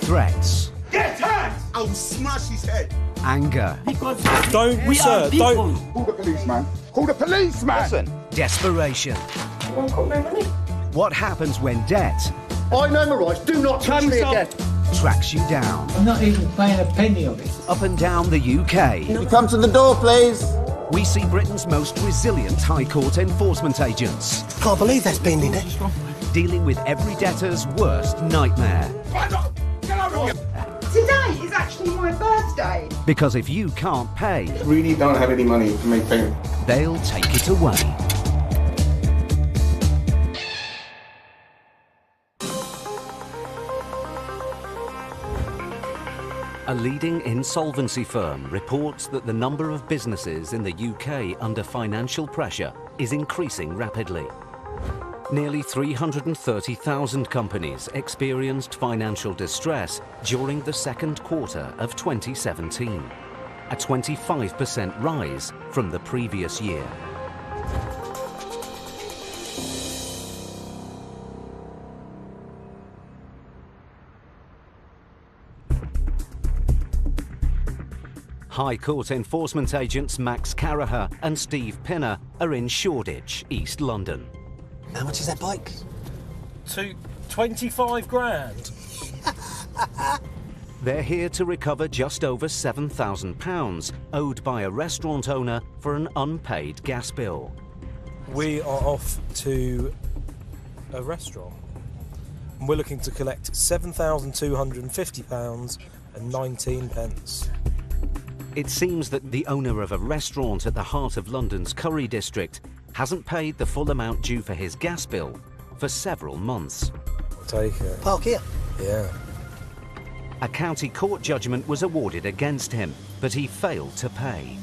Threats. Get out! I'll smash his head. Anger. Don't, sir, don't. Call the policeman. Call the policeman! Listen. Desperation. What happens when debt I know my rights. Do not touch me again. tracks you down? I'm not even paying a penny of it. Up and down the UK. You come to the door, please. We see Britain's most resilient High Court enforcement agents. Can't believe that's been in it. Dealing with every debtor's worst nightmare. Get over here! Today is actually my birthday. Because if you can't pay, Really don't have any money to make payment. they'll take it away. A leading insolvency firm reports that the number of businesses in the UK under financial pressure is increasing rapidly. Nearly 330,000 companies experienced financial distress during the second quarter of 2017, a 25% rise from the previous year. High Court enforcement agents Max Caraher and Steve Pinner are in Shoreditch, East London. How much is that bike? 25 grand. They're here to recover just over £7,000 owed by a restaurant owner for an unpaid gas bill. We are off to a restaurant. And we're looking to collect £7,250 and 19 pence. It seems that the owner of a restaurant at the heart of London's Curry district hasn't paid the full amount due for his gas bill for several months. I'll take it. Park here. Yeah. A county court judgment was awarded against him, but he failed to pay.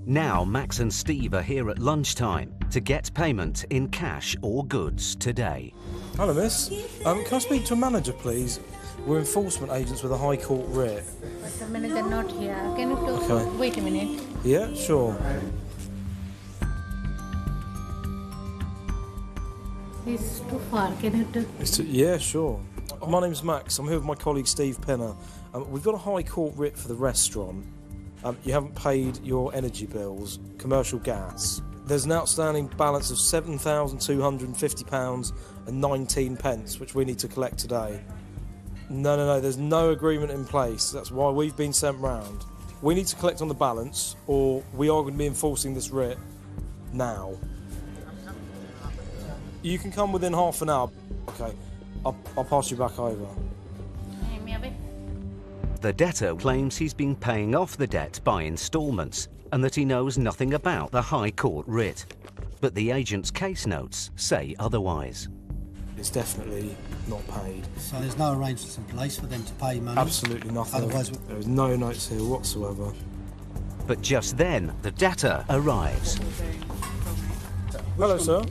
Now Max and Steve are here at lunchtime to get payment in cash or goods today. Hello, miss. Can I speak to a manager, please? We're enforcement agents with a High Court writ. But the manager not here. Can you please Okay. wait a minute? Yeah, sure. It's too far. Can you do? Yeah, sure. My name's Max. I'm here with my colleague Steve Pinner. We've got a High Court writ for the restaurant. You haven't paid your energy bills, commercial gas. There's an outstanding balance of £7,250 and 19 pence, which we need to collect today. No, there's no agreement in place. That's why we've been sent round. We need to collect on the balance, or we are going to be enforcing this writ now. You can come within half an hour. Okay, I'll pass you back over. The debtor claims he's been paying off the debt by instalments and that he knows nothing about the High Court writ. But the agent's case notes say otherwise. It's definitely not paid. So there's no arrangements in place for them to pay money? Absolutely nothing. Otherwise, there is no notes here whatsoever. But just then, the debtor arrives. Hello, sir.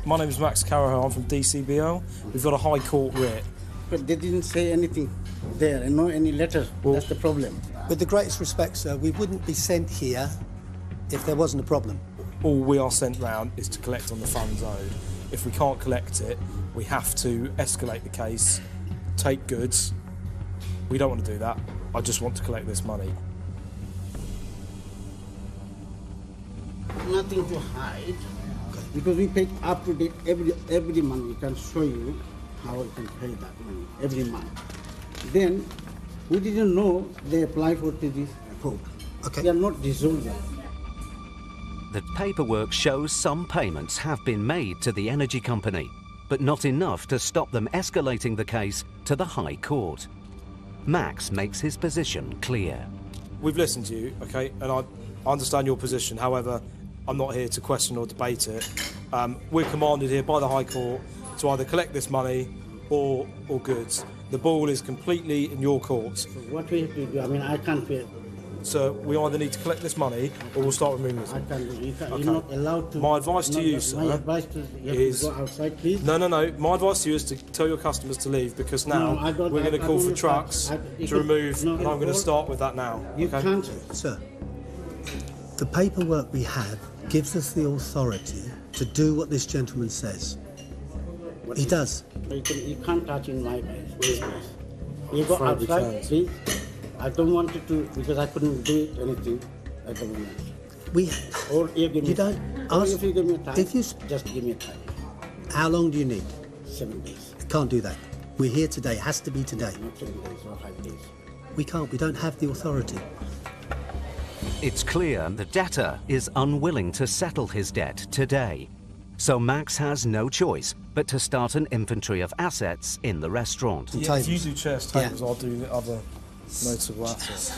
My name is Max Caraher. I'm from DCBL. We've got a High Court writ. But they didn't say anything there, and no any letter. Well, that's the problem. with the greatest respect, sir, we wouldn't be sent here if there wasn't a problem. All we are sent round is to collect on the funds owed. If we can't collect it, we have to escalate the case, take goods. We don't want to do that. I just want to collect this money. Nothing to hide, because we pay up to date every month. We can show you how we can pay that money every month. Then we didn't know they apply for this court. Okay. They are not dissolved. The paperwork shows some payments have been made to the energy company, but not enough to stop them escalating the case to the High Court. Max makes his position clear. We've listened to you, okay, and I understand your position. However, I'm not here to question or debate it. We're commanded here by the High Court to either collect this money or goods. The ball is completely in your court. So what we have to do, I mean, I can't pay. So we either need to collect this money or we'll start removing this. I can't do it. Okay. You're not allowed to. My advice to you, sir, My advice to you is to go outside, please. No. My advice to you is to tell your customers to leave, because now we're going to call for trucks to remove, and I'm going to start with that now. You okay? can't. Sir, the paperwork we have gives us the authority to do what this gentleman says. He does. You can't touch in my business. You go Afraid we outside, can't. please. I don't want you to, because I couldn't do anything at the moment. Or you give me. You don't or ask. if you give me time. If you, just give me time. how long do you need? 7 days. Can't do that. We're here today. It has to be today. Not 7 days or 5 days. We can't. We don't have the authority. It's clear the debtor is unwilling to settle his debt today. So Max has no choice but to start an inventory of assets in the restaurant. Yeah, if you do chairs, tables, Yeah. I'll do the other notable assets.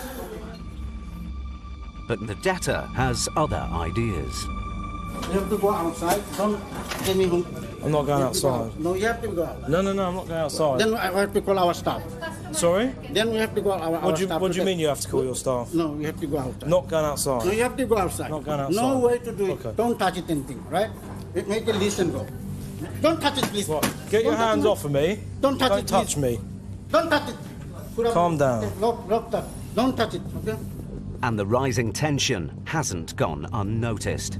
But the debtor has other ideas. You have to go outside. Don't give me home. I'm not going You have to go outside. out. No, you have to go out. No, I'm not going outside. Then I have to call our staff. Sorry? Then we have to go our What do staff. you mean you have to call your staff? No, we have to go outside. Not going outside. No, you have to go outside. Not going outside. No way to do it. Okay. Don't touch it anything, right? Make a list and go. Don't touch it, please. Right, get your Don't touch hands it. off of me. Don't touch it, touch please. me. Don't touch it. Put up- Calm down. Lock that. Don't touch it, okay? And the rising tension hasn't gone unnoticed.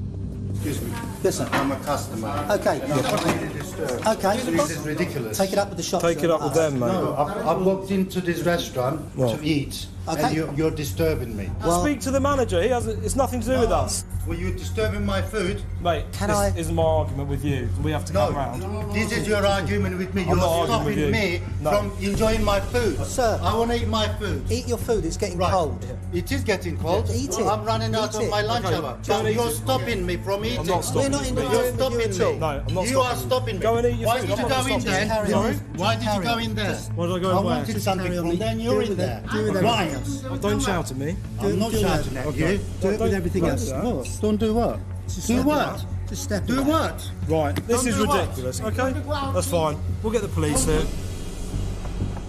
Excuse me. Yes, sir. I'm a customer. Okay. And I'm not really disturbed. Okay. This is ridiculous. Take it up with the shop. Take it up with them, mate. No, I've walked into this restaurant Well. to eat, Okay. and you're disturbing me. Well- Speak to the manager. He has. It's nothing to do with us, Were you disturbing my food? mate. Can this I- isn't my argument with you. We have to No. come round. This is your argument with me. I'm You're not arguing with stopping you. me No. from enjoying my food. Sir. I want to eat my food. Eat your food. It's getting Right. cold. It is getting cold. Eat Well, it. I'm running out Eat of it. my lunch Okay, hour. go and But eat you're it. stopping me from eating. I'm not stopping We're not you. in the mate. You're room with you stopping at me. all. No, I'm not You stopping are you. stopping me. Go and eat your Why food. did I'm you not go in stopping there? you. Carry Sorry? on. Why did you Carry go on. in there? Why did I go I in where? wanted Just something carry on. from there and Do you're it in with there. Do with Why? everything else. Don't shout at me. I'm not do that. shouting at Okay. you. Do it with everything Don't else. do that. What? Don't do what? Just Do step it what? up. Just step it Do up. what? Right, this Don't is do what? ridiculous. Okay, that's fine. We'll get the police here.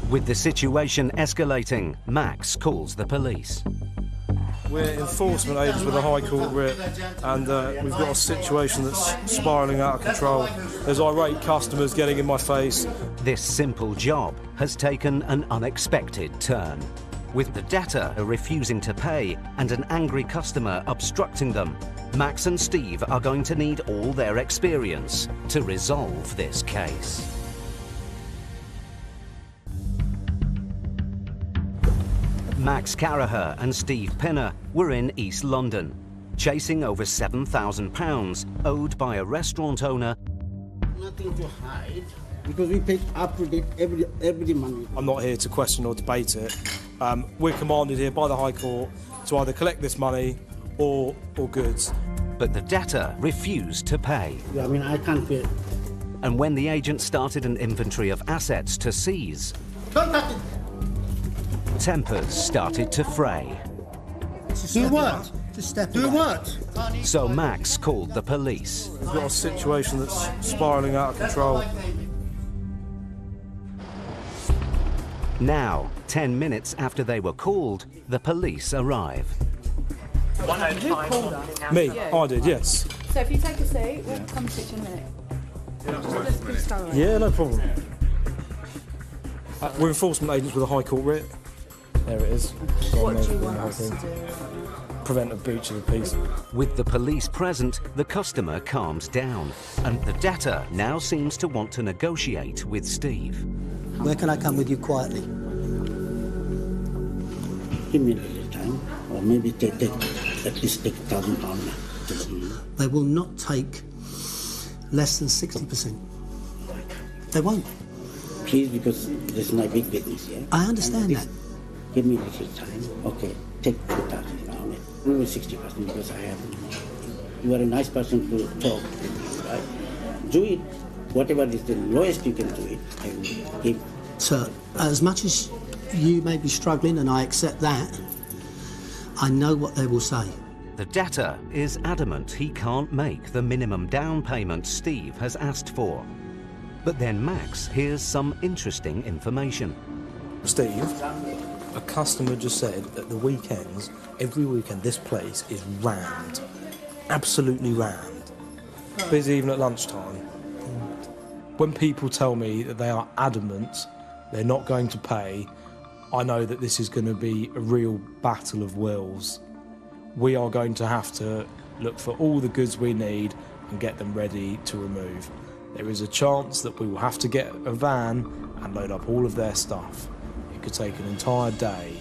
With the situation escalating, Max calls the police. We're enforcement agents with a High Court writ, and we've got a situation that's spiralling out of control. There's irate customers getting in my face. This simple job has taken an unexpected turn. With the debtor refusing to pay and an angry customer obstructing them, Max and Steve are going to need all their experience to resolve this case. Max Caraher and Steve Pinner were in East London, chasing over £7,000 owed by a restaurant owner Nothing to hide. Because we pay up to date every month. I'm not here to question or debate it. We're commanded here by the High Court to either collect this money or goods. but the debtor refused to pay. Yeah, I mean, I can't pay. And when the agent started an inventory of assets to seize, Don't touch it. tempers started to fray. Do what? Just step Do away. what? So Max called the police. We've got a situation that's spiralling out of control. Now, 10 minutes after they were called, the police arrive. Me, I did, yes. So if you take a seat, we'll come to you in a minute. Just go away. Yeah, no problem. We're enforcement agents with a High Court writ. There it is. What do you want us to do? Prevent a breach of the peace. With the police present, the customer calms down, and the debtor now seems to want to negotiate with Steve. Where can I come with you quietly? Give me a little time, or maybe at least take £1,000. They will not take less than 60%. They won't. Please, because this is my big business, yeah? I understand that. Give me a little time. Okay, take £2,000, maybe 60% because I have. You are a nice person to talk, right? Do it. Whatever is the lowest you can do it, I will give. Sir, as much as you may be struggling, and I accept that, I know what they will say. The debtor is adamant he can't make the minimum down payment Steve has asked for. But then Max hears some interesting information. Steve, a customer just said that the weekends, every weekend, this place is rammed. Absolutely rammed. Busy even at lunchtime. When people tell me that they are adamant they're not going to pay, I know that this is going to be a real battle of wills. We are going to have to look for all the goods we need and get them ready to remove. There is a chance that we will have to get a van and load up all of their stuff. It could take an entire day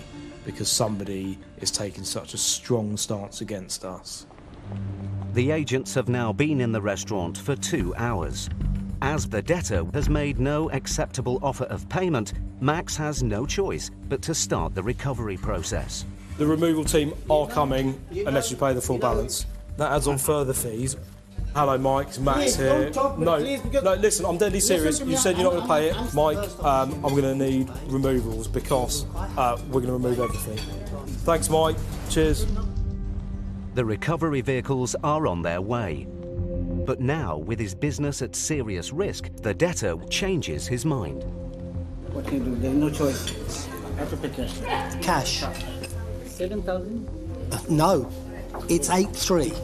because somebody is taking such a strong stance against us. The agents have now been in the restaurant for 2 hours. As the debtor has made no acceptable offer of payment, Max has no choice but to start the recovery process. The removal team are coming unless you pay the full balance. That adds on further fees. Hello, Mike. It's Max Please, here. don't talk, No, please, because- no, listen, I'm deadly serious. Listen to You me, said you're not going to pay it. I'm- Mike, I'm going to need removals because we're going to remove everything. Thanks, Mike. Cheers. The recovery vehicles are on their way. But now, with his business at serious risk, the debtor changes his mind. What can you do? There's no choice. I have to pay cash. Cash. 7,000? No, it's 8-3.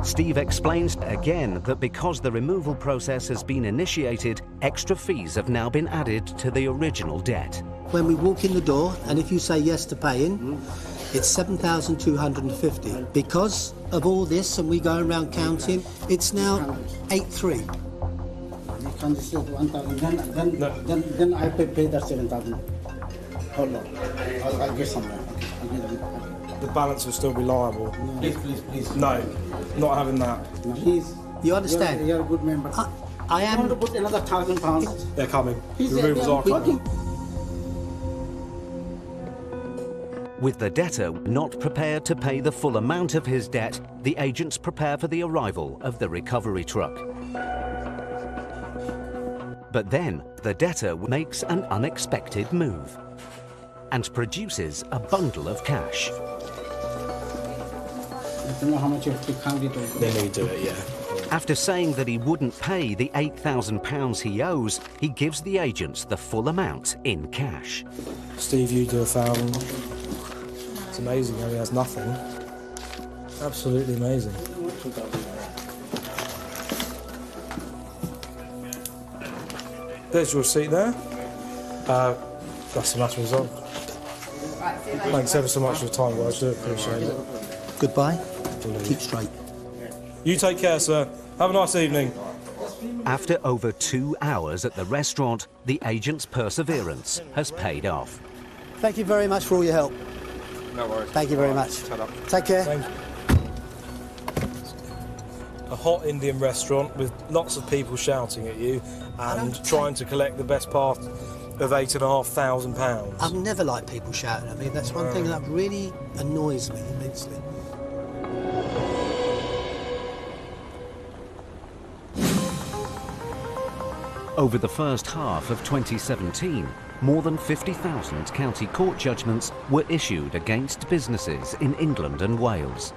Steve explains again that because the removal process has been initiated, extra fees have now been added to the original debt. When we walk in the door, and if you say yes to paying, it's 7,250. Because of all this, and we go around counting, it's now 8-3. You can just say 1,000. Then I pay that 7,000. Hold on. I'll get somewhere. I'll get it. The balance will still be liable. No, please. No, not having that. No, please. You understand? You're a good member. I I am. want to put another £1,000. They're coming. Please, Removals are coming. With the debtor not prepared to pay the full amount of his debt, the agents prepare for the arrival of the recovery truck. But then, the debtor makes an unexpected move and produces a bundle of cash. I don't know how much you have to count it over. They need to do it, yeah. After saying that he wouldn't pay the £8,000 he owes, he gives the agents the full amount in cash. Steve, you do 1,000. It's amazing how he has nothing. Absolutely amazing. There's your receipt there. That's the matter resolved. Thanks ever so much for your time, guys. I do appreciate it. Goodbye. Keep straight. You take care, sir. Have a nice evening. After over 2 hours at the restaurant, the agent's perseverance has paid off. Thank you very much for all your help. No worries. Thank you very much. Take care. Thank you. A hot Indian restaurant with lots of people shouting at you and trying to collect the best part of £8,500. I've never liked people shouting at me. That's one thing that really annoys me immensely. Over the first half of 2017, more than 50,000 county court judgments were issued against businesses in England and Wales.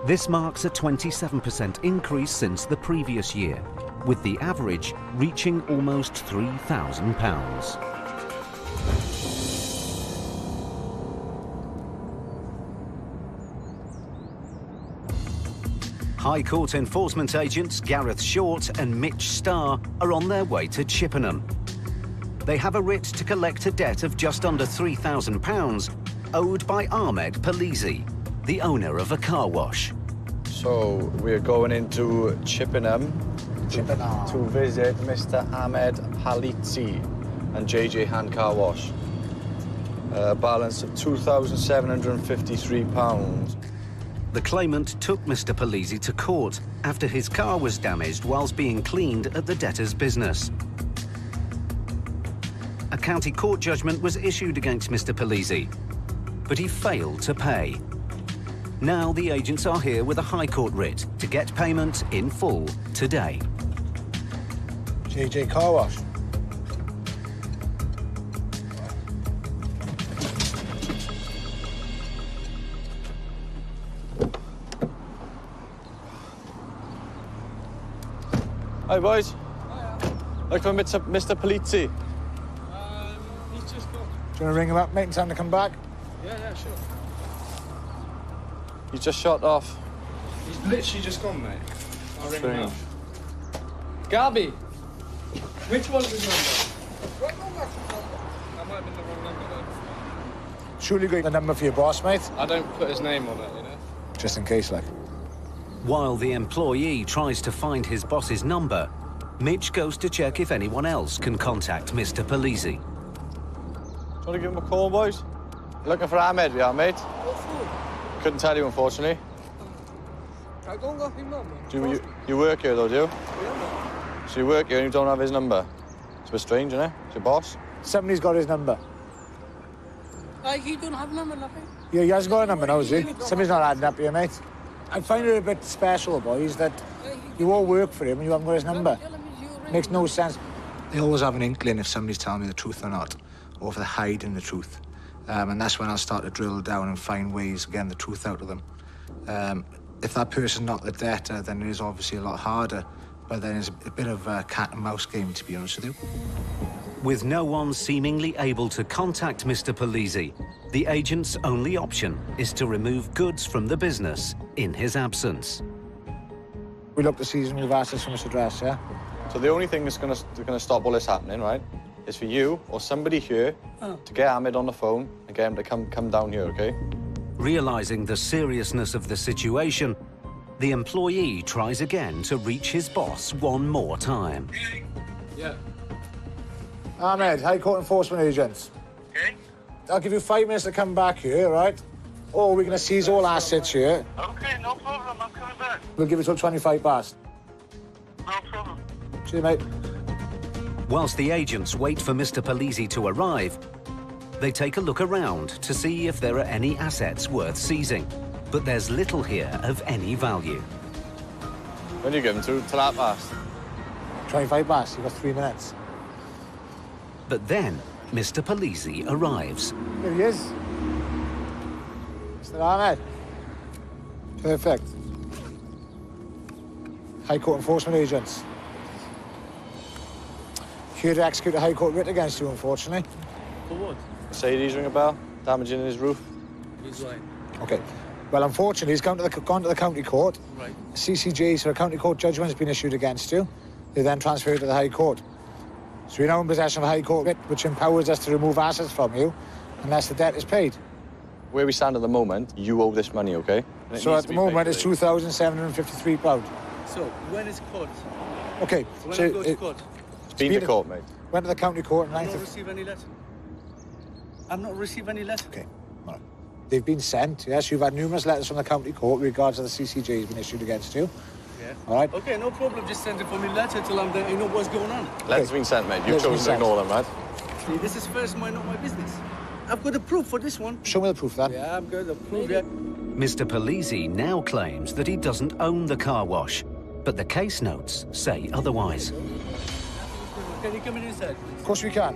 This marks a 27% increase since the previous year, with the average reaching almost £3,000. High Court enforcement agents Gareth Short and Mitch Starr are on their way to Chippenham. They have a writ to collect a debt of just under £3,000 owed by Ahmed Palisi, the owner of a car wash. So we're going into Chippenham to visit Mr. Ahmed Palisi and JJ Hand Car Wash. A balance of £2,753. The claimant took Mr. Palisi to court after his car was damaged whilst being cleaned at the debtor's business. A county court judgment was issued against Mr. Palisi, but he failed to pay. Now the agents are here with a High Court writ to get payment in full today. JJ Car Wash. Hi, boys. Like for Mr. Palisi. He's just gone. Do you want to ring him up, mate, and tell him to come back? Yeah, sure. He's just shot off. He's literally just gone, mate. I'll ring him up. Gabi, which one's his number? That might have been the wrong number, though. Surely you got the number for your boss, mate? I don't put his name on it, you know? Just in case, like. While the employee tries to find his boss's number, Mitch goes to check if anyone else can contact Mr. Palisi. you want to give him a call, boys? Looking for Ahmed, we are, mate. Couldn't tell you, unfortunately. I go and go him now, man. You work here, though, do you? Yeah, man. So you work here and you don't have his number? It's a bit strange, isn't it? It's your boss? Somebody's got his number. He don't have number, nothing. Yeah, he hasn't got a number now, has he? Somebody's not adding up here, mate. I find it a bit special, boys, that you all work for him and you haven't got his number. Makes no sense. They always have an inkling if somebody's telling me the truth or not, or if they're hiding the truth. And that's when I'll start to drill down and find ways of getting the truth out of them. If that person's not the debtor, then it is obviously a lot harder. But then it's a bit of a cat and mouse game, to be honest with you. With no one seemingly able to contact Mr. Polisi, the agent's only option is to remove goods from the business in his absence. We look to seize and move assets from this address, yeah? So the only thing that's gonna stop all this happening, right, is for you or somebody here to get Ahmed on the phone and get him to come down here, okay? Realizing the seriousness of the situation, the employee tries again to reach his boss one more time. Yeah. Ahmed, High Court enforcement agents. Okay. I'll give you 5 minutes to come back here, right? Or we're going to seize all assets here. Okay, no problem. I'm coming back. We'll give you till 25 past. No problem. See you, mate. Whilst the agents wait for Mr. Polisi to arrive, they take a look around to see if there are any assets worth seizing. But there's little here of any value. When do you give him to that past? 25 past, you've got 3 minutes. But then, Mr. Polisi arrives. Here he is. Mr. Ahmed. Perfect. High Court enforcement agents. Here to execute a High Court writ against you, unfortunately. For what? Mercedes ring a bell? Damaging his roof? He's right. Okay. Well, unfortunately, he's gone to the county court. Right. CCJ, so a county court judgment has been issued against you. They then transfer it to the High Court. So you're now in possession of a High Court writ, which empowers us to remove assets from you unless the debt is paid. Where we stand at the moment, you owe this money, okay? So at the moment, it's £2,753. So, when is court? Okay. So when so I go to court? It's been to court, mate. Went to the county court and I've not received any letter. I've not received any letter. Okay. All right. They've been sent, yes. You've had numerous letters from the county court with regards to the CCJ has been issued against you. Yeah. All right. Okay, no problem. Just send it for me letter till I'm there. You know what's going on. Letters been sent, mate. You've chosen to ignore them, right? See, this is first not my business. I've got the proof for this one. Show me the proof, then. Yeah, I'm good. The proof, yeah. Mr. Polisi now claims that he doesn't own the car wash, but the case notes say otherwise. Can you come in inside? Of course we can.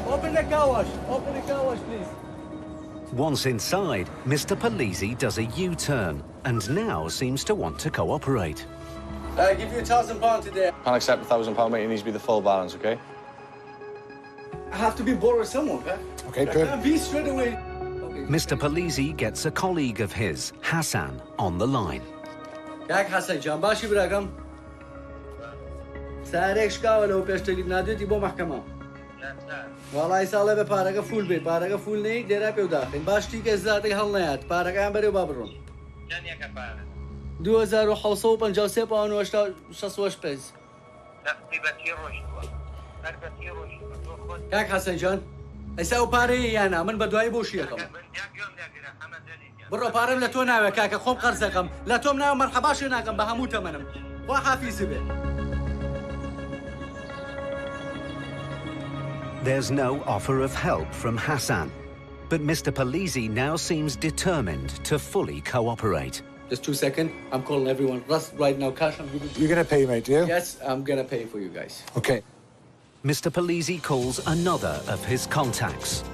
Open the car wash. Open the car wash, please. Once inside, Mr. Polisi does a U-turn and now seems to want to cooperate. I give you £1,000 today. Can't accept £1,000, mate. It needs to be the full balance, okay? I have to be borrowed someone, okay? Okay, I good. can't be straight away. Mr. Polisi gets a colleague of his, Hassan, on the line. Jak Hassan Can, باشی براقم. سعرش کاوله و پیشتگی ندیدی با محکمه. والله ساله به پارگه فول بی پارگه فول نی دیره پیو داخل. باش تی که زاده حال نیاد پارگه هم بری و بابرون. 2753 پاون و 68 پیز. Jak Hassan Can. ئەسا و پارەیە یانە من بە دوای بۆشیەکەم بڕۆ پارەم لە تۆ ناوێ کاکە خۆم قەرزەکەم لە تۆم ناوە مەرحەباشی ناکەم بە هەموو تەمەنم خوا حافیزی بێ. There's no offer of help from Hassan, but Mr. Polisi now seems determined to fully cooperate. Just 2 seconds, I'm calling everyone. Russ, right now, cash, I'm giving you. You're going to pay, mate, do you? Yes, I'm going to pay for you guys. Okay. Mr. Polisi calls another of his contacts.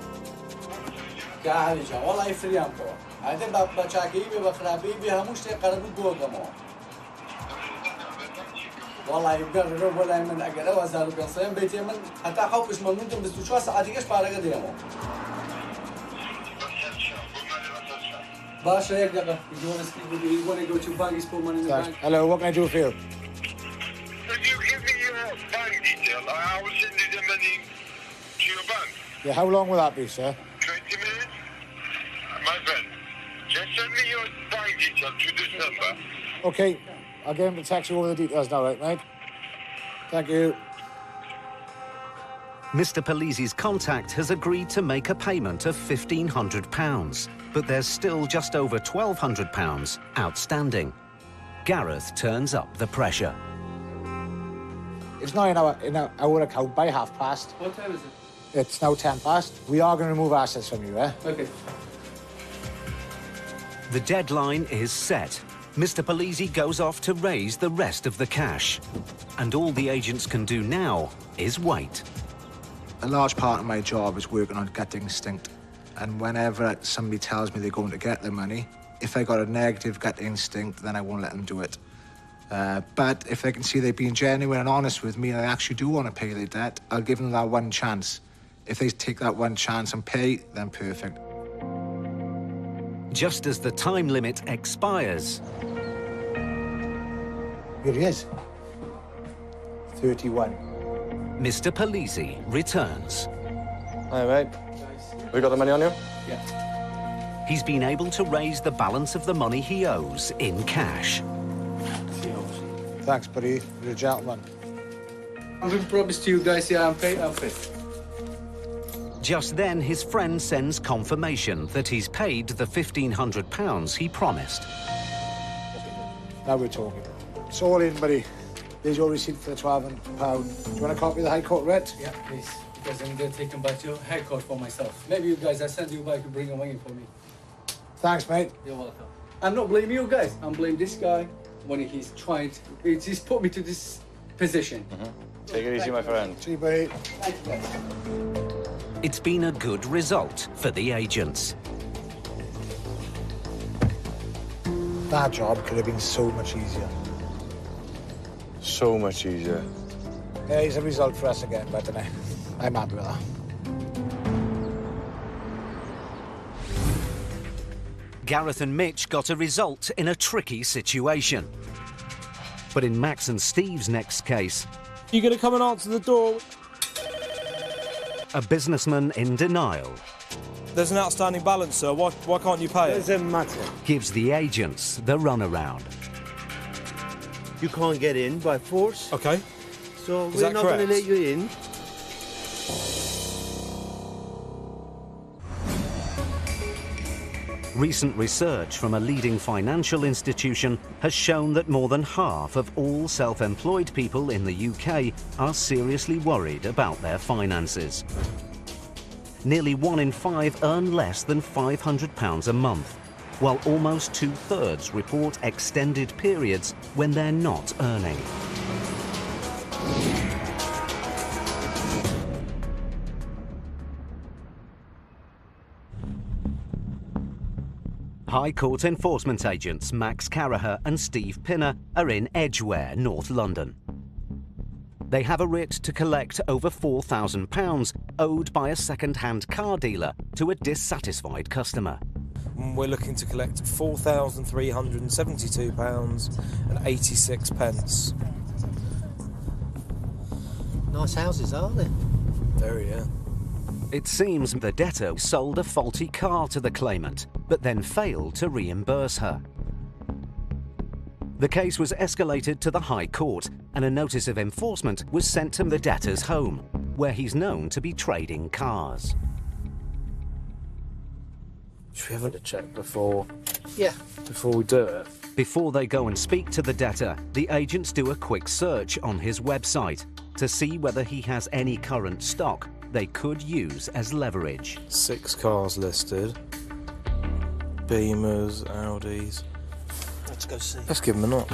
والله يبقى ولا من أجل وزارة القصيم بيتي من حتى حوش من منتم بس شو ساعتي إيش بارجة ديمو باش هيك دقة you want to go to bank put money in the bank. Hello, what can I do for you? Could you give me your bank detail? I will send you the money to your bank. Yeah, how long will that be, sir? 20 minutes? My friend, just send me your bank detail to this number. Okay, I'll get him to text you over the details now, right, mate? Thank you. Mr. Polisi's contact has agreed to make a payment of £1,500, but there's still just over £1,200 outstanding. Gareth turns up the pressure. It's not in our account by past. What time is it? It's now 10 past. We are going to remove assets from you, eh? Okay. The deadline is set. Mr. Polisi goes off to raise the rest of the cash. And all the agents can do now is wait. A large part of my job is working on gut instinct. And whenever somebody tells me they're going to get the money, if I got a negative gut instinct, then I won't let them do it. But if I can see they're being genuine and honest with me and they actually do want to pay their debt, I'll give them that one chance. If they take that one chance and pay, then perfect. Just as the time limit expires... Here he is. 31. Mr. Polisi returns. Hi, mate. We got the money on you? Yeah. He's been able to raise the balance of the money he owes in cash. Thanks, buddy. You're a gentleman. I'm going to promise to you guys, yeah, I'm paid. Just then, his friend sends confirmation that he's paid the £1,500 he promised. Now we're talking. It's all in, buddy. There's your receipt for the £1,200. Do you want a copy of the High Court writ? Yeah, please. Because I'm going to take them back to your High Court for myself. Maybe you guys, I send you back and bring them in for me. Thanks, mate. You're welcome. I'm not blaming you guys. I'm blaming this guy when he's trying to... He's put me to this position. Take it easy, my friend. See you, buddy. Thank you, guys. It's been a good result for the agents. That job could have been so much easier. So much easier. Yeah, he's a result for us again, but I'm happy with that. Gareth and Mitch got a result in a tricky situation. But in Max and Steve's next case... You going to come and answer the door? A businessman in denial. There's an outstanding balance, sir. Why can't you pay it? Doesn't matter. Gives the agents the runaround. You can't get in by force. OK. So Is we're that not going to correct? let you in. Recent research from a leading financial institution has shown that more than half of all self-employed people in the UK are seriously worried about their finances. Nearly 1 in 5 earn less than £500 a month, while almost 2/3 report extended periods when they're not earning. High Court enforcement agents Max Caraher and Steve Pinner are in Edgware, North London. They have a writ to collect over £4,000 owed by a second-hand car dealer to a dissatisfied customer. We're looking to collect £4,372.86. Nice houses, aren't they? Very, yeah. It seems the debtor sold a faulty car to the claimant, but then failed to reimburse her. The case was escalated to the High Court, and a notice of enforcement was sent to the debtor's home, where he's known to be trading cars. Should we have a check before? Yeah. Before we do it? Before they go and speak to the debtor, the agents do a quick search on his website to see whether he has any current stock they could use as leverage. 6 cars listed. Beamers, Audis. Let's go see. Let's give him a knock.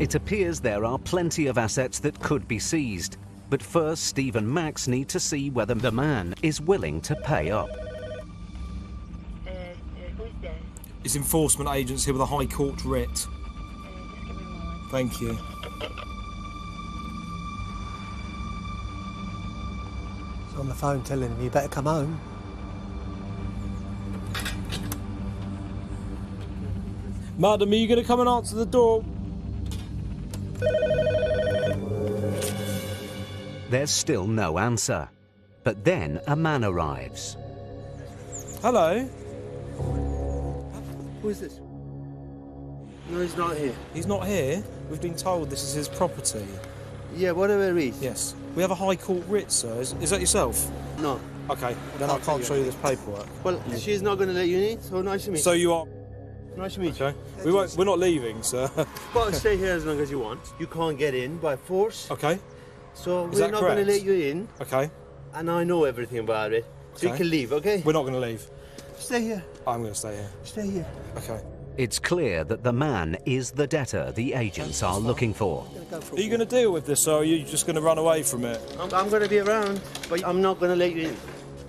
It appears there are plenty of assets that could be seized, but first Steve and Max need to see whether the man is willing to pay up. It's enforcement agents here with a High Court writ. Thank you. He's on the phone telling him you better come home. Madam, are you going to come and answer the door? There's still no answer. But then a man arrives. Hello? Who is this? No, he's not here. He's not here? We've been told this is his property. Yeah, whatever it is. Yes. We have a High Court writ, sir. Is that yourself? No. Okay, then I can't show you this paperwork. Well, she's not going to let you in, so nice to meet you. So you are... Nice to meet you. Okay. We're not leaving, sir. Well, stay here as long as you want. You can't get in by force. Okay. So Is we're that not going to correct? let you in. Okay. And I know everything about it. So you Okay. can leave, okay? We're not going to leave. Stay here. I'm going to stay here. Stay here. Okay. It's clear that the man is the debtor the agents are looking for. Are you going to deal with this, or are you just going to run away from it? I'm going to be around, but I'm not going to let you in.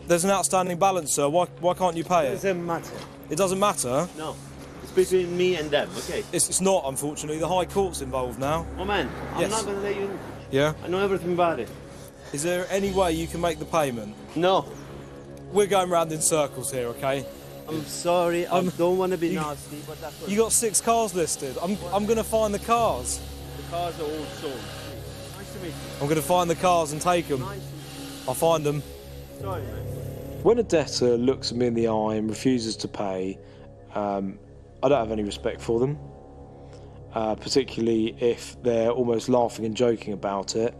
There's an outstanding balance, sir. Why can't you pay It it? doesn't matter. It doesn't matter? No. It's between me and them, okay? It's not, unfortunately. The High Court's involved now. Oh, man, I'm Yes. not going to let you in. Yeah? I know everything about it. Is there any way you can make the payment? No. We're going round in circles here, okay? I'm sorry, I don't want to be nasty, but that's what... You got 6 cars listed. I'm going to find the cars. The cars are all sold. Nice to meet you. I'm going to find the cars and take them. I'll find them. Sorry, man. When a debtor looks me in the eye and refuses to pay, I don't have any respect for them, particularly if they're almost laughing and joking about it.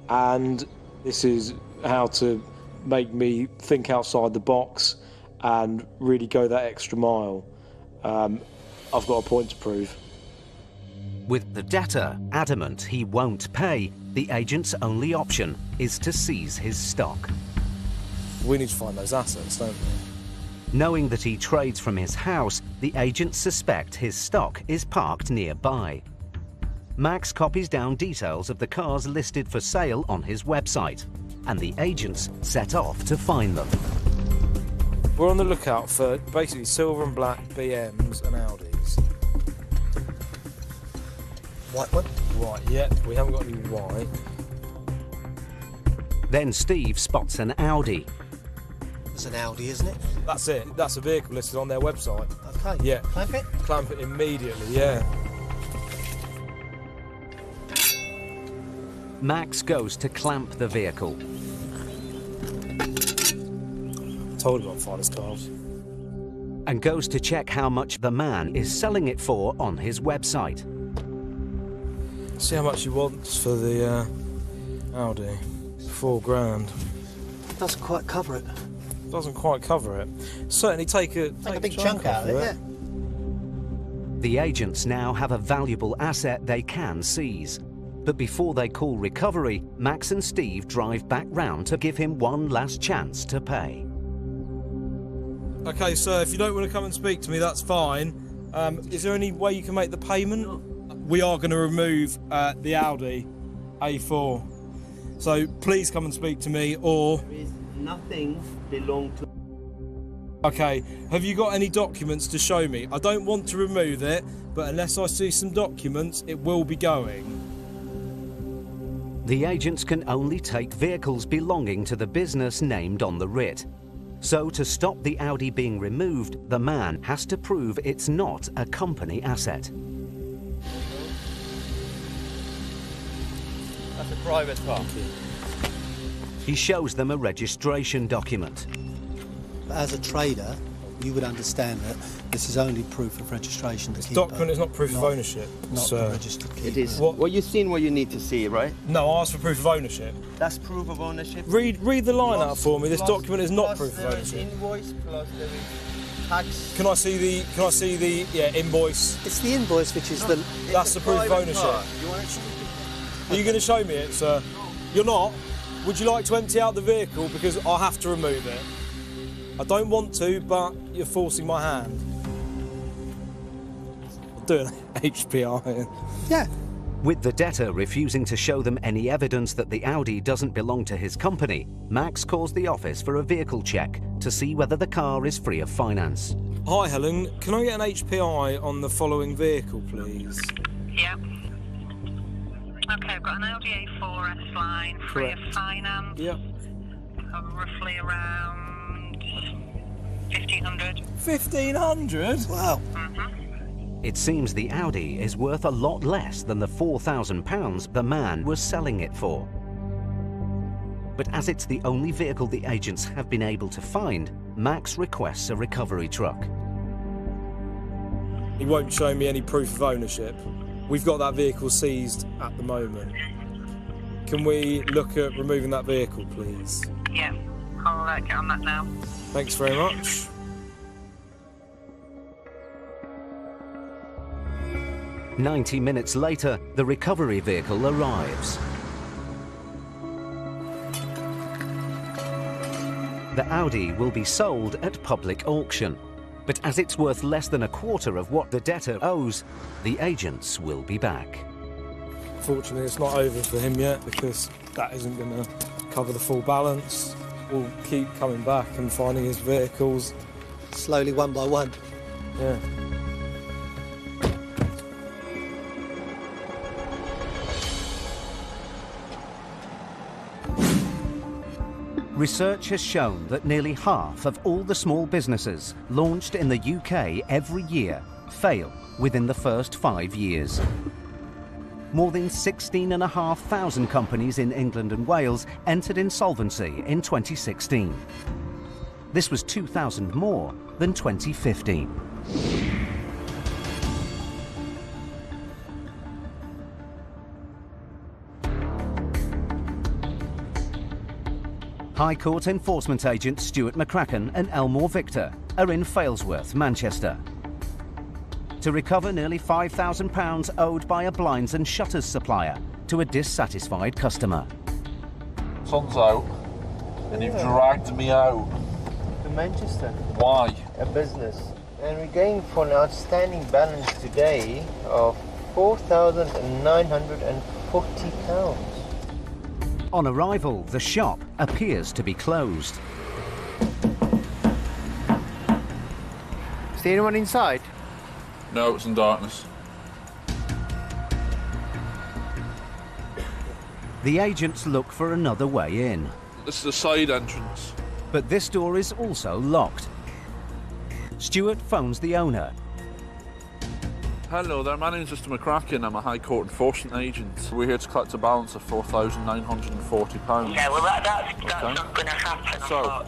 And this is how to make me think outside the box and really go that extra mile. I've got a point to prove. With the debtor adamant he won't pay, the agent's only option is to seize his stock. We need to find those assets, don't we? Knowing that he trades from his house, the agents suspect his stock is parked nearby. Max copies down details of the cars listed for sale on his website, and the agents set off to find them. We're on the lookout for basically silver and black BMs and Audis. White one? Right, yeah, we haven't got any white. Then Steve spots an Audi. It's an Audi, isn't it? That's it. That's a vehicle listed on their website. Okay. Yeah. Clamp it? Clamp it immediately, yeah. Max goes to clamp the vehicle. Told him I'd find his cars. And goes to check how much the man is selling it for on his website. See how much he wants for the Audi. £4,000. Doesn't quite cover it. Doesn't quite cover it. Certainly take a big chunk out of it, yeah. The agents now have a valuable asset they can seize. But before they call recovery, Max and Steve drive back round to give him one last chance to pay. Okay, sir, if you don't want to come and speak to me, that's fine. Is there any way you can make the payment? We are going to remove the Audi A4. So please come and speak to me, or... There is nothing belong to... Okay, have you got any documents to show me? I don't want to remove it, but unless I see some documents, it will be going. The agents can only take vehicles belonging to the business named on the writ. So to stop the Audi being removed, the man has to prove it's not a company asset. That's a private car. He shows them a registration document. But as a trader, you would understand that this is only proof of registration. This document is not proof of ownership. Not a registered keeper. It is. What you've seen, what you need to see, right? No, I asked for proof of ownership. That's proof of ownership. Read the line out for me. This document is not proof of There is ownership. invoice plus there is tax. Can I see the invoice? It's the invoice which is the... That's the proof of ownership. You want to Are you going to show me it, sir? You're not? Would you like to empty out the vehicle because I have to remove it? I don't want to, but you're forcing my hand. I'll do an HPI. Yeah. With the debtor refusing to show them any evidence that the Audi doesn't belong to his company, Max calls the office for a vehicle check to see whether the car is free of finance. Hi, Helen. Can I get an HPI on the following vehicle, please? Yeah. Okay, I've got an Audi A4 S-Line, free of finance. Yep. Roughly around 1,500. 1,500? Wow. It seems the Audi is worth a lot less than the £4,000 the man was selling it for. But as it's the only vehicle the agents have been able to find, Max requests a recovery truck. He won't show me any proof of ownership. We've got that vehicle seized at the moment. can we look at removing that vehicle, please? Yeah, I'll get on that now. Thanks very much. "90 minutes later, the recovery vehicle arrives. The Audi will be sold at public auction, but as it's worth less than a quarter of what the debtor owes, the agents will be back. Fortunately, it's not over for him yet because that isn't going to cover the full balance. We'll keep coming back and finding his vehicles. Slowly, one by one. Yeah. Research has shown that nearly half of all the small businesses launched in the UK every year fail within the first 5 years. More than 16,500 companies in England and Wales entered insolvency in 2016. This was 2,000 more than 2015. High Court enforcement agents Stuart McCracken and Elmore Victor are in Failsworth, Manchester, to recover nearly £5,000 owed by a blinds and shutters supplier to a dissatisfied customer. Sun's out, and you've dragged me out. To Manchester. Why? A business. And we're going for an outstanding balance today of £4,940. On arrival, the shop appears to be closed. Is there anyone inside? No, it's in darkness. The agents look for another way in. This is a side entrance. But this door is also locked. Stuart phones the owner. Hello there, my name's Mr McCracken. I'm a High Court enforcement agent. We're here to collect a balance of £4,940. Yeah, well, that's not going to happen, So,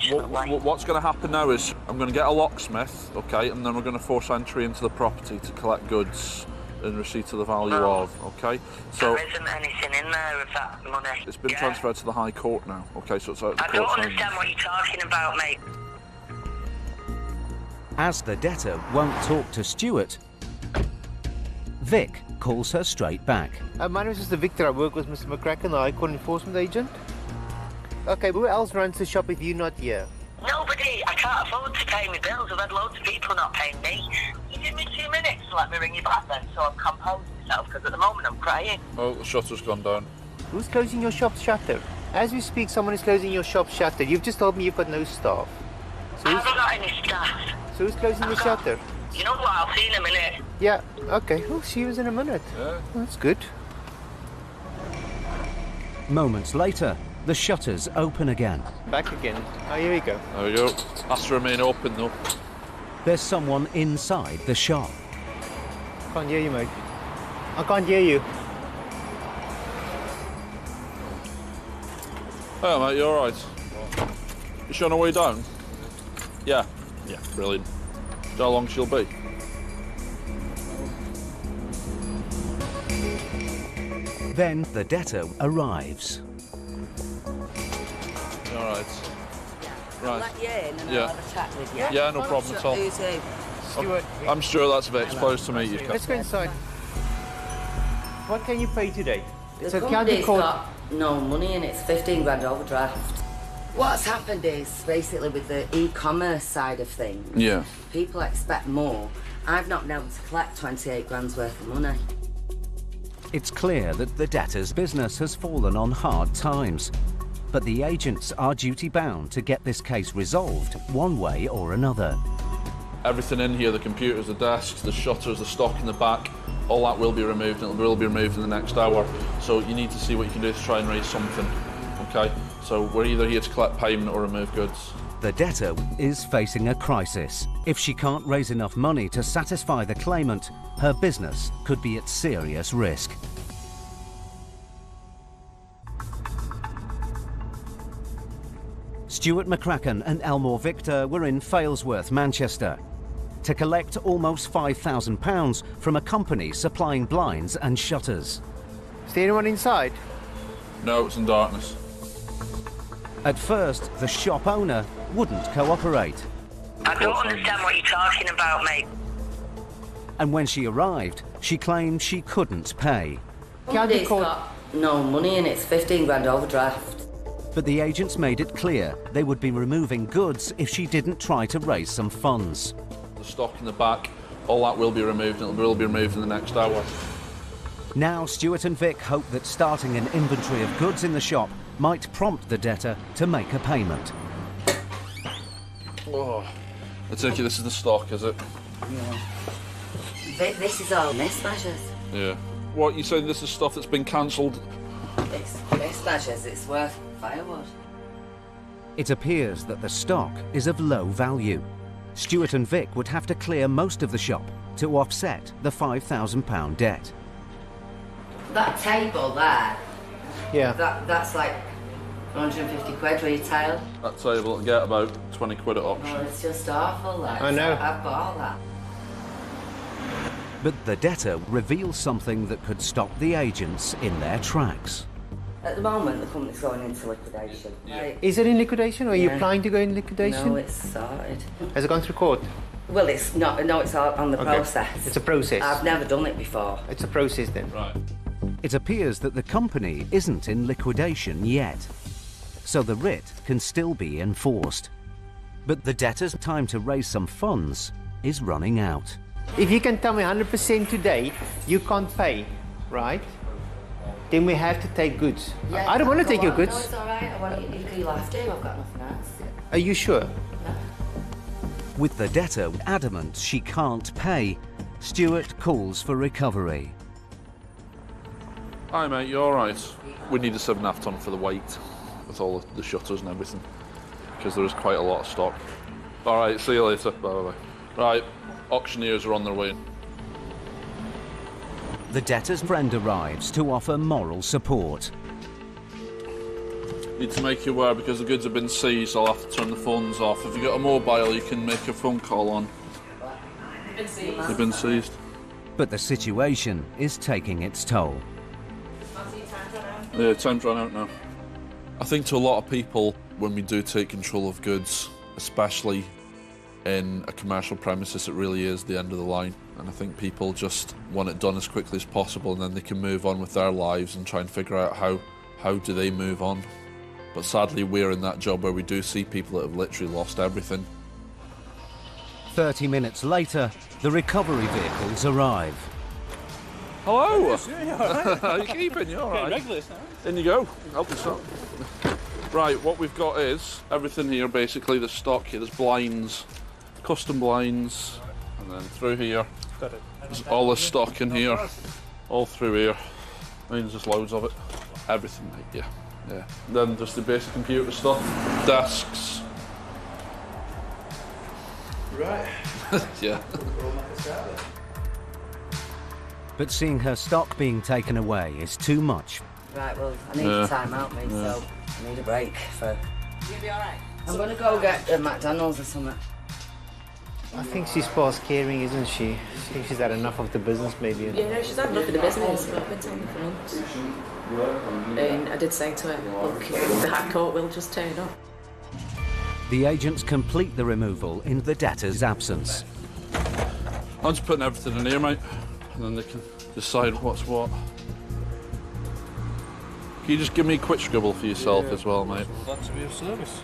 what's going to happen now is I'm going to get a locksmith, okay, and then we're going to force entry into the property to collect goods in receipt of the value of, okay? So there isn't anything in there of that money. It's been transferred to the High Court now, okay, so it's out of the I don't court's understand what you're talking about, mate. As the debtor won't talk to Stuart, Vic calls her straight back. My name is Mr. Victor. I work with Mr. McCracken, the High Court enforcement agent. Okay, but who else runs the shop if you're not here? Nobody. I can't afford to pay my bills. I've had loads of people not paying me. You give me 2 minutes to let me ring you back then, so I'm composing myself, because at the moment I'm crying. Oh, the shutter's gone down. Who's closing your shop's shutter? As we speak, someone is closing your shop's shutter. You've just told me you've got no staff. I haven't got any staff. So who's closing the shutter? You know what? I'll see you in a minute. Yeah, okay. We'll see you in a minute. Yeah. Well, that's good. Moments later, the shutters open again. Back again. Oh, here we go. There we go. Has to remain open though. There's someone inside the shop. Can't hear you, mate. I can't hear you. Hey mate, you alright? You sure on her way down? Yeah. Yeah, brilliant. Do you know how long she'll be? Then the debtor arrives. Alright. I'll Right. let you in and Yeah. I'll have a chat with you. Yeah, no problem at all. Who's who? Stuart. I'm sure that's Vic. Supposed to meet you. Let's go inside. What can you pay today? The So company's call. got no money and it's 15 grand overdraft. What's happened is basically with the e-commerce side of things, Yeah. people expect more. I've not been able to collect 28 grand's worth of money. It's clear that the debtor's business has fallen on hard times. But the agents are duty-bound to get this case resolved one way or another. Everything in here, the computers, the desks, the shutters, the stock in the back, all that will be removed, and it will be removed in the next hour. So you need to see what you can do to try and raise something, okay? So we're either here to collect payment or remove goods. The debtor is facing a crisis. If she can't raise enough money to satisfy the claimant, her business could be at serious risk. Stuart McCracken and Elmore Victor were in Failsworth, Manchester, to collect almost £5,000 from a company supplying blinds and shutters. Is there anyone inside? No, it's in darkness. At first, the shop owner wouldn't cooperate. I don't understand what you're talking about, mate. And when she arrived, she claimed she couldn't pay. Somebody's got no money and it's 15 grand overdraft. But the agents made it clear they would be removing goods if she didn't try to raise some funds. The stock in the back, all that will be removed, and it will be removed in the next hour. Now Stuart and Vic hope that starting an inventory of goods in the shop might prompt the debtor to make a payment. Oh, I take it this is the stock, is it? Yeah. This is all mismeasures. Yeah. What, you saying this is stuff that's been cancelled? It's mismeasures, it's worth firewood. It appears that the stock is of low value. Stuart and Vic would have to clear most of the shop to offset the £5,000 debt. That table there, yeah, that's like 150 quid retail. That table will get about 20 quid at auction. Oh, it's just awful, that. I know. I bought that. But the debtor reveals something that could stop the agents in their tracks. At the moment, the company's going into liquidation. Yeah. Right. Is it in liquidation, or are you Yeah. planning to go in liquidation? No, it's sorted. Has it gone through court? Well, it's not. No, it's all on the Okay. process. It's a process. I've never done it before. It's a process then. Right. It appears that the company isn't in liquidation yet, so the writ can still be enforced. But the debtor's time to raise some funds is running out. If you can tell me 100% today you can't pay, right? Then we have to take goods. Yeah, I don't want to take your No, goods. it's all right. I want you'll have to. I've got nothing else. Are you sure? With the debtor adamant she can't pay, Stuart calls for recovery. Hi mate, you alright? We need a 7.5 tonne for the weight, with all the shutters and everything, because there is quite a lot of stock. Alright, see you later. Bye bye bye. Right, auctioneers are on their way. The debtor's friend arrives to offer moral support. Need to make you aware because the goods have been seized, I'll have to turn the phones off. If you've got a mobile, you can make a phone call on. They've been seized. But the situation is taking its toll. Yeah, time's run out now. I think to a lot of people, when we do take control of goods, especially in a commercial premises, it really is the end of the line. And I think people just want it done as quickly as possible, and then they can move on with their lives and try and figure out how do they move on. But sadly, we're in that job where we do see people that have literally lost everything. 30 minutes later, the recovery vehicles arrive. Hello! Yeah, you all right? How are you keeping? You all right? Regulars now. In you go. Help yourself. Right, what we've got is everything here, basically, the stock here. There's blinds, custom blinds, and then through here, Got it. there's all the stock in here, all through here. I mean, there's just loads of it. Everything, mate, yeah. Yeah. Then just the basic computer stuff, desks. Right. Yeah. But seeing her stock being taken away is too much. Right, well, I need a time out, mate, so I need a break for... You'll be all right? I'm going to go get a McDonald's or something. I think she's past caring, isn't she? I think she's had enough of the business, maybe. Yeah, no, she's had enough of the business, but I've been telling her for months. And I did say to her, look, if the High Court will just turn up. The agents complete the removal in the debtor's absence. I'm just putting everything in here, mate, and then they can decide what's what. Can you just give me a quick scribble for yourself as well, mate? Glad to be of service.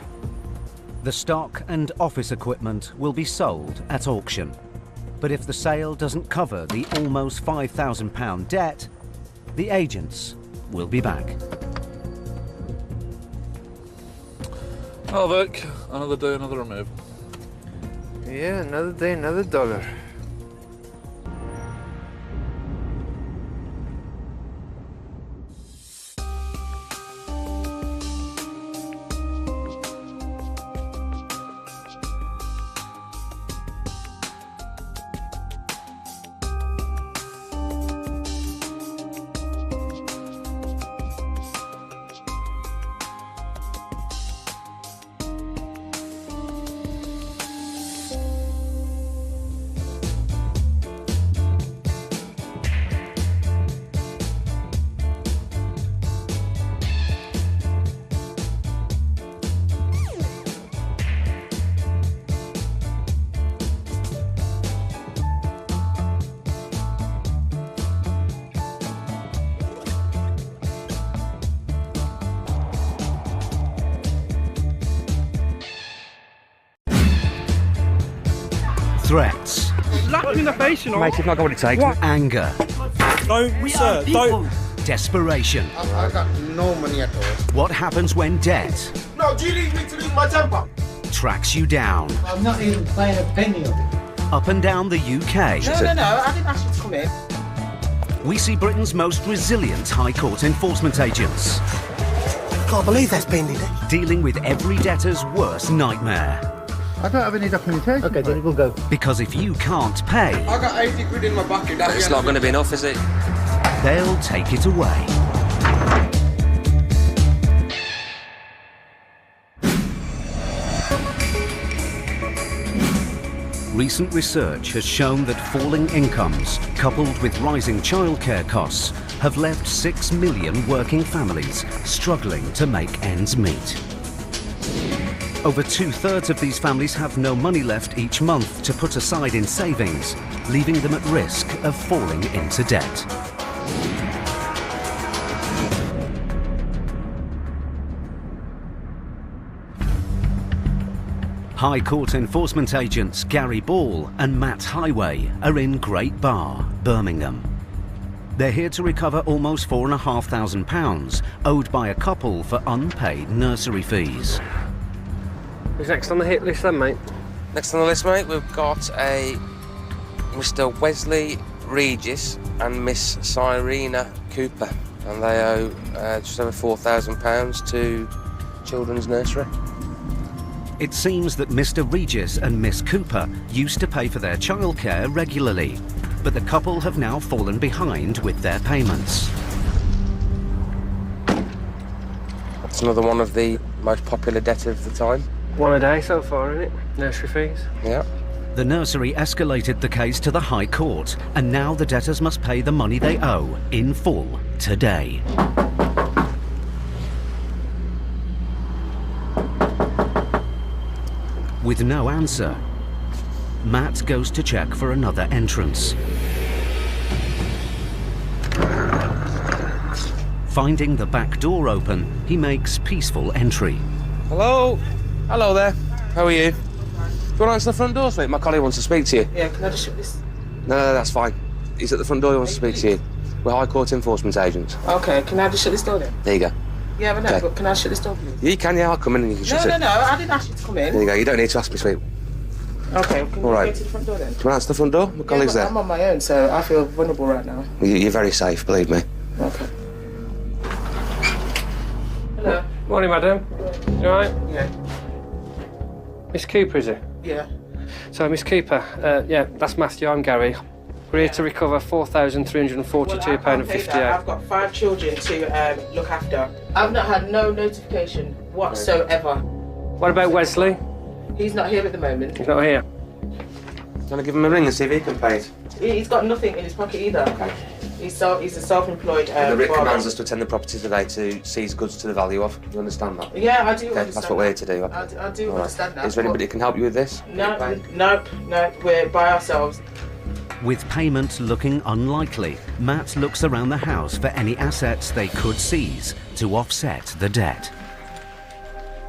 The stock and office equipment will be sold at auction. But if the sale doesn't cover the almost £5,000 debt, the agents will be back. Oh, Vic, another day, another removal. Yeah, another day, another dollar. Threats. Slap him in the face, you know. Mate, you've not got what it takes. What? Anger. Don't, sir, don't. Desperation. I got no money at all. What happens when debt No, do you leave me to lose my temper? tracks you down? I'm not even paying a penny of it. Up and down the UK. No, I didn't ask you to come in. We see Britain's most resilient High Court enforcement agents. Can't believe that's pending. Dealing with every debtor's worst nightmare. I don't have any documentation. Okay, then we'll go. Because if you can't pay, I got 80 quid in my pocket. It's not going to be enough, is it? they'll take it away. Recent research has shown that falling incomes, coupled with rising childcare costs, have left 6 million working families struggling to make ends meet. Over 2/3 of these families have no money left each month to put aside in savings, leaving them at risk of falling into debt. High Court enforcement agents Gary Ball and Matt Highway are in Great Bar, Birmingham. They're here to recover almost £4,500 owed by a couple for unpaid nursery fees. Who's next on the hit list then, mate? Next on the list, mate, we've got a Mr. Wesley Regis and Miss Cyrena Cooper, and they owe just over £4,000 to Children's Nursery. It seems that Mr. Regis and Miss Cooper used to pay for their childcare regularly, but the couple have now fallen behind with their payments. That's another one of the most popular debts of the time. One a day so far, isn't it? Nursery fees. Yeah. The nursery escalated the case to the High Court, and now the debtors must pay the money they owe in full today. With no answer, Matt goes to check for another entrance. Finding the back door open, he makes peaceful entry. Hello? Hello there. How are you? Do you want to answer the front door, mate? My colleague wants to speak to you. Yeah, can I just shut this? No, that's fine. He's at the front door, he wants to speak to you. We're High Court enforcement agents. Okay, can I just shut this door then? There you go. Yeah, but no, Okay. but can I shut this door, please? You can, yeah, I'll come in and you can shut it. No, I didn't ask you to come in. There you go, you don't need to ask me, sweet. Okay, can All you right. go to the front door then? Do you want to answer the front door? My colleague's yeah, there. I'm on my own, so I feel vulnerable right now. You're very safe, believe me. Okay. Hello. Morning, madam. You alright? Yeah. Miss Cooper, is it? Yeah. So, Miss Cooper, yeah, that's Matthew, I'm Gary. We're here to recover £4,342.58. I've got 5 children to look after. I've not had no notification whatsoever. What about Wesley? He's not here at the moment. He's not here. Do you want to give him a ring and see if he can pay it? He's got nothing in his pocket either. Okay. He's a self-employed And the writ father. commands us to attend the property today to seize goods to the value of. You understand that? Yeah, I do Okay, understand that's what we're here that. to do. I do All right. understand that. Is there anybody who can help you with this? Nope, we're by ourselves. With payment looking unlikely, Matt looks around the house for any assets they could seize to offset the debt.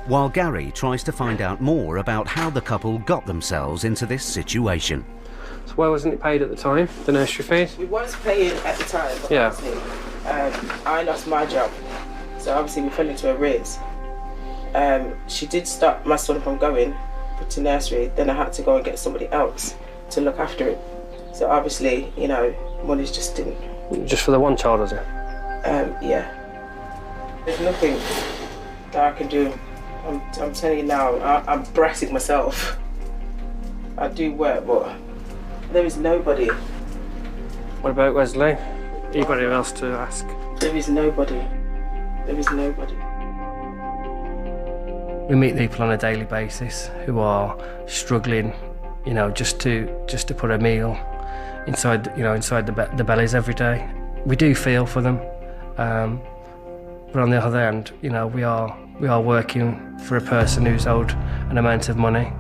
While Gary tries to find out more about how the couple got themselves into this situation. So why wasn't it paid at the time, the nursery fees? We was paying at the time, but Yeah. obviously, I lost my job, so obviously we fell into arrears. She did stop my son from going to nursery, then I had to go and get somebody else to look after it. So obviously, you know, money's just didn't. Just for the one child, was it? Yeah. There's nothing that I can do. I'm telling you now, I'm bracing myself. I do work, but there is nobody. What about Wesley? Anybody else to ask? There is nobody. There is nobody. We meet people on a daily basis who are struggling, you know, just to put a meal inside the bellies every day. We do feel for them, but on the other hand, you know, we are working for a person who's owed an amount of money.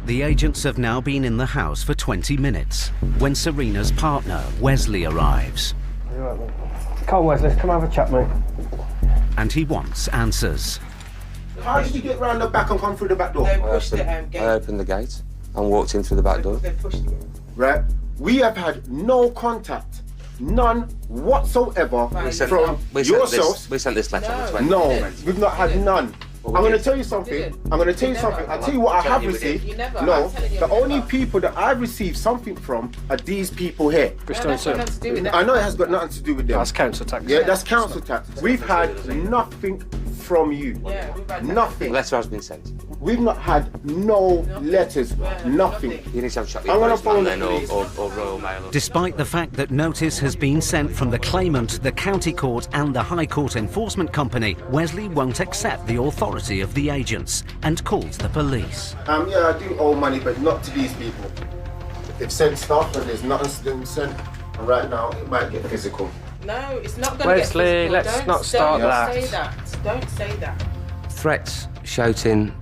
The agents have now been in the house for 20 minutes when Serena's partner, Wesley, arrives. Come on, Wesley, come have a chat, mate. And he wants answers. How did you get round the back and come through the back door? They pushed the gate. I opened the gate and walked in through the back door. They pushed it. Right? We have had no contact, none whatsoever from yourselves. We sent this letter on the 20th. No, we've not had none. Well, I'm going to tell you something. I'm going to tell you something. I'll tell you what I have received. No, the only people that I've received something from are these people here. Bristol and Sutton. I know it has got nothing to do with them. That's council tax. Yeah, that's council tax. We've had nothing from you. Nothing. The letter has been sent. We've not had no letters, nothing. You need to have a chat with I'm your going to phone then, the police. or Royal Mail. Despite the fact that notice has been sent from the claimant, the county court and the High Court Enforcement Company, Wesley won't accept the authority of the agents and calls the police. Yeah, I do owe money, but not to these people. They've sent stuff and there's nothing been sent. And right now, it might get physical. No, it's not going to get physical. Wesley, let's not start that. Don't say that. Don't say that. Threats, shouting,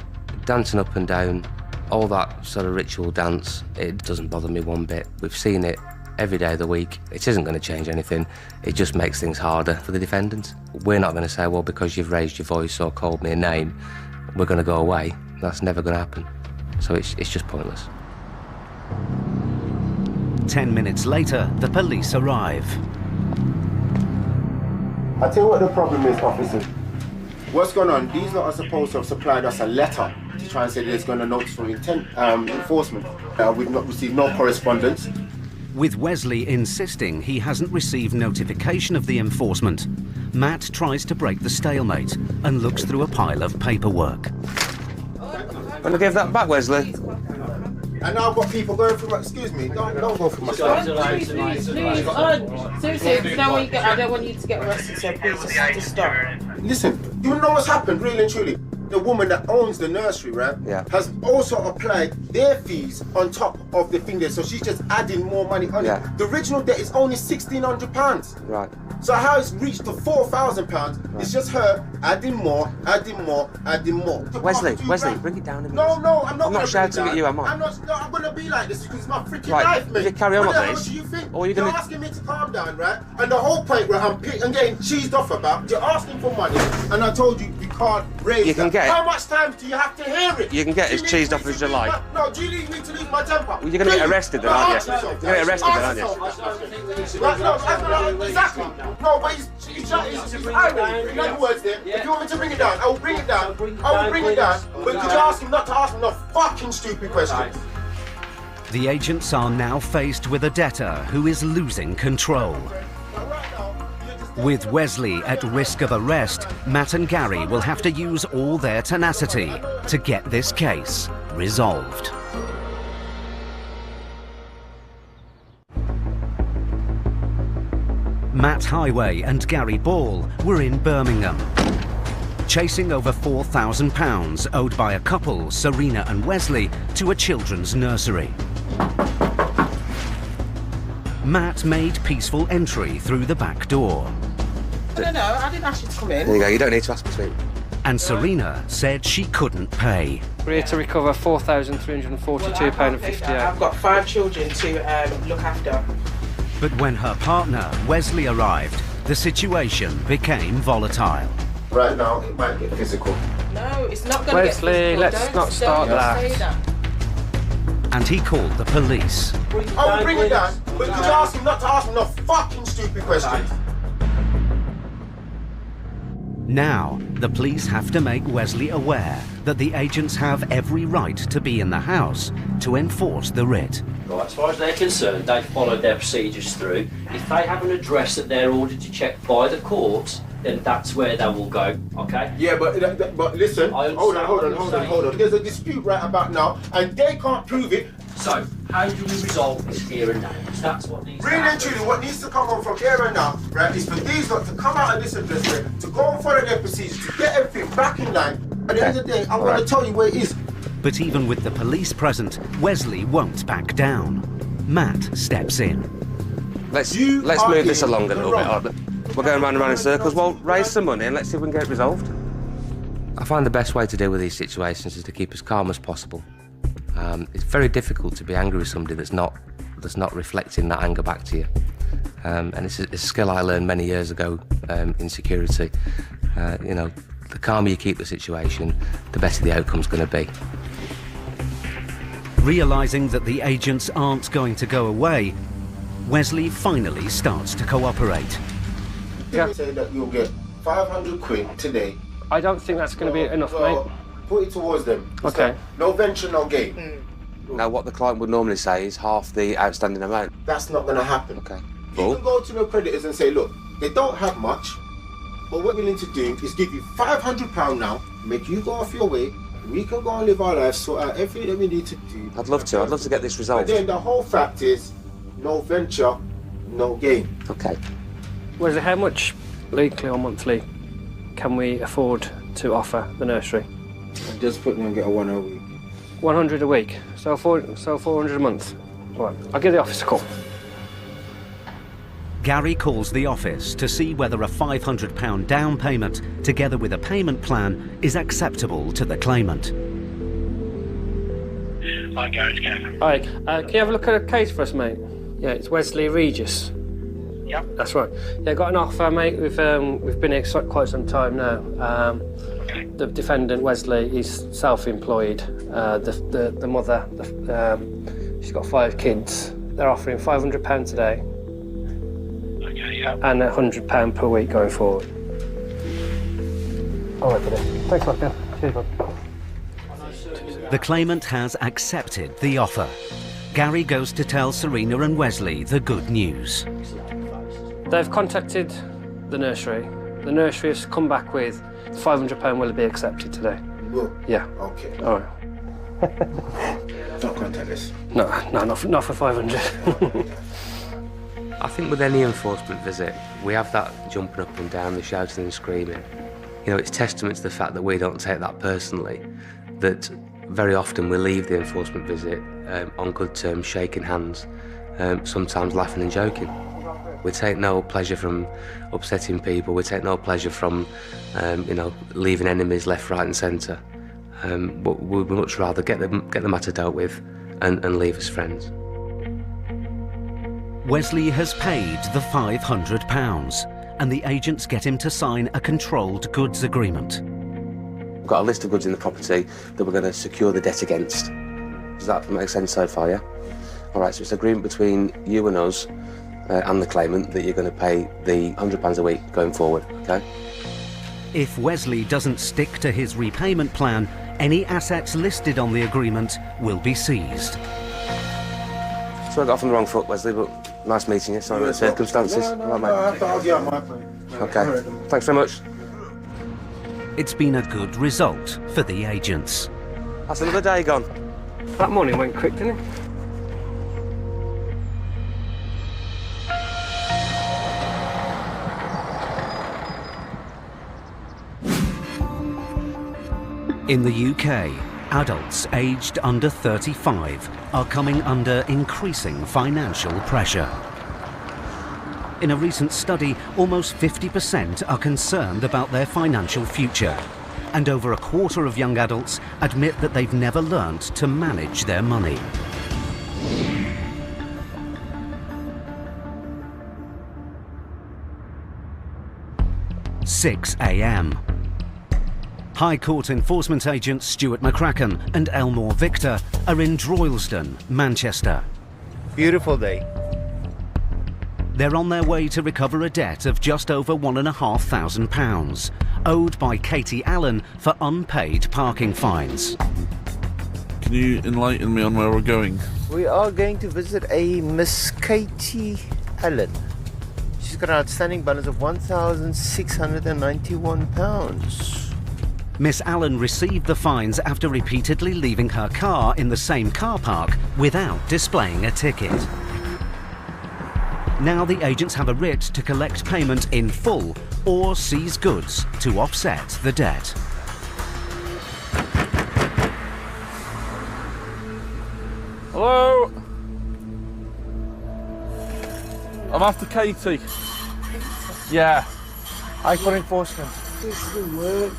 dancing up and down, all that sort of ritual dance, it doesn't bother me one bit. We've seen it every day of the week. It isn't going to change anything. It just makes things harder for the defendant. We're not going to say, well, because you've raised your voice or called me a name, we're going to go away. That's never going to happen. So it's just pointless. 10 minutes later, the police arrive. I'll tell you what the problem is, officer. What's going on? These lot are supposed to have supplied us a letter to try and say there's going to notice for enforcement. We've not received no correspondence. With Wesley insisting he hasn't received notification of the enforcement, Matt tries to break the stalemate and looks through a pile of paperwork. Want to give that back, Wesley? And now I've got people going through my... Excuse me, don't go through my stuff. Please. Seriously, I don't want you to get arrested, so please just stop. Listen, you know what's happened, really and truly? The woman that owns the nursery, right, has also applied their fees on top of the thing there, so she's just adding more money on it. The original debt is only £1,600. Right. So how it's reached to £4,000, it's just her adding more, adding more, adding more. Wesley, bring it down a minute. No, I'm not. I'm not shouting at you, am I? I'm going to be like this because it's my freaking Right, life, mate. you carry on what like the hell this, do you think? or You're asking me to calm down, right? And the whole point where I'm getting cheesed off about, you're asking for money, and I told you can't raise You can that. get it. How much time do you have to hear it? You can get as cheesed off as you like. No, do you need me to lose my temper? Well, you're going to get arrested then, aren't you? You're going to get arrested then, aren't you? Right, no, exactly. No, but he's irate. In other words, there, if you want me to bring it down, I will bring it down. I will bring it down. But could you ask him not to ask me no fucking stupid questions? The agents are now faced with a debtor who is losing control. With Wesley at risk of arrest, Matt and Gary will have to use all their tenacity to get this case resolved. Matt Highway and Gary Ball were in Birmingham, chasing over £4,000 owed by a couple, Serena and Wesley, to a children's nursery. Matt made peaceful entry through the back door. I don't know, I didn't ask you to come in. There you go, you don't need to ask me to. And Serena said she couldn't pay. We're here to recover £4,342.58. I've got 5 children to look after. But when her partner, Wesley, arrived, the situation became volatile. Right now, it might get physical. No, it's not going to get physical. Wesley, let's not start that. And he called the police. I will bring it down, but could you ask him not to ask me no fucking stupid questions? Now, the police have to make Wesley aware that the agents have every right to be in the house to enforce the writ. Right, as far as they're concerned, they've followed their procedures through. If they have an address that they're ordered to check by the courts, then that's where they will go, okay? Yeah, but listen, hold on. There's a dispute right about now, and they can't prove it. So, how do we resolve this here and now? Because that's what needs Really and truly, what needs to come on from here and now, right, is for these lot to come out of this address, to go and follow their procedures, to get everything back in line. At the end of the day, I'm going to tell you where it is. But even with the police present, Wesley won't back down. Matt steps in. Let's move this along a little bit. We're going round and round in circles. Well, raise some money and let's see if we can get it resolved. I find the best way to deal with these situations is to keep as calm as possible. It's very difficult to be angry with somebody that's not reflecting that anger back to you. And it's a skill I learned many years ago in security. You know, The calmer you keep the situation, the better the outcome's going to be. Realising that the agents aren't going to go away, Wesley finally starts to cooperate. You say that you'll get 500 quid today. I don't think that's going to be enough, mate. Put it towards them. Okay. No venture, no gain. Now, what the client would normally say is half the outstanding amount. That's not going to happen. Okay. You can go to the creditors and say, look, they don't have much, but what we're willing to do is give you £500 now, make you go off your way, we can go and live our lives, sort out everything that we need to do. I'd love to get this resolved. But then the whole fact is, no venture, no gain. Okay. Wesley, how much weekly or monthly can we afford to offer the nursery? I'm just putting and get a 1 a week. 100 a week, so 400 a month. Right, I'll give the office a call. Gary calls the office to see whether a £500 down payment, together with a payment plan, is acceptable to the claimant. Hi, Gary, it's Ken. Hi, can you have a look at a case for us, mate? Yeah, it's Wesley Regis. Yep. That's right. Yeah, got an offer, mate. We've been here quite some time now. The defendant, Wesley, is self-employed. The mother, she's got 5 kids. They're offering £500 today. Okay, yeah. And £100 per week going forward. All right, buddy. Thanks a lot, Ken. Cheers, bud. The claimant has accepted the offer. Gary goes to tell Serena and Wesley the good news. They've contacted the nursery. The nursery has come back with £500 will be accepted today. Will? Yeah. Okay. All right. Don't contact us. No, not for 500. I think with any enforcement visit, we have that jumping up and down, the shouting and screaming. You know, it's testament to the fact that we don't take that personally, that very often we leave the enforcement visit on good terms, shaking hands, sometimes laughing and joking. We take no pleasure from upsetting people. We take no pleasure from, leaving enemies left, right and centre. But we'd much rather get the matter dealt with and leave as friends. Wesley has paid the £500 and the agents get him to sign a controlled goods agreement. We've got a list of goods in the property that we're going to secure the debt against. Does that make sense so far, yeah? All right, so it's an agreement between you and us and the claimant that you're going to pay the £100 a week going forward, okay? If Wesley doesn't stick to his repayment plan, any assets listed on the agreement will be seized. So I got off on the wrong foot, Wesley, but nice meeting you. Sorry about the circumstances. Okay, thanks very much. It's been a good result for the agents. That's another day gone. That morning went quick, didn't it? In the UK, adults aged under 35 are coming under increasing financial pressure. In a recent study, almost 50% are concerned about their financial future, and over a quarter of young adults admit that they've never learnt to manage their money. "6 a.m. High Court enforcement agents Stuart McCracken and Elmore Victor are in Droylsden, Manchester. Beautiful day. They're on their way to recover a debt of just over £1,500, owed by Katie Allen for unpaid parking fines. Can you enlighten me on where we're going? We are going to visit a Miss Katie Allen. She's got an outstanding balance of £1,691. Miss Allen received the fines after repeatedly leaving her car in the same car park without displaying a ticket. Now the agents have a writ to collect payment in full or seize goods to offset the debt. Hello? I'm after Katie. Yeah. High Court enforcement. This will work.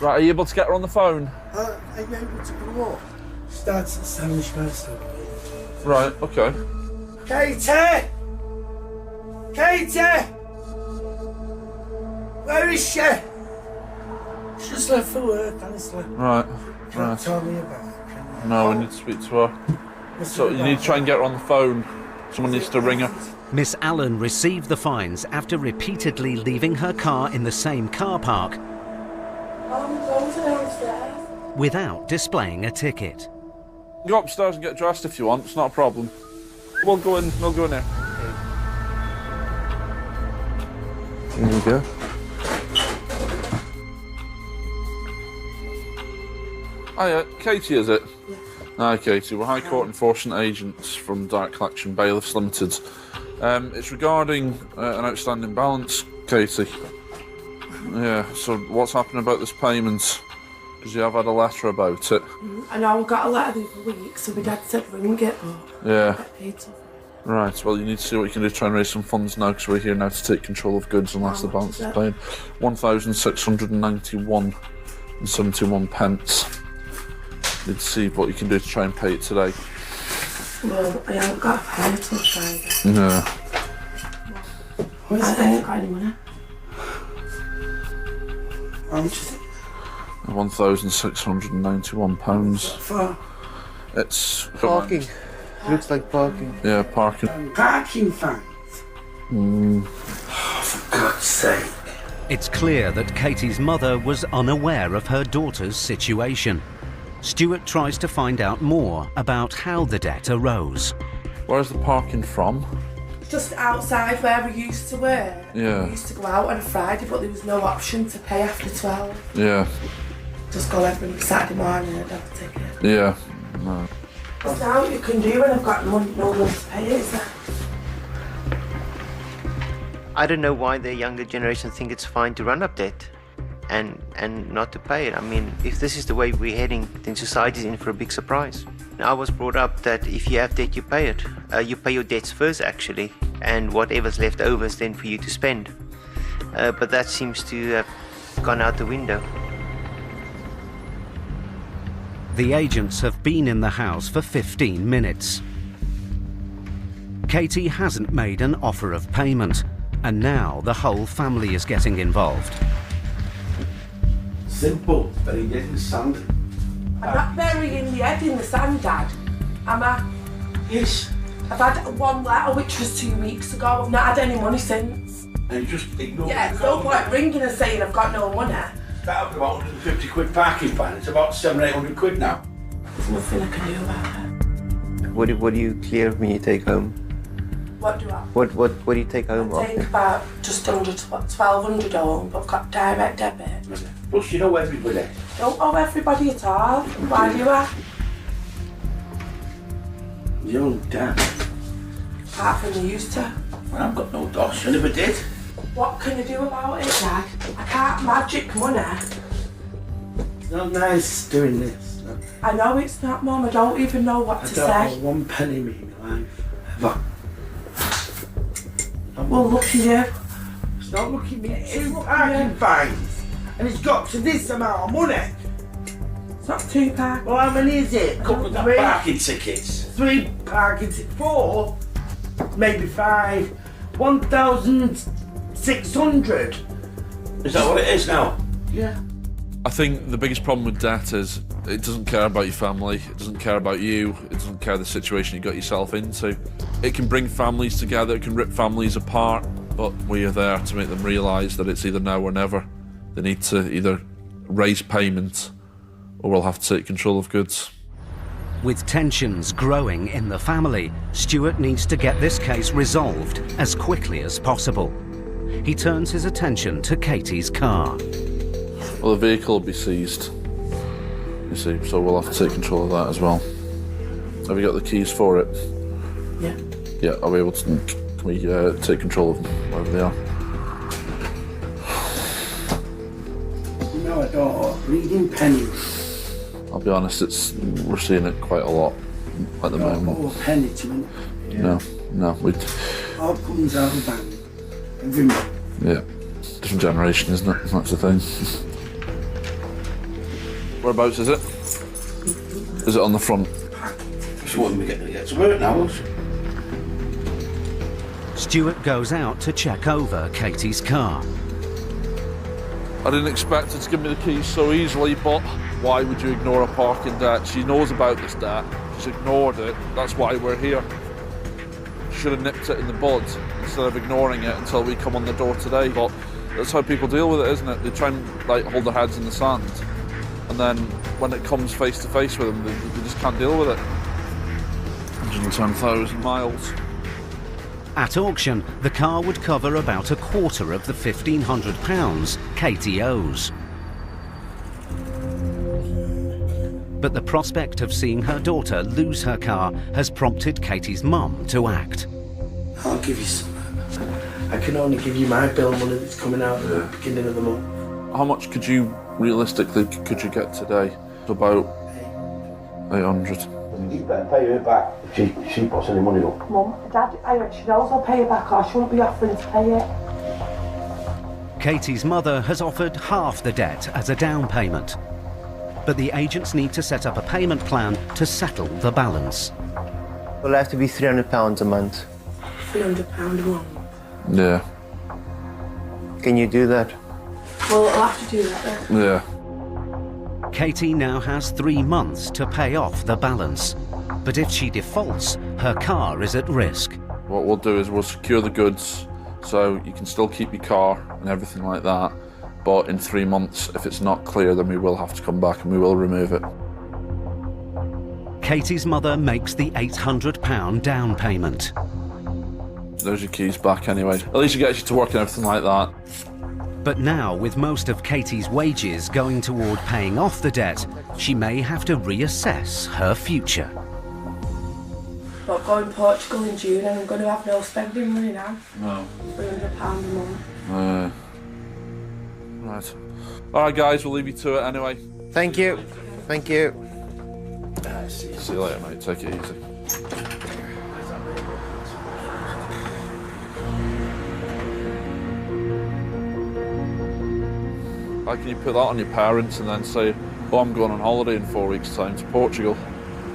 Right, are you able to get her on the phone? Are you able to come up? Starts at 7:30. Right, okay. Katie! Katie! Where is she? She's just left for work, honestly. Right. Can't tell me about it. No, we need to speak to her. So you need to try and get her on the phone. Someone needs to ring her. Miss Allen received the fines after repeatedly leaving her car in the same car park without displaying a ticket. Go upstairs and get dressed if you want. It's not a problem. We'll go in. We'll go in there. Here you go. Hiya, Katie, is it? Yeah. Hi, Katie. We're High Court enforcement agents from Direct Collection Bailiffs Limited. It's regarding an outstanding balance, Katie. Yeah, so what's happening about this payment? Because you have had a letter about it. I know, I got a letter the other week, so my dad said ring it, but Yeah. I get paid something. Right, well, you need to see what you can do to try and raise some funds now, because we're here now to take control of goods unless the balance is paid. 1,691 and 71 pence. Need to see what you can do to try and pay it today. Well, I haven't got a pay till Friday. No. I ain't got any money. How much is it? £1,691. For It's parking. Looks like parking. Yeah, parking. Parking fines. For God's sake. It's clear that Katie's mother was unaware of her daughter's situation. Stuart tries to find out more about how the debt arose. Where's the parking from? Just outside where we used to work. Yeah. We used to go out on a Friday, but there was no option to pay after 12. Yeah. Just go every Saturday morning and have a ticket. Yeah. No. There's nothing you can do when I've got no money to pay it, is there? I don't know why the younger generation think it's fine to run up debt and not to pay it. I mean, if this is the way we're heading, then society's in for a big surprise. I was brought up that if you have debt, you pay it. You pay your debts first, actually, and whatever's left over is then for you to spend. But that seems to have gone out the window. The agents have been in the house for 15 minutes. Katie hasn't made an offer of payment, and now the whole family is getting involved. Simple, bury your head in the sand. I'm not burying the head in the sand, Dad. Am I? Yes. I've had one letter, which was 2 weeks ago. I've not had any money since. And you just ignore Yeah, it's no point ringing and saying I've got no money. That was about 150 quid parking fine. It's about 700-800 quid now. There's nothing I can do about it. What do you clear when you take home? What do I? What do you take home I take about just under 1,200 home, but I've got direct debit. Plus, you know everybody. Don't owe everybody at all. Why do I? Your own dad. Apart from you used to. Well, I've got no dosh. I never did. What can I do about it, Dad? I can't magic money. It's not nice doing this. No. I know it's not, Mum. I don't even know what to say. I don't owe one penny me in my life. Ever. Well, look at you. It's not looking at me. It's 2 parking fines. And it's got to this amount of money. It's not 2 parking. Well, how many is it? Couple of 3 parking tickets. 3 parking tickets. 4, maybe 5. 1,600. Is that what it is now? Yeah. I think the biggest problem with debt is it doesn't care about your family, it doesn't care about you, it doesn't care the situation you got yourself into. It can bring families together, it can rip families apart, but we are there to make them realise that it's either now or never. They need to either raise payment or we'll have to take control of goods. With tensions growing in the family, Stuart needs to get this case resolved as quickly as possible. He turns his attention to Katie's car. Well, the vehicle will be seized, you see, so we'll have to take control of that as well. Have you got the keys for it? Yeah. Yeah, I'll be able to. Can we take control of them, wherever they are? No, I don't. Reading pennies. I'll be honest, we're seeing it quite a lot at the moment. Oh, a penny to me. Yeah. No, All comes out of the bank. Every month. Yeah. Different generation, isn't it? That's the thing. Whereabouts is it? Is it on the front? So when we get to work now. Stuart goes out to check over Katie's car. I didn't expect her to give me the keys so easily, but why would you ignore a parking debt? She knows about this debt. She's ignored it. That's why we're here. She should have nipped it in the bud instead of ignoring it until we come on the door today. But that's how people deal with it, isn't it? They try and like hold their heads in the sand, and then when it comes face to face with them, they just can't deal with it. 110,000 miles. At auction, the car would cover about a quarter of the £1,500 Katie owes. But the prospect of seeing her daughter lose her car has prompted Katie's mum to act. I'll give you some. I can only give you my bill money that's coming out at the beginning of the month. How much could you, realistically, could you get today? About 800. You better pay her back if she puts any money up. Mum, Dad, she knows I'll pay her back, or she won't be offering to pay it. Katie's mother has offered half the debt as a down payment. But the agents need to set up a payment plan to settle the balance. It'll have to be £300 a month. £300 a month? Yeah. Can you do that? Well, I'll have to do that then. Yeah. Katie now has 3 months to pay off the balance. But if she defaults, her car is at risk. What we'll do is we'll secure the goods so you can still keep your car and everything like that. But in 3 months, if it's not clear, then we will have to come back and we will remove it. Katie's mother makes the £800 down payment. There's your keys back anyway. At least it gets you to work and everything like that. But now, with most of Katie's wages going toward paying off the debt, she may have to reassess her future. But I'm going to Portugal in June and I'm going to have no spending money now. No. £300 a month. Right. Alright guys, we'll leave you to it anyway. Thank you. Thank you. See you later, mate. Take it easy. How can you put that on your parents and then say, oh, I'm going on holiday in 4 weeks' time to Portugal.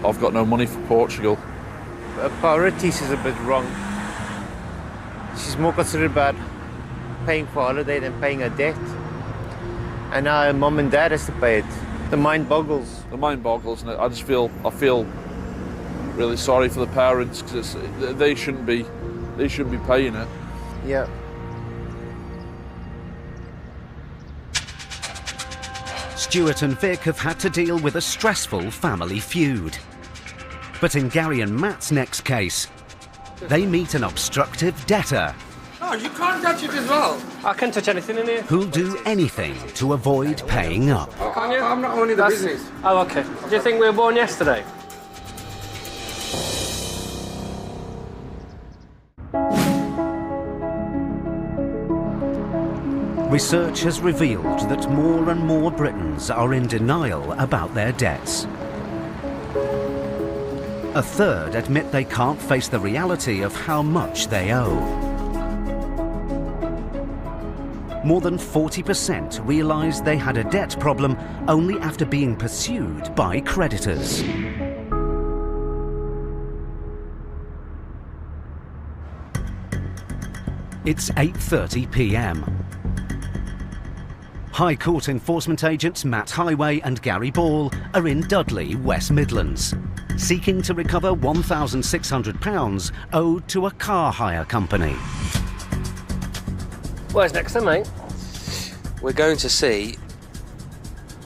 I've got no money for Portugal. Priorities is a bit wrong. She's more concerned about paying for holiday than paying her debt. And now her mum and dad has to pay it. The mind boggles. The mind boggles, and I feel really sorry for the parents because they shouldn't be paying it. Yeah. Stuart and Vic have had to deal with a stressful family feud. But in Gary and Matt's next case, they meet an obstructive debtor. Oh, you can't touch it as well. I can't touch anything in here. Who'll do anything to avoid paying up. Can you? I'm not owning the business. Oh, okay. Do you think we were born yesterday? Research has revealed that more and more Britons are in denial about their debts. A third admit they can't face the reality of how much they owe. More than 40% realised they had a debt problem only after being pursued by creditors. It's 8:30 p.m. High Court enforcement agents Matt Highway and Gary Ball are in Dudley, West Midlands, seeking to recover £1,600 owed to a car hire company. Where's next then, mate? We're going to see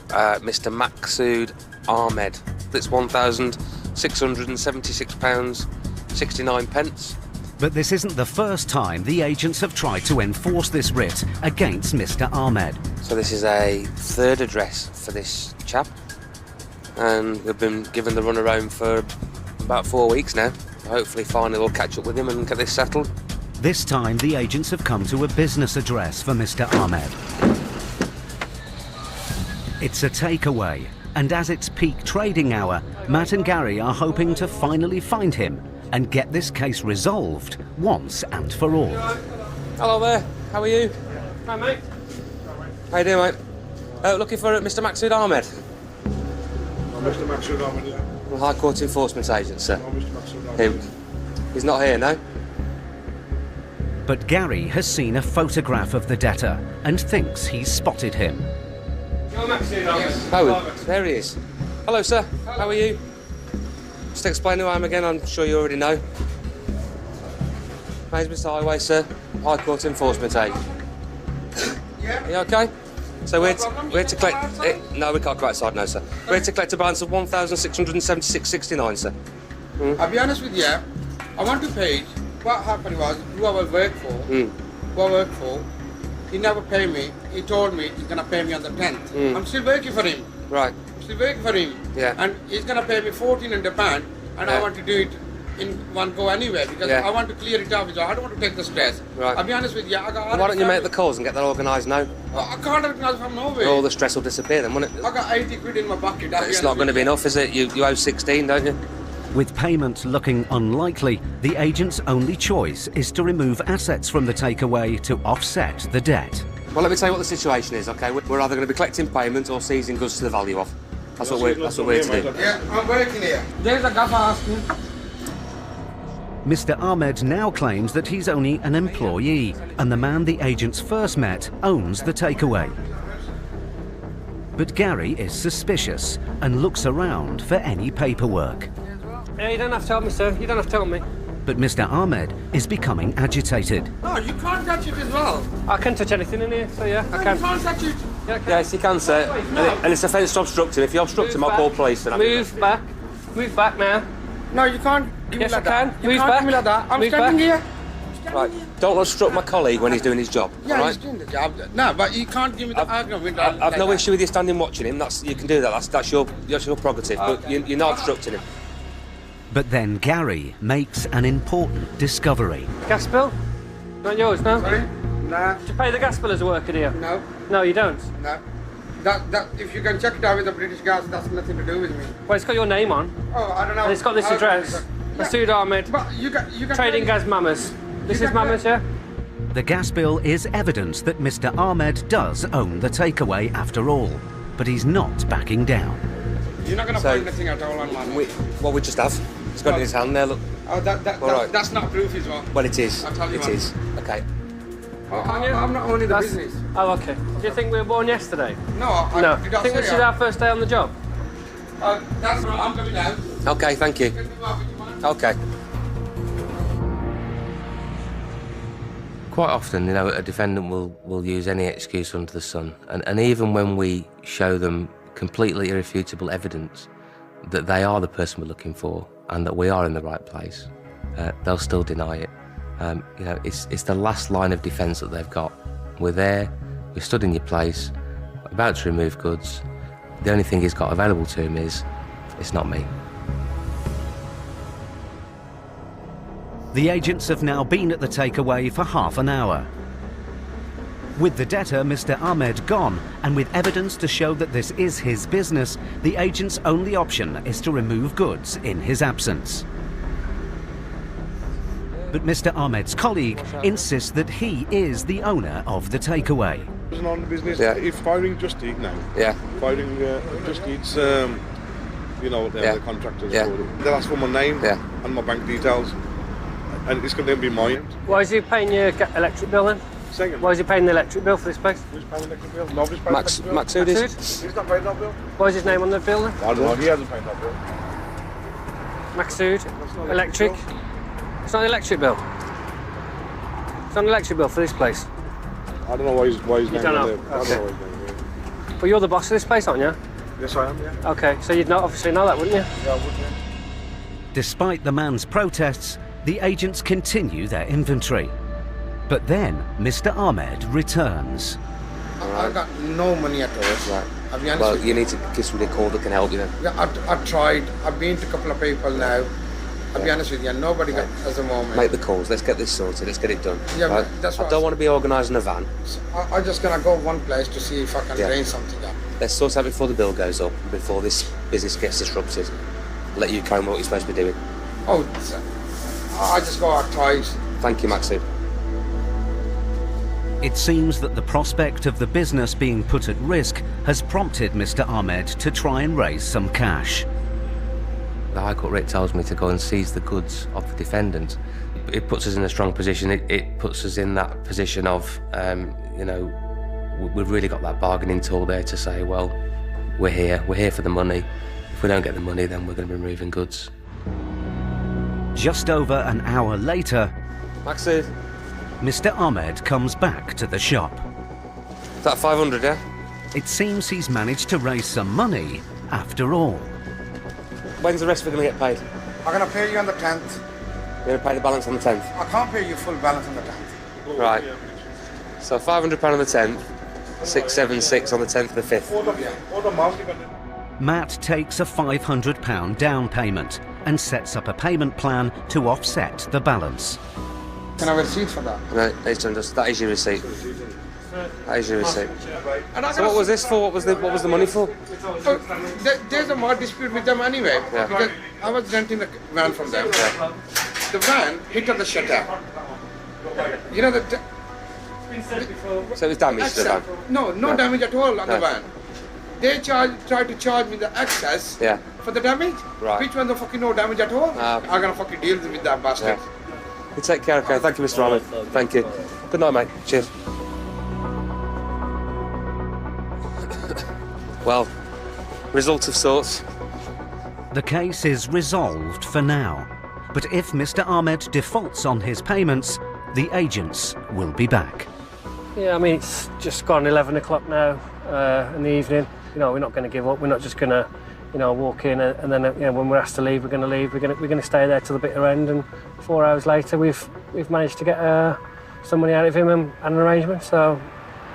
Mr. Maqsood Ahmed. It's £1,676.69. But this isn't the first time the agents have tried to enforce this writ against Mr. Ahmed. So this is a third address for this chap, and we've been given the runaround for about 4 weeks now. Hopefully finally we'll catch up with him and get this settled. This time the agents have come to a business address for Mr. Ahmed. It's a takeaway, and as it's peak trading hour, Matt and Gary are hoping to finally find him and get this case resolved once and for all. Hello there, how are you? Hi, mate. How you doing, mate? Looking for Mr. Maqsood Ahmed. Oh, Mr. Maqsood Ahmed, is it? Well, High Court enforcement agent, sir. Oh, Mr. Maqsood Ahmed. He's not here, no? But Gary has seen a photograph of the debtor and thinks he's spotted him. Oh, there he is. Hello, sir. How are you? Just explain who I am again. I'm sure you already know. My name's Mr. Highway, sir. High Court Enforcement Agent. Are you okay? So we're to collect... no, we can't go outside now, sir. We're to collect a balance of £1,676.69, sir. I'll be honest with you, I want to pay. What happened was, who I work for, he never paid me. He told me he's going to pay me on the 10th. I'm still working for him. Right. I'm still working for him. Yeah. And he's going to pay me £1,400, and I want to do it in one go anyway, because I want to clear it off. I don't want to take the stress. Right. I'll be honest with you. Why don't you make the calls and get that organised now? I can't organise from nowhere. All the stress will disappear then, won't it? I got 80 quid in my pocket. It's not going to be enough, is it? You owe 16, don't you? With payment looking unlikely, the agent's only choice is to remove assets from the takeaway to offset the debt. Well, let me tell you what the situation is, OK? We're either going to be collecting payment or seizing goods to the value of. That's what we're to do. Yeah, I'm working here. There's a gaffer asking. Mr. Ahmed now claims that he's only an employee, and the man the agents first met owns the takeaway. But Gary is suspicious and looks around for any paperwork. Yeah, you don't have to help me, sir. You don't have to help me. But Mr. Ahmed is becoming agitated. No, you can't touch it as well. I can touch anything in here, so yeah, I can. You can't touch it. Yeah, yes, you can, sir. And it's offence to obstruct him. If you obstruct him, I'll call police. Move back. Move back now. No, you can't give me like that. Yes, I can. Move back. Give me like that. I'm standing here. Right. Don't obstruct my colleague when he's doing his job. Yeah, right? he's doing the job. No, but you can't give me the argument. I've no issue with you standing watching him. You can do that. That's your prerogative. Okay. But you're not obstructing him. But then Gary makes an important discovery. Gas bill? Not yours, no? Sorry? Nah. Do you pay the gas bill as a worker here? No. No, you don't? No. That if you can check it out with the British Gas, that's nothing to do with me. Well, it's got your name on. Oh, I don't know. And it's got this address. Masood Ahmed. But you can Trading Gas Mamas. This is Mamas, yeah? The gas bill is evidence that Mr. Ahmed does own the takeaway after all, but he's not backing down. You're not going to find anything at all online. We just have. He's got it in his hand there, look. Oh, that's not proof as well. Well, it is. I'll tell you it is. Okay. I'm not owning the business. Oh, okay. Do you think we were born yesterday? No. No. Do you think this is our first day on the job? That's right. I'm coming out. Okay, thank you. Okay. Quite often, a defendant will use any excuse under the sun, and even when we show them completely irrefutable evidence that they are the person we're looking for and that we are in the right place, they'll still deny it. It's the last line of defence that they've got. We're there, we stood in your place, about to remove goods. The only thing he's got available to him is, it's not me. The agents have now been at the takeaway for half an hour. With the debtor, Mr. Ahmed, gone, and with evidence to show that this is his business, the agent's only option is to remove goods in his absence. But Mr. Ahmed's colleague insists that he is the owner of the takeaway. On the business, if I ring Just Eat now, if I ring Just Eat's, the contractors, they'll ask for my name and my bank details, and it's going to be mine. Why is he paying your electric bill then? Second. Why is he paying the electric bill for this place? Who's paying the electric bill? Nobody's paying Max, the electric bill. Masood is. He's not paying that bill. Why is his name on the bill then? I don't know, he hasn't paid that bill. Masood, electric. It's not an electric bill. It's not an electric bill for this place. I don't know why his name don't know. on there. I don't know why his name on there. But you're the boss of this place, aren't you? Yes, I am, yeah. Okay, so you'd obviously know that, wouldn't you? Yeah, I would, yeah. Despite the man's protests, the agents continue their inventory. But then Mr. Ahmed returns. I've got no money at all. Right. I'll be honest Well, with you need to give somebody a call that can help you then. Yeah, I've tried. I've been to a couple of people now. I'll be honest with you, nobody got at the moment. Make the calls, let's get this sorted, let's get it done. Yeah, right? but that's what I don't want to be organising a van. I'm just going to go one place to see if I can drain something up. Let's sort out before the bill goes up, before this business gets disrupted. Let you carry on what you're supposed to be doing. Oh, I just go out twice. Thank you, Masood. It seems that the prospect of the business being put at risk has prompted Mr. Ahmed to try and raise some cash. The High Court writ tells me to go and seize the goods of the defendant. It puts us in a strong position. It puts us in that position of, you know, we've really got that bargaining tool there to say, well, we're here for the money. If we don't get the money, then we're going to be removing goods. Just over an hour later, Maxi, Mr. Ahmed comes back to the shop. is that 500, yeah? It seems he's managed to raise some money after all. When's the rest of it going to get paid? I'm going to pay you on the 10th. You're going to pay the balance on the 10th? I can't pay you full balance on the 10th. Right. So £500 on the 10th, 676 on the 10th of the 5th. Matt takes a £500 down payment and sets up a payment plan to offset the balance. Can I have a receipt for that? No, that is your receipt. That is your receipt. So what was this for? What was the money for? There's a more dispute with them anyway. Yeah. Because I was renting the van from them. Yeah. The van hit on the shutter. You know the. So it was damaged, the van? No damage at all on the van. They tried to charge me the excess for the damage. Right. Which one the fucking no damage at all? I'm gonna fucking deal with that bastard. You take care, okay? Thank you, Mr. Ahmed. Thank you. Good night, mate. Cheers. Well, result of sorts. The case is resolved for now, but if Mr. Ahmed defaults on his payments, the agents will be back. Yeah, I mean, it's just gone 11 o'clock now in the evening. You know, we're not going to give up. We're not just going to, you know, walk in and then, you know, when we're asked to leave, we're going to leave. We're going to stay there till the bitter end. And 4 hours later, we've managed to get some money out of him and an arrangement. So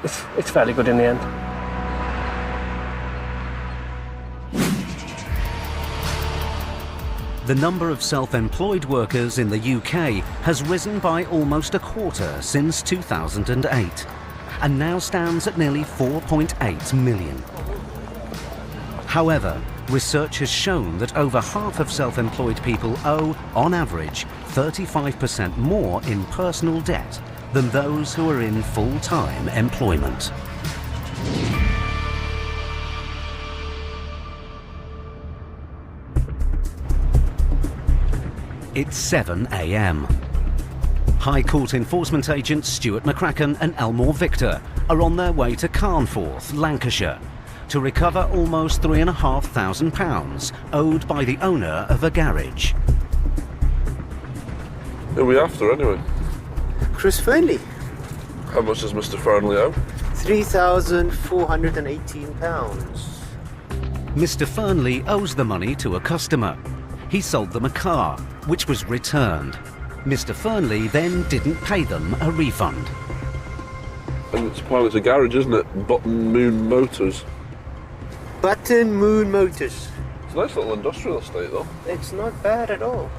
it's fairly good in the end. The number of self-employed workers in the UK has risen by almost a quarter since 2008 and now stands at nearly 4.8 million. However, research has shown that over half of self-employed people owe, on average, 35% more in personal debt than those who are in full-time employment. It's 7 a.m. High Court enforcement agents Stuart McCracken and Elmore Victor are on their way to Carnforth, Lancashire, to recover almost £3,500 owed by the owner of a garage. Who are we after anyway? Chris Fernley. How much does Mr. Fernley owe? £3,418. Mr. Fernley owes the money to a customer. He sold them a car, which was returned. Mr. Fernley then didn't pay them a refund. And it's apparently a garage, isn't it? Button Moon Motors. Button Moon Motors. It's a nice little industrial estate, though. It's not bad at all.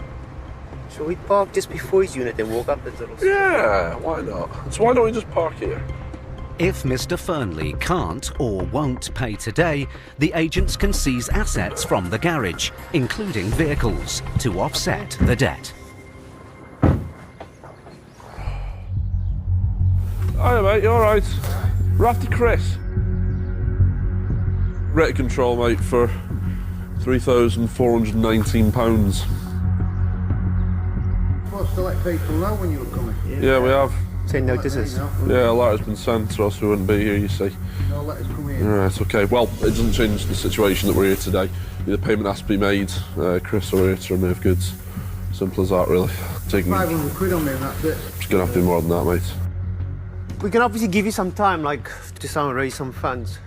So we park just before his unit and walk up the little... Yeah, why not? So why don't we just park here? If Mr. Fernley can't or won't pay today, the agents can seize assets from the garage, including vehicles, to offset the debt. Hiya, mate, you alright? We're after Chris. Rate control, mate, for £3,419. Supposed to let people know when you were coming. Yeah, we have. Send notices. Yeah, a letter's been sent, or else we wouldn't be here, you see. No letters come in. Right, okay. Well, it doesn't change the situation that we're here today. The payment has to be made. Chris, we're here to remove goods. Simple as that, really. Taking 500 quid on me and that's it. It's going to have to be more than that, mate. We can obviously give you some time, like, to raise some funds.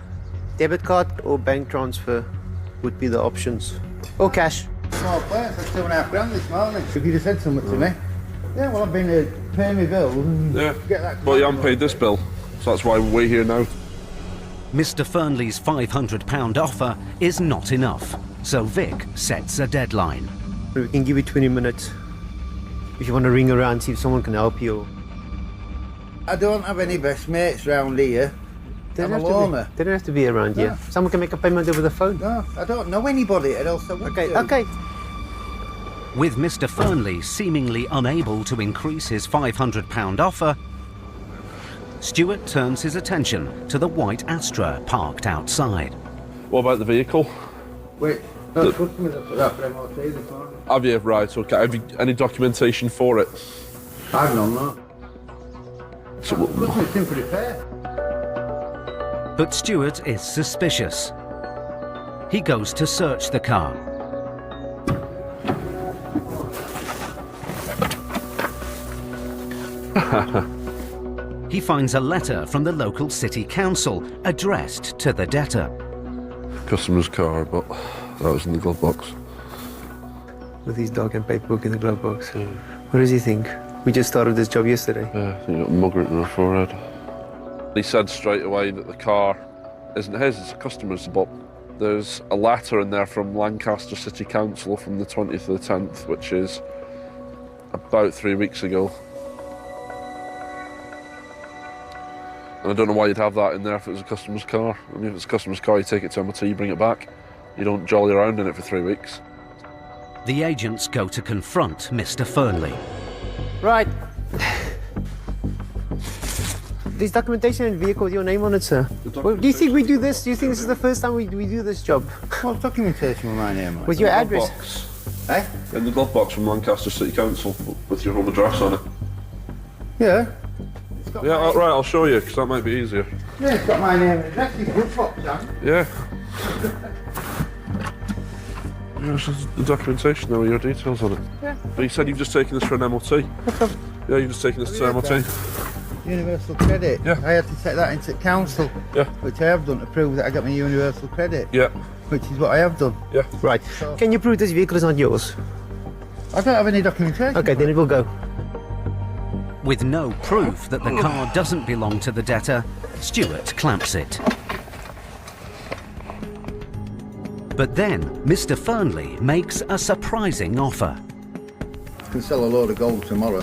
Debit card or bank transfer would be the options. Or cash. Small place, that's £2.5 grand this morning. If you'd have said something to me. Yeah, well, I've been here paying my bills and get that... Well, you haven't paid this bill, so that's why we're here now. Mr. Fernley's £500 offer is not enough, so Vic sets a deadline. We can give you 20 minutes if you want to ring around, see if someone can help you. I don't have any best mates round here. I'm a loner. They don't have to be around here. Someone can make a payment over the phone. No, I don't know anybody else. Okay. With Mr. Fernley seemingly unable to increase his £500 offer, Stuart turns his attention to the white Astra parked outside. What about the vehicle? Wait, That's customers that put that for MOT this morning. Have you? Right, okay. Have you any documentation for it? I've none, no. So, It seems pretty fair. But Stuart is suspicious. He goes to search the car. He finds a letter from the local city council addressed to the debtor. Customer's car, but that was in the glove box. With his dog and paperwork in the glove box. What does he think? We just started this job yesterday. Yeah, I think he got mug written on her forehead. He said straight away that the car isn't his, it's a customer's, but there's a letter in there from Lancaster City Council from the 20th of the 10th, which is about 3 weeks ago. And I don't know why you'd have that in there if it was a customer's car. I mean, if it's a customer's car, you take it to MOT, you bring it back. You don't jolly around in it for 3 weeks. The agents go to confront Mr. Fernley. Right. There's documentation and vehicle with your name on it, sir. Well, do you think we do this? Do you think this is the first time we do this job? What documentation with my name on it? With your address? Box. Eh? In the glove box from Lancaster City Council with your home address on it. Yeah. Yeah, right, I'll show you, because that might be easier. Yeah, it's got my name and address. It's good box, John. Yeah. There's the documentation there with your details on it. Yeah. But you said you've just taken this for an MOT. Yeah, you've just taken this to MOT. Universal credit. Yeah. I had to take that into council. Yeah. Which I have done to prove that I got my universal credit. Yeah. Which is what I have done. Yeah. Right. So, can you prove this vehicle is not yours? I don't have any documentation. Okay, then it will go. With no proof that the car doesn't belong to the debtor, Stuart clamps it. But then Mr. Fernley makes a surprising offer. I can sell a load of gold tomorrow.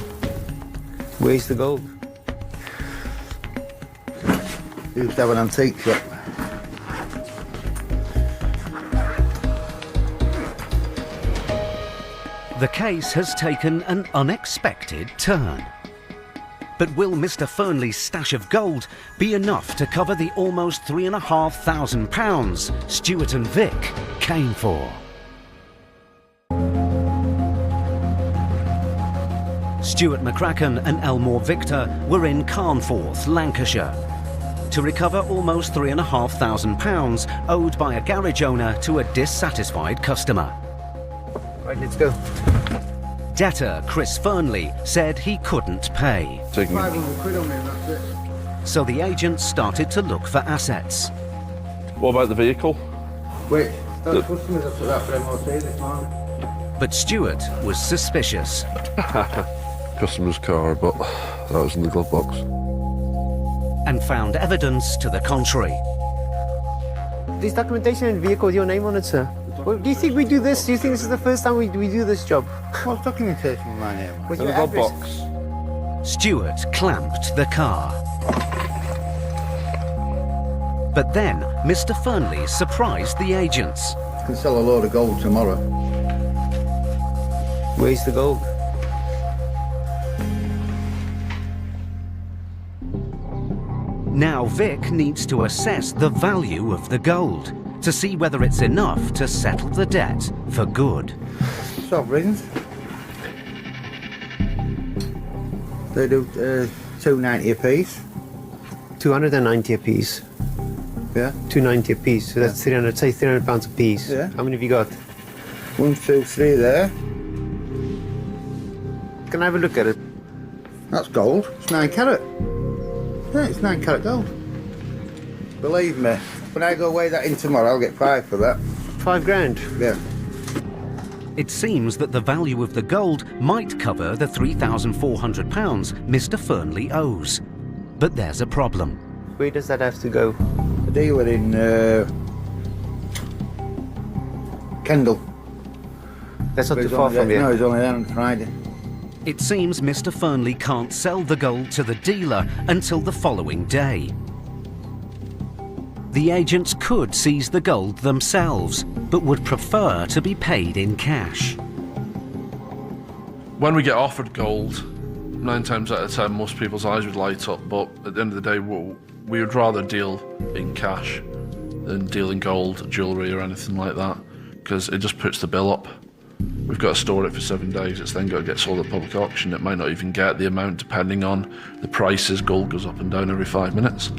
Where's the gold? You used to have an antique shop. The case has taken an unexpected turn. But will Mr. Fernley's stash of gold be enough to cover the almost £3,500 Stuart and Vic came for? Stuart McCracken and Elmore Victor were in Carnforth, Lancashire, to recover almost £3,500 owed by a garage owner to a dissatisfied customer. Right, let's go. Debtor Chris Fernley said he couldn't pay. 500 quid on me and that's it. So the agents started to look for assets. What about the vehicle? Wait, those customers have put that for MOT this morning. But Stuart was suspicious. Customer's car, but that was in the glove box. And found evidence to the contrary. There's documentation and vehicle with your name on it, sir. Well, do you think we do this? Do you think this is the first time we do this job? What's documentation with my name? With In your the glove address? box. Stuart clamped the car. But then Mr. Fernley surprised the agents. I can sell a load of gold tomorrow. Where's the gold? Now Vic needs to assess the value of the gold to see whether it's enough to settle the debt for good. Sovereigns. They do $2.90 a piece. 290 a piece. Yeah. 290 a piece. So that's 300. Say £300 a piece. Yeah. How many have you got? 1, 2, 3 there. Can I have a look at it? That's gold. It's 9 carat. Yeah, it's 9 carat gold. Believe me, when I go weigh that in tomorrow, I'll get 5 for that. 5 grand? Yeah. It seems that the value of the gold might cover the £3,400 Mr. Fernley owes. But there's a problem. Where does that have to go? A dealer in Kendal. That's not too far from here. No, he's only there on Friday. It seems Mr. Fernley can't sell the gold to the dealer until the following day. The agents could seize the gold themselves, but would prefer to be paid in cash. When we get offered gold, 9 times out of 10 most people's eyes would light up, but at the end of the day we would rather deal in cash than deal in gold, jewellery or anything like that. because it just puts the bill up. We've got to store it for 7 days. It's then got to get sold at public auction. It might not even get the amount depending on the prices. Gold goes up and down every 5 minutes.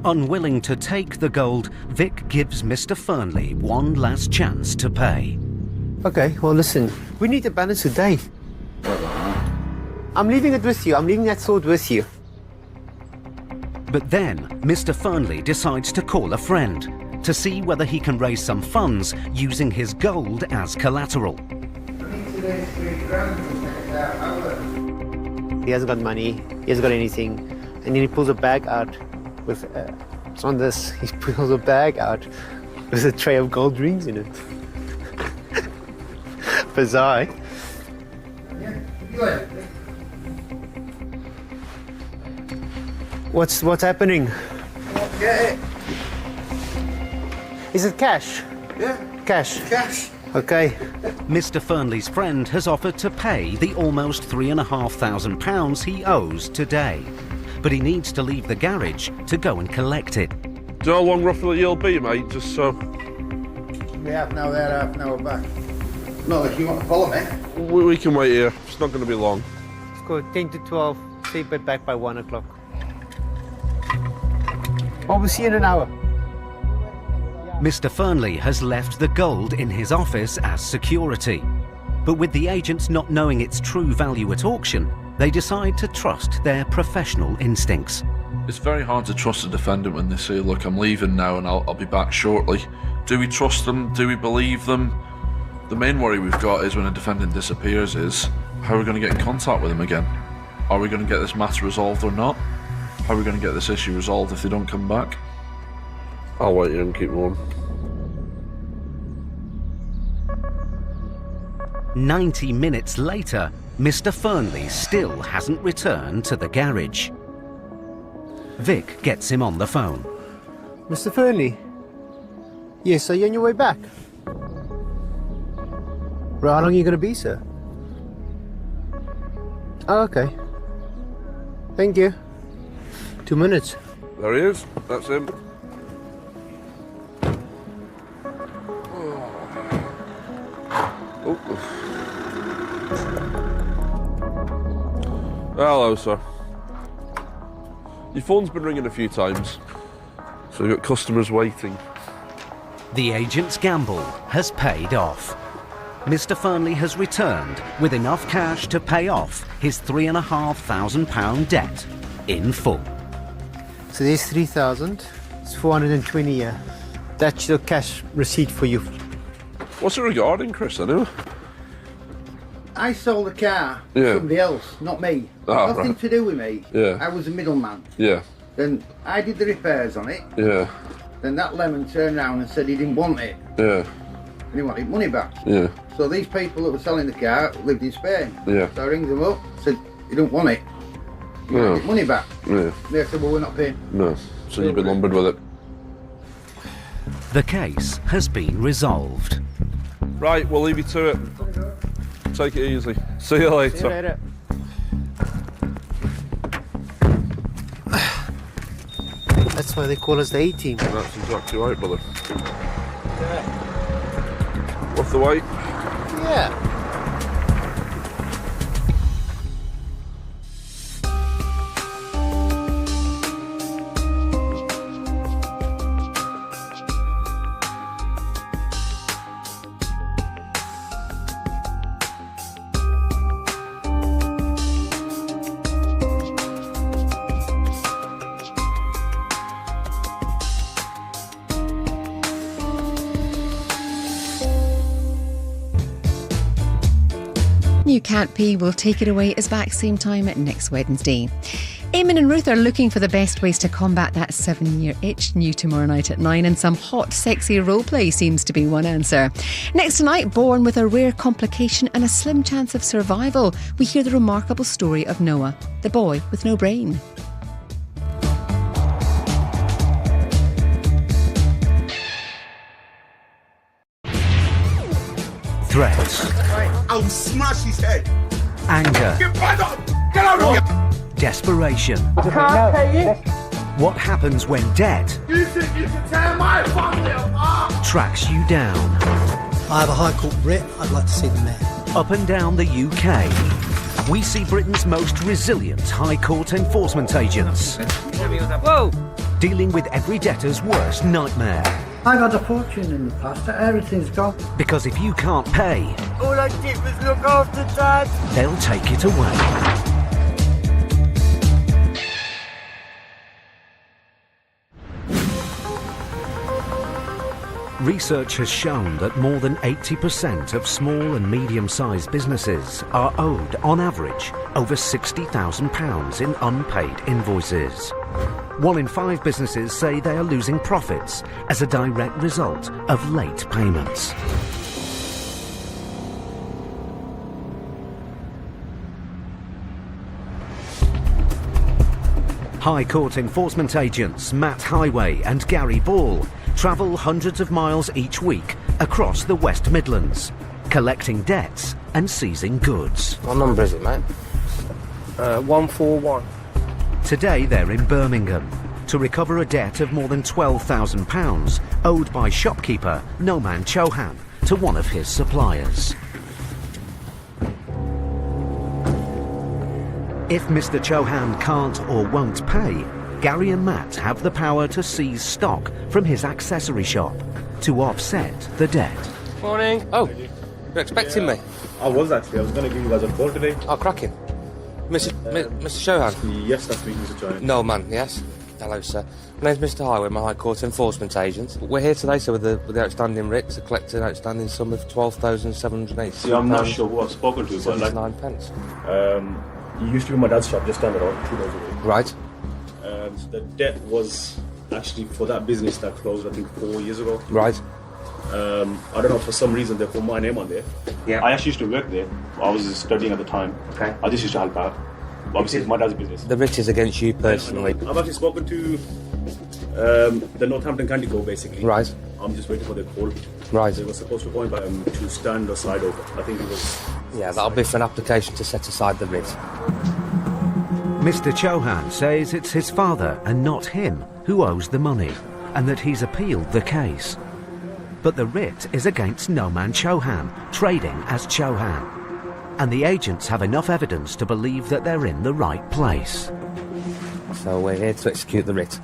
Unwilling to take the gold, Vic gives Mr. Fernley one last chance to pay. Okay, well listen, we need the balance today. I'm leaving it with you. I'm leaving that sword with you. But then, Mr. Fernley decides to call a friend to see whether he can raise some funds using his gold as collateral. He hasn't got money, he hasn't got anything, and then he pulls a bag out with, it's on this, he pulls a bag out with a tray of gold rings in it. Bizarre. What's happening? Get it. Is it cash? Yeah. Cash? Cash. Okay. Mr. Fernley's friend has offered to pay the almost £3,500 he owes today. But he needs to leave the garage to go and collect it. Do you know how long roughly you'll be, mate? Just so... We're half an hour there, half an hour back. No, if you want to follow me. We can wait here. It's not going to be long. Let's go 10 to 12, see you back by 1 o'clock. Oh, we'll see you in an hour. Mr. Fernley has left the gold in his office as security. But with the agents not knowing its true value at auction, they decide to trust their professional instincts. It's very hard to trust a defendant when they say, look, I'm leaving now and I'll be back shortly. Do we trust them? Do we believe them? The main worry we've got is when a defendant disappears is, how are we going to get in contact with them again? Are we going to get this matter resolved or not? How are we going to get this issue resolved if they don't come back? I'll wait here and keep warm. 90 minutes later, Mr. Fernley still hasn't returned to the garage. Vic gets him on the phone. Mr. Fernley? Yes, are you on your way back? Well, how long are you going to be, sir? Oh, okay. Thank you. 2 minutes. There he is. That's him. Oh. Hello, sir. Your phone's been ringing a few times, so we've got customers waiting. The agent's gamble has paid off. Mr. Fernley has returned with enough cash to pay off his £3,500 debt in full. So there's 3,000. It's 420 here. That's your cash receipt for you. What's it regarding, Chris, anyway? I sold the car to Yeah. somebody else, not me. Ah, Nothing right. to do with me. Yeah. I was a middleman. Yeah. Then I did the repairs on it. Yeah. Then that lemon turned around and said he didn't want it. Yeah. And he wanted money back. Yeah. So these people that were selling the car lived in Spain. Yeah. So I rings them up, said, you don't want it. You No. want your money back. Yeah. They said, well, we're not paying. No. So you've been lumbered with it. The case has been resolved. Right, we'll leave you to it. Take it easy. See you later. See you later. That's why they call us the A-team. That's exactly right, brother. Worth the wait? Yeah. You Can't Pee, We'll Take It Away is back same time next Wednesday. Eamon and Ruth are looking for the best ways to combat that 7-year itch. New tomorrow night at 9, and some hot, sexy roleplay seems to be one answer. Next tonight, born with a rare complication and a slim chance of survival, we hear the remarkable story of Noah, the boy with no brain. Threats, I'll smash his head. anger, Get back up! Get out of here! desperation. I can't pay it. What happens when debt You think you can tear my family apart? tracks you down? I have a High Court writ. I'd like to see the Mayor. Up and down the UK, we see Britain's most resilient High Court enforcement agents. Whoa! Dealing with every debtor's worst nightmare. I got a fortune in the past. Everything's gone. Because if you can't pay, All I did was look after Dad. they'll take it away. Research has shown that more than 80% of small and medium-sized businesses are owed, on average, over £60,000 in unpaid invoices. 1 in 5 businesses say they are losing profits as a direct result of late payments. High Court enforcement agents Matt Highway and Gary Ball travel hundreds of miles each week across the West Midlands, collecting debts and seizing goods. What number is it, mate? 141. Today they're in Birmingham to recover a debt of more than £12,000 owed by shopkeeper Noman Chauhan to one of his suppliers. If Mr. Chauhan can't or won't pay, Gary and Matt have the power to seize stock from his accessory shop to offset the debt. Morning. Oh, you're expecting me? I was actually. I was going to give you guys a call today. Oh, cracking. Mr. Chauhan? Yes, that's me, Mr. Chauhan. No, man, yes. Hello, sir. My name's Mr. Highway, I'm a High Court enforcement agent. We're here today, sir, with the outstanding writ to collect an outstanding sum of £12,780. See, I'm not sure who I've spoken to, but like... 9 pence. He used to be my dad's shop just down the road, 2 doors away. Right. The debt was actually for that business that closed, I think, 4 years ago. Right. I don't know, for some reason they put my name on there. Yeah. I actually used to work there. I was studying at the time. Okay. I just used to help out. Obviously, it's my dad's business. The writ is against you personally. I've actually spoken to the Northampton County Court, basically. Right. I'm just waiting for their call. Right. They were supposed to go in by to stand aside over. I think it was... Yeah, that'll be for an application to set aside the writ. Mr. Chauhan says it's his father and not him who owes the money, and that he's appealed the case. But the writ is against Noman Chauhan, trading as Chauhan. And the agents have enough evidence to believe that they're in the right place. So we're here to execute the writ. So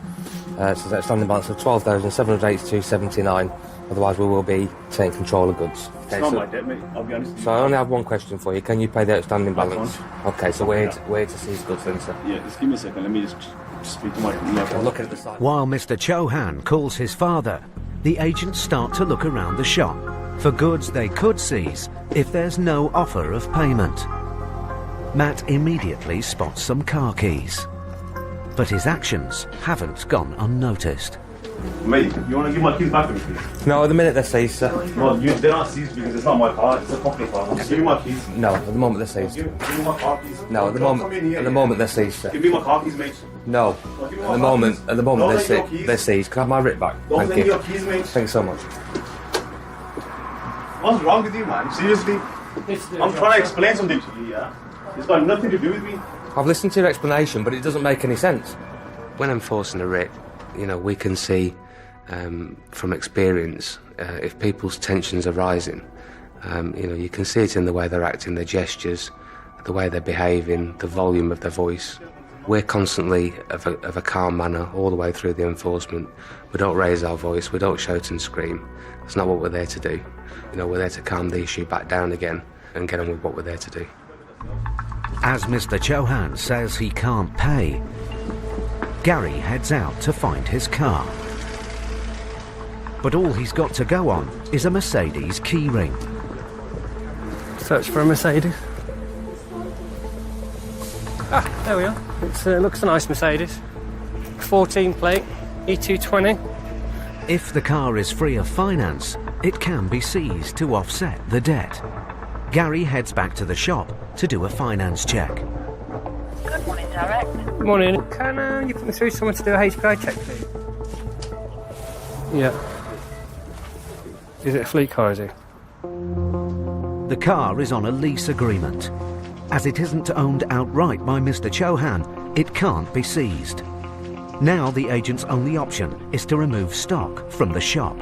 there's outstanding balance of £12,782.79. Otherwise we will be taking control of goods. It's not my debt, mate, I'll be honest with you. So I only have one question for you. Can you pay the outstanding balance? can't. Okay, so we're here to seize goods then, sir. Yeah, just give me a second. Let me just speak to my... I'm looking at the side. While Mr. Chauhan calls his father, the agents start to look around the shop for goods they could seize if there's no offer of payment. Matt immediately spots some car keys. But his actions haven't gone unnoticed. Mate, you want to give my keys back to me, please? No, at the minute they're seized, sir. No, they're not seized because it's not my car, it's a company car. Just give me my keys. No, at the moment they're seized. Give me my car keys. No, at the moment they're seized, sir. Give me my car keys, mate. No, at the moment they're seized. Can I have my writ back? Thank you. Your keys, mate. Thanks so much. What's wrong with you, man? Seriously? I'm trying to explain something to you, yeah? It's got nothing to do with me. I've listened to your explanation, but it doesn't make any sense. When enforcing a writ, we can see from experience if people's tensions are rising. You can see it in the way they're acting, their gestures, the way they're behaving, the volume of their voice. We're constantly of a calm manner all the way through the enforcement. We don't raise our voice, we don't shout and scream. That's not what we're there to do. We're there to calm the issue back down again and get on with what we're there to do. As Mr. Chauhan says he can't pay, Gary heads out to find his car. But all he's got to go on is a Mercedes keyring. Search for a Mercedes. Ah, there we are. It looks a nice Mercedes. 14 plate, E220. If the car is free of finance, it can be seized to offset the debt. Gary heads back to the shop to do a finance check. Good morning, Derek. Good morning. Can you put me through someone to do a HPI check, please? Yeah. Is it a fleet car, is it? The car is on a lease agreement. As it isn't owned outright by Mr. Chauhan, it can't be seized. Now the agent's only option is to remove stock from the shop.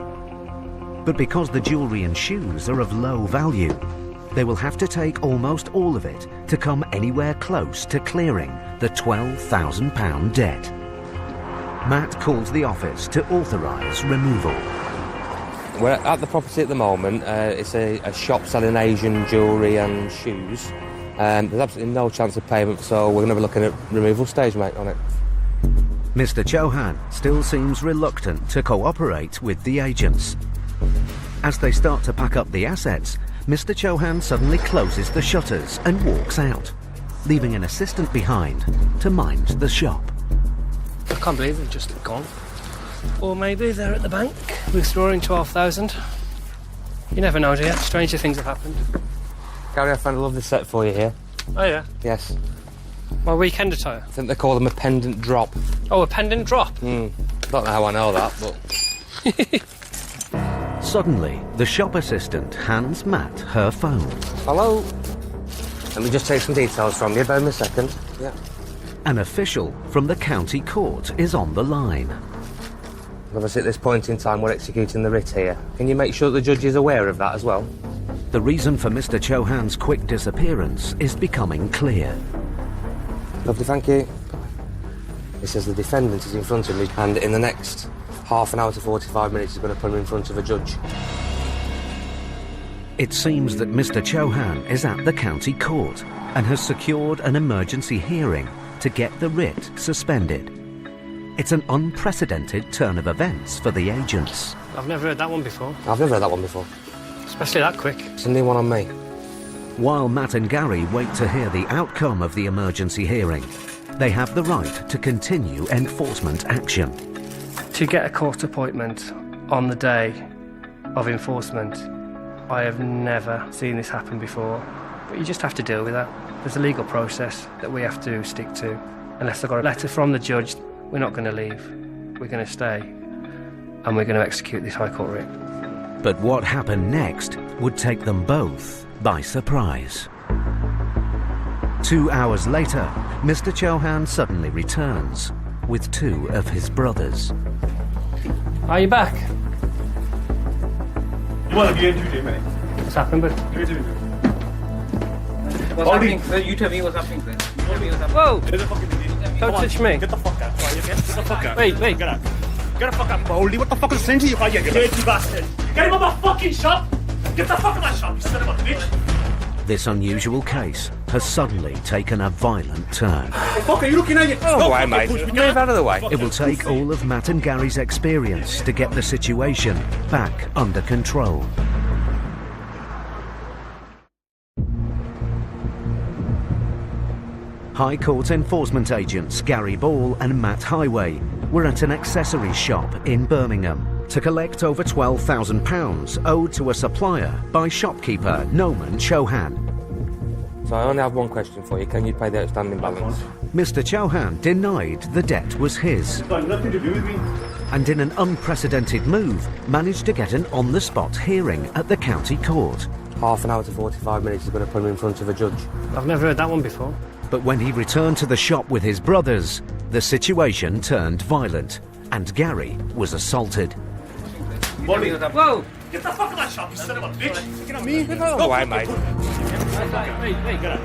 But because the jewellery and shoes are of low value, they will have to take almost all of it to come anywhere close to clearing the £12,000 debt. Matt calls the office to authorise removal. We're at the property at the moment. It's a shop selling Asian jewellery and shoes. There's absolutely no chance of payment, so we're going to be looking at removal stage, mate, on it. Mr. Chauhan still seems reluctant to cooperate with the agents. As they start to pack up the assets, Mr. Chauhan suddenly closes the shutters and walks out, leaving an assistant behind to mind the shop. I can't believe they've just gone. Or maybe they're at the bank withdrawing 12,000. You never know, do you? Stranger things have happened. Gary, I found a lovely set for you here. Oh, yeah? Yes. My weekend attire? I think they call them a pendant drop. Oh, a pendant drop? Don't know how I know that, but... Suddenly, the shop assistant hands Matt her phone. Hello? Let me just take some details from you. Bear me a second. Yeah. An official from the county court is on the line. Obviously, at this point in time, we're executing the writ here. Can you make sure the judge is aware of that as well? The reason for Mr. Chauhan's quick disappearance is becoming clear. Lovely, thank you. It says the defendant is in front of me, and in the next half an hour to 45 minutes, he's going to put him in front of a judge. It seems that Mr. Chauhan is at the county court and has secured an emergency hearing to get the writ suspended. It's an unprecedented turn of events for the agents. I've never heard that one before. I've never heard that one before. Especially that quick. It's a new one on me. While Matt and Gary wait to hear the outcome of the emergency hearing, they have the right to continue enforcement action. To get a court appointment on the day of enforcement, I have never seen this happen before. But you just have to deal with that. There's a legal process that we have to stick to. Unless I've got a letter from the judge, we're not going to leave. We're going to stay. And we're going to execute this High Court writ. But what happened next would take them both by surprise. 2 hours later, Mr. Chauhan suddenly returns with two of his brothers. Are you back? Well, you didn't do mate. What's happened, bud? What's happening? You tell me what's happening, please. Whoa! Don't touch me. Get the fuck out. Get the fuck out. Wait. Get out. Get the fuck out, Baldy. What the fuck is saying to you? You dirty bastard. Get him out of my fucking shop. Get the fuck out of my shop, you son of a bitch. This unusual case has suddenly taken a violent turn. Hey, fuck, are you looking at you? Oh, why, mate? Move out of the way. It will take all of Matt and Gary's experience to get the situation back under control. High Court enforcement agents Gary Ball and Matt Highway were at an accessories shop in Birmingham to collect over £12,000 owed to a supplier by shopkeeper Noman Chauhan. So I only have one question for you. Can you pay the outstanding balance? Mr. Chauhan denied the debt was his. It's got nothing to do with me. And in an unprecedented move, managed to get an on-the-spot hearing at the county court. Half an hour to 45 minutes is going to put him in front of a judge. I've never heard that one before. But when he returned to the shop with his brothers, the situation turned violent, and Gary was assaulted. Whoa! Get the fuck out of my shop, you son of a bitch. Get on me. Get out of the way, mate. Hey, get out.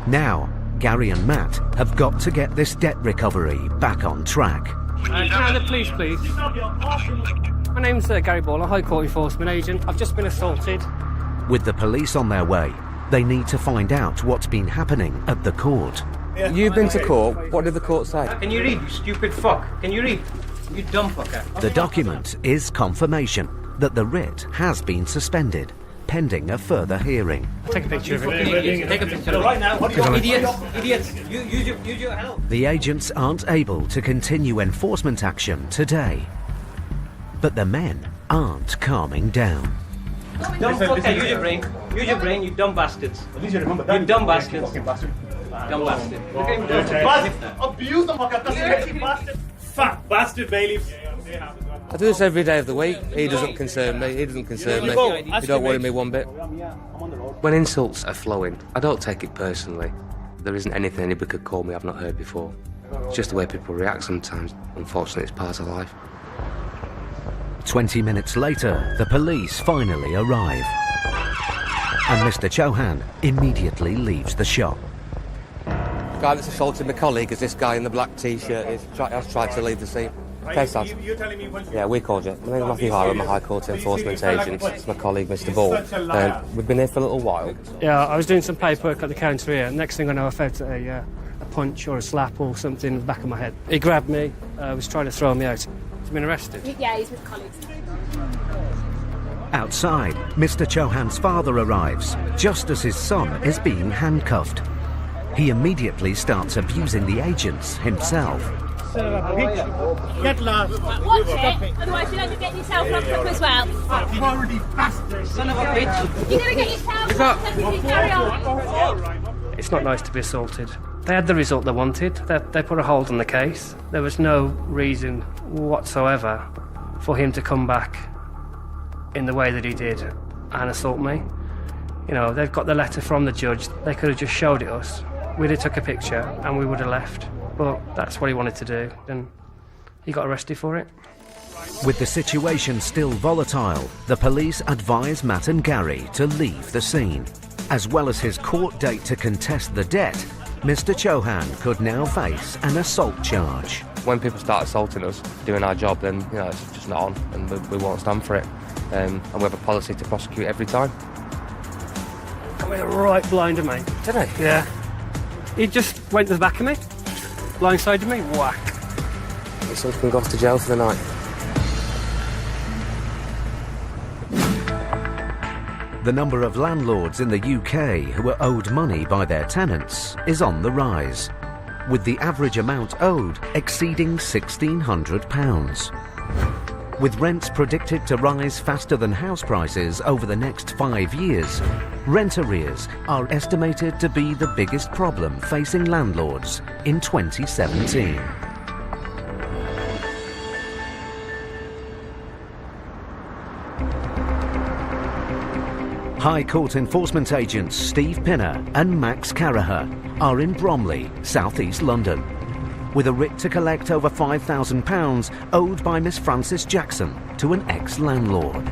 Now, Gary and Matt have got to get this debt recovery back on track. Can I have the police, please? My name's Gary Ball, a High Court enforcement agent. I've just been assaulted. With the police on their way, they need to find out what's been happening at the court. You've been to court. What did the court say? Can you read, you stupid fuck? Can you read? You dumb fucker. The document is confirmation that the writ has been suspended, pending a further hearing. Take a picture of it. Take a picture right now. Idiots. Use your help. The agents aren't able to continue enforcement action today. But the men aren't calming down. Dumb fucker, use your brain. Use your brain, you dumb bastards. At least you remember that. You dumb bastards. Fucking bastard. Dumb bastard. Look at him. Bastard. Abuse the fucker. That's a bastard. Fat bastard, bailiff. I do this every day of the week. He doesn't concern me. He doesn't concern me. You don't worry me one bit. When insults are flowing, I don't take it personally. There isn't anything anybody could call me I've not heard before. It's just the way people react sometimes. Unfortunately, it's part of life. 20 minutes later, the police finally arrive. And Mr. Chauhan immediately leaves the shop. The guy that's assaulted my colleague is this guy in the black T-shirt. Has tried to leave the scene. Okay, Sam. You're telling me when... Yeah, we called you. My name's Matthew Hire. I'm a High Court Enforcement Agent. It's my colleague, Mr. Ball. We've been here for a little while. Yeah, I was doing some paperwork at the counter here. Next thing I know, I felt a punch or a slap or something in the back of my head. He grabbed me, was trying to throw me out. He's been arrested. Yeah, he's with colleagues. Outside, Mr. Chauhan's father arrives, just as his son is being handcuffed. He immediately starts abusing the agents himself. Son of a bitch. Get lost. Watch it, otherwise you'll end up getting yourself locked up as well. You already bastard. Son of a bitch. You're going to get yourself locked up if you carry on. It's not nice to be assaulted. They had the result they wanted. They put a hold on the case. There was no reason whatsoever for him to come back in the way that he did and assault me. You know, they've got the letter from the judge. They could have just showed it us. We'd have took a picture and we would have left. But that's what he wanted to do, and he got arrested for it. With the situation still volatile, the police advise Matt and Gary to leave the scene. As well as his court date to contest the debt, Mr. Chauhan could now face an assault charge. When people start assaulting us, doing our job, then it's just not on, and we won't stand for it. And we have a policy to prosecute every time. Got me right blind of me. Did he? Yeah. He just went to the back of me, blindsided me, whack. His son can go off to jail for the night. The number of landlords in the UK who are owed money by their tenants is on the rise, with the average amount owed exceeding £1,600. With rents predicted to rise faster than house prices over the next 5 years, rent arrears are estimated to be the biggest problem facing landlords in 2017. High Court Enforcement agents Steve Pinner and Max Caraher are in Bromley, South East London, with a writ to collect over £5,000 owed by Miss Frances Jackson to an ex-landlord.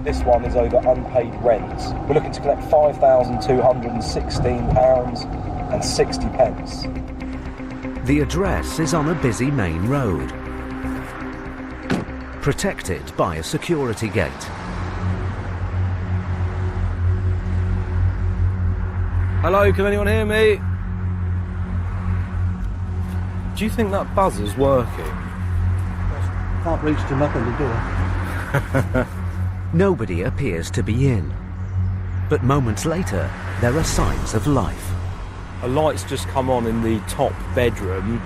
This one is over unpaid rent. We're looking to collect £5,216.60. The address is on a busy main road, protected by a security gate. Hello, can anyone hear me? Do you think that buzzer's working? Can't reach to knock on the door. Nobody appears to be in. But moments later, there are signs of life. A light's just come on in the top bedroom.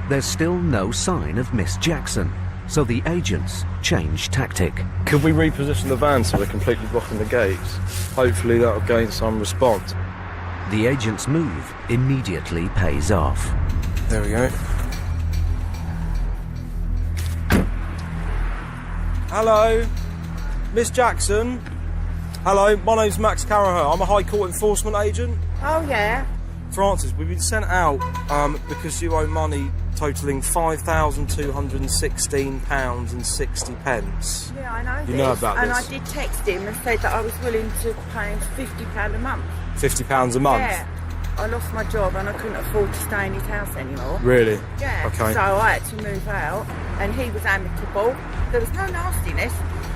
There's still no sign of Miss Jackson, so the agents change tactic. Could we reposition the van so we're completely blocking the gates? Hopefully that'll gain some response. The agent's move immediately pays off. There we go. Hello, Miss Jackson. Hello, my name's Max Caraher. I'm a High Court Enforcement agent. Oh, yeah? Francis, we've been sent out because you owe money totalling £5,216.60. Yeah, I know You this. know about and this? I did text him and said that I was willing to pay him £50 a month. £50 a month? Yeah. I lost my job and I couldn't afford to stay in his house anymore. Really? Yeah. Okay. So I had to move out and he was amicable. There was no nastiness.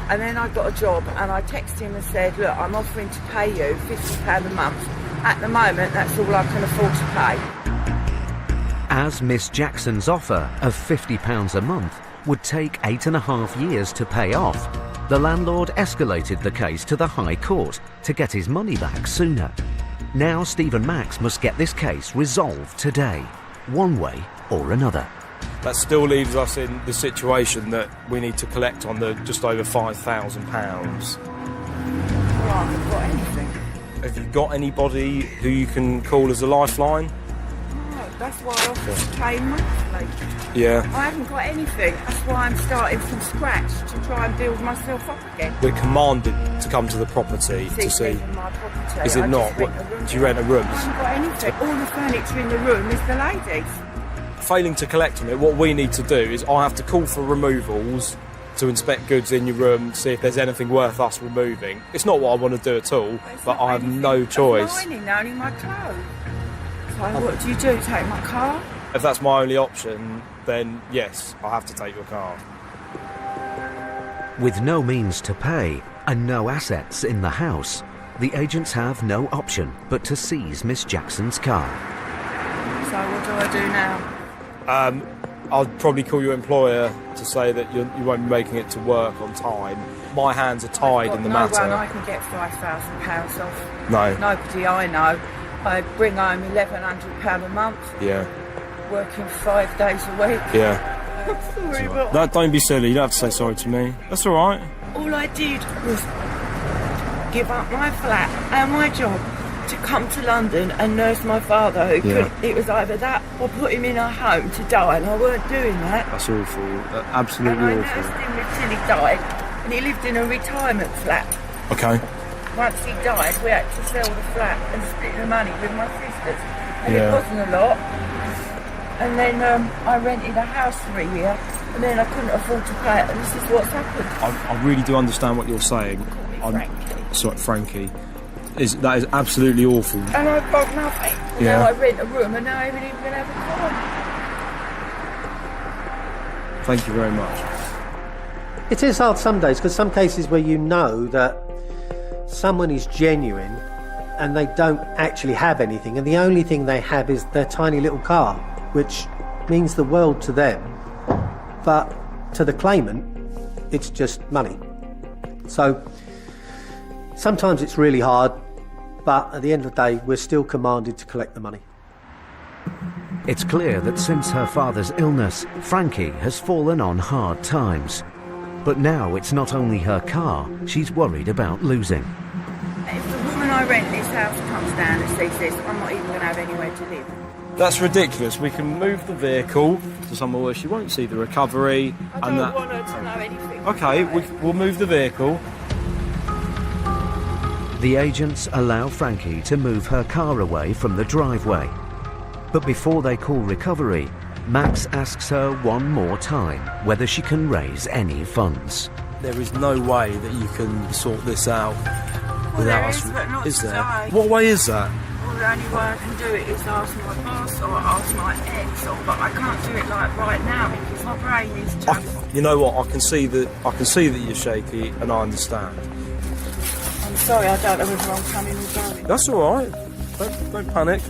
And then I got a job and I texted him and said, look, I'm offering to pay you £50 a month. At the moment, that's all I can afford to pay. As Miss Jackson's offer of £50 a month would take 8.5 years to pay off, the landlord escalated the case to the High Court to get his money back sooner. Now Steve and Max must get this case resolved today, one way or another. That still leaves us in the situation that we need to collect on the just over £5,000. Well, I haven't got anything. Have you got anybody who you can call as a lifeline? No, that's why I offered to pay monthly. Yeah. I haven't got anything. That's why I'm starting from scratch to try and build myself up again. We're commanded to come to the property to see. My property. Is it I not? just rent a room. Do you rent a room? I haven't got anything. All the furniture in the room is the ladies. Failing to collect on it, what we need to do is I have to call for removals to inspect goods in your room, see if there's anything worth us removing. It's not what I want to do at all, but I have no choice. Only my clothes. So what do? Take my car? If that's my only option, then yes, I have to take your car. With no means to pay and no assets in the house, the agents have no option but to seize Miss Jackson's car. So what do I do now? I'll probably call your employer to say that you won't be making it to work on time. My hands are tied in the matter. No one I can get £5,000 off. No. Nobody I know. I bring home £1,100 a month. Yeah. Working 5 days a week. Yeah. I'm sorry, but... No, don't be silly. You don't have to say sorry to me. That's all right. All I did was give up my flat and my job to come to London and nurse my father who couldn't. It was either that or put him in a home to die, and I weren't doing that. That's awful. Absolutely and I awful. nursed him until he died, and he lived in a retirement flat. Okay. Once he died, we had to sell the flat and split the money with my sisters, and it wasn't a lot. And then I rented a house for a year, and then I couldn't afford to pay it, and this is what's happened. I really do understand what you're saying. Sorry, Frankie. That is absolutely awful. And I've got nothing. And now I rent a room, and now I haven't even going to have a car. Thank you very much. It is hard some days, because some cases where you know that someone is genuine and they don't actually have anything, and the only thing they have is their tiny little car, which means the world to them, but to the claimant it's just money. So sometimes it's really hard, but at the end of the day we're still commanded to collect the money. It's clear that since her father's illness, Frankie has fallen on hard times. But now it's not only her car she's worried about losing. If the woman I rent this house comes down and sees this, I'm not even going to have anywhere to live. That's ridiculous. We can move the vehicle to somewhere where she won't see the recovery. I don't want her to know anything. Okay, we'll move the vehicle. The agents allow Frankie to move her car away from the driveway. But before they call recovery, Max asks her one more time whether she can raise any funds. There is no way that you can sort this out without us. But not is there? today. What way is that? Well, the only way I can do it is ask my boss or ask my ex, but I can't do it like right now because my brain is just... You know what? I can see that you're shaky, and I understand. I'm sorry, I don't know whether I'm coming or going. That's all right. Don't panic.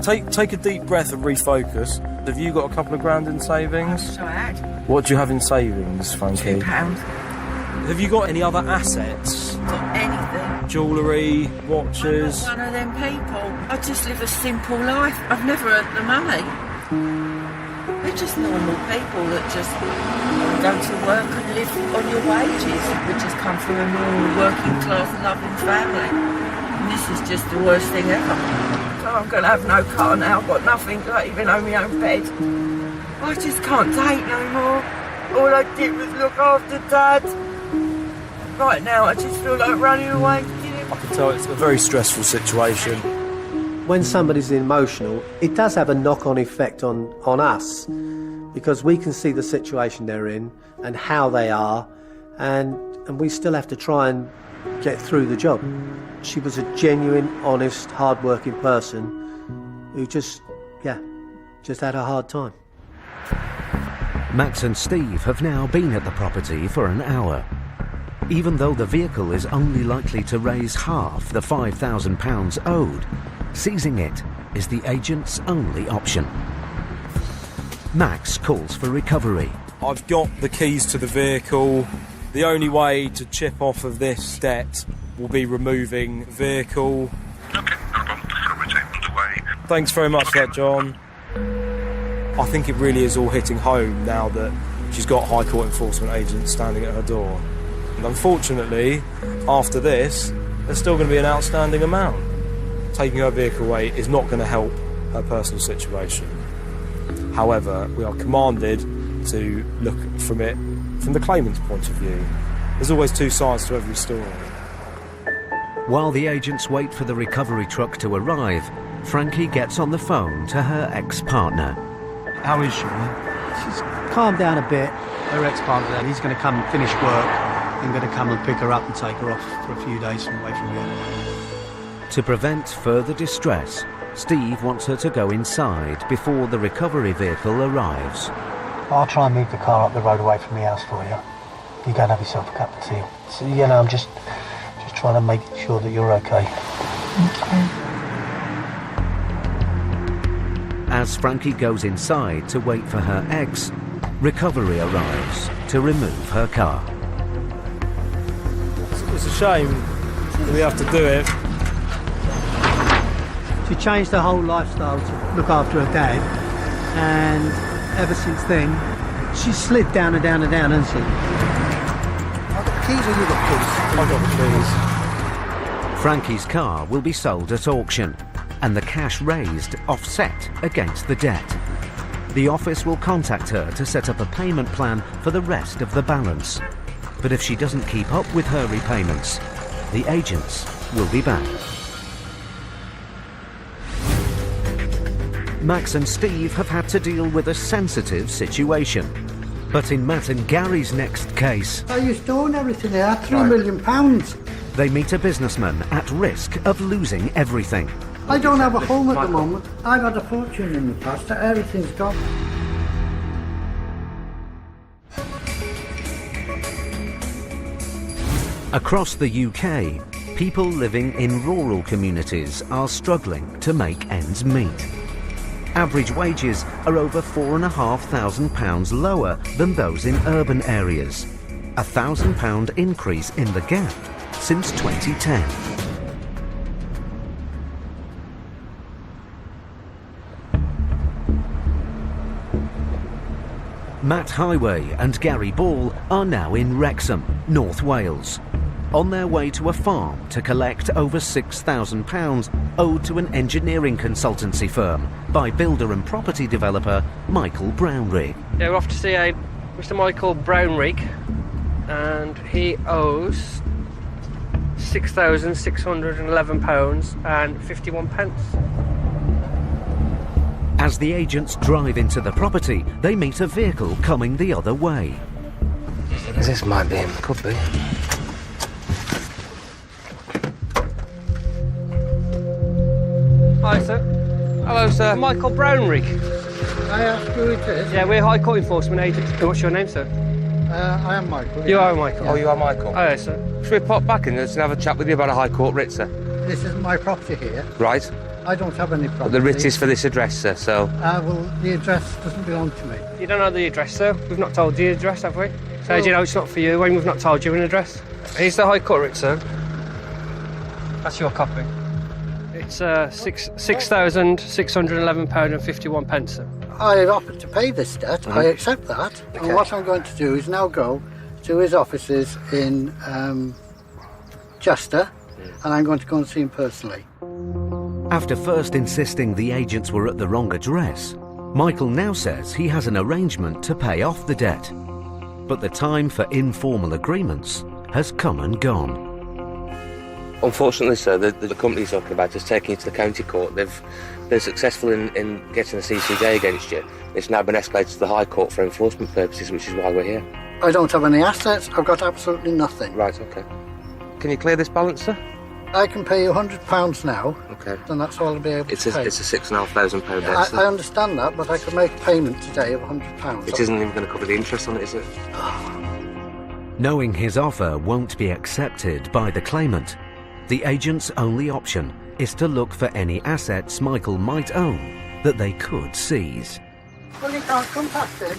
Take a deep breath and refocus. Have you got a couple of grand in savings? I had. What do you have in savings, Frankie? £2. Have you got any other assets? Not anything. Jewellery, watches? I'm not one of them people. I just live a simple life. I've never earned the money. We're just normal people that just go to work and live on your wages. We just come from a normal working class loving family. And this is just the worst thing ever. So I'm going to have no car now. I've got nothing, not even on my own bed. I just can't take no more. All I did was look after Dad. Right now I just feel like running away. I can tell it's a very stressful situation. When somebody's emotional, it does have a knock-on effect on us, because we can see the situation they're in and how they are, and we still have to try and get through the job. She was a genuine, honest, hard-working person who just had a hard time. Max and Steve have now been at the property for an hour. Even though the vehicle is only likely to raise half the £5,000 owed, seizing it is the agent's only option. Max calls for recovery. I've got the keys to the vehicle. The only way to chip off of this debt will be removing vehicle. Okay, no problem. Recovery underway. Thanks very much for that, John. I think it really is all hitting home now that she's got High Court enforcement agents standing at her door. And unfortunately, after this, there's still going to be an outstanding amount. Taking her vehicle away is not going to help her personal situation. However, we are commanded to look from it from the claimant's point of view. There's always two sides to every story. While the agents wait for the recovery truck to arrive, Frankie gets on the phone to her ex-partner. How is she? She's calmed down a bit. Her ex-partner, he's going to come and finish work and going to come and pick her up and take her off for a few days away from here. To prevent further distress, Steve wants her to go inside before the recovery vehicle arrives. I'll try and move the car up the road away from the house for you. You go and have yourself a cup of tea. So, you know, I'm just trying to make sure that you're okay. As Frankie goes inside to wait for her ex, recovery arrives to remove her car. It's a shame we have to do it. She changed her whole lifestyle to look after her dad, and ever since then, she's slid down and down and down, hasn't she? I've got the keys, or you got keys? I've got the keys. Frankie's car will be sold at auction, and the cash raised offset against the debt. The office will contact her to set up a payment plan for the rest of the balance. But if she doesn't keep up with her repayments, the agents will be back. Max and Steve have had to deal with a sensitive situation. But in Matt and Gary's next case, I used to own everything. I had £3 million. they meet a businessman at risk of losing everything. I don't have a home at the moment. I've had a fortune in the past. Everything's gone. Across the UK, people living in rural communities are struggling to make ends meet. Average wages are over £4,500 lower than those in urban areas, a £1,000 increase in the gap since 2010. Matt Highway and Gary Ball are now in Wrexham, North Wales, on their way to a farm to collect over £6,000 owed to an engineering consultancy firm by builder and property developer Michael Brownrigg. Yeah, we're off to see Mr. Michael Brownrigg, and he owes £6,611.51. As the agents drive into the property, they meet a vehicle coming the other way. This might be him, could be. Hi, sir. Hello, sir. Michael Brownrigg. I ask who it is. Yeah, we're High Court Enforcement agents. What's your name, sir? I am Michael. You are Michael. Oh, you are Michael? Oh, yes, sir. Should we pop back in and have a chat with you about a High Court writ, sir? This isn't my property here. Right. I don't have any property. But the writ is for this address, sir, so... Well, the address doesn't belong to me. You don't know the address, sir? We've not told you the address, have we? So do you know it's not for you when we've not told you an address? Here's the High Court writ, sir. That's your copy. It's £6,611.51, sir. I offered to pay this debt. I accept that. Okay. And what I'm going to do is now go to his offices in Chester, and I'm going to go and see him personally. After first insisting the agents were at the wrong address, Michael now says he has an arrangement to pay off the debt. But the time for informal agreements has come and gone. Unfortunately, sir, the company you're talking about is taking you to the county court. They've been successful in getting a CCJ against you. It's now been escalated to the High Court for enforcement purposes, which is why we're here. I don't have any assets. I've got absolutely nothing. Right, OK. Can you clear this balance, sir? I can pay you £100 now. OK. And that's all I'll be able to pay. It's a £6,500 debt, sir. I understand that, but I can make a payment today of £100. It isn't even going to cover the interest on it, is it? Knowing his offer won't be accepted by the claimant, the agent's only option is to look for any assets Michael might own that they could seize. Well, you can't come past there.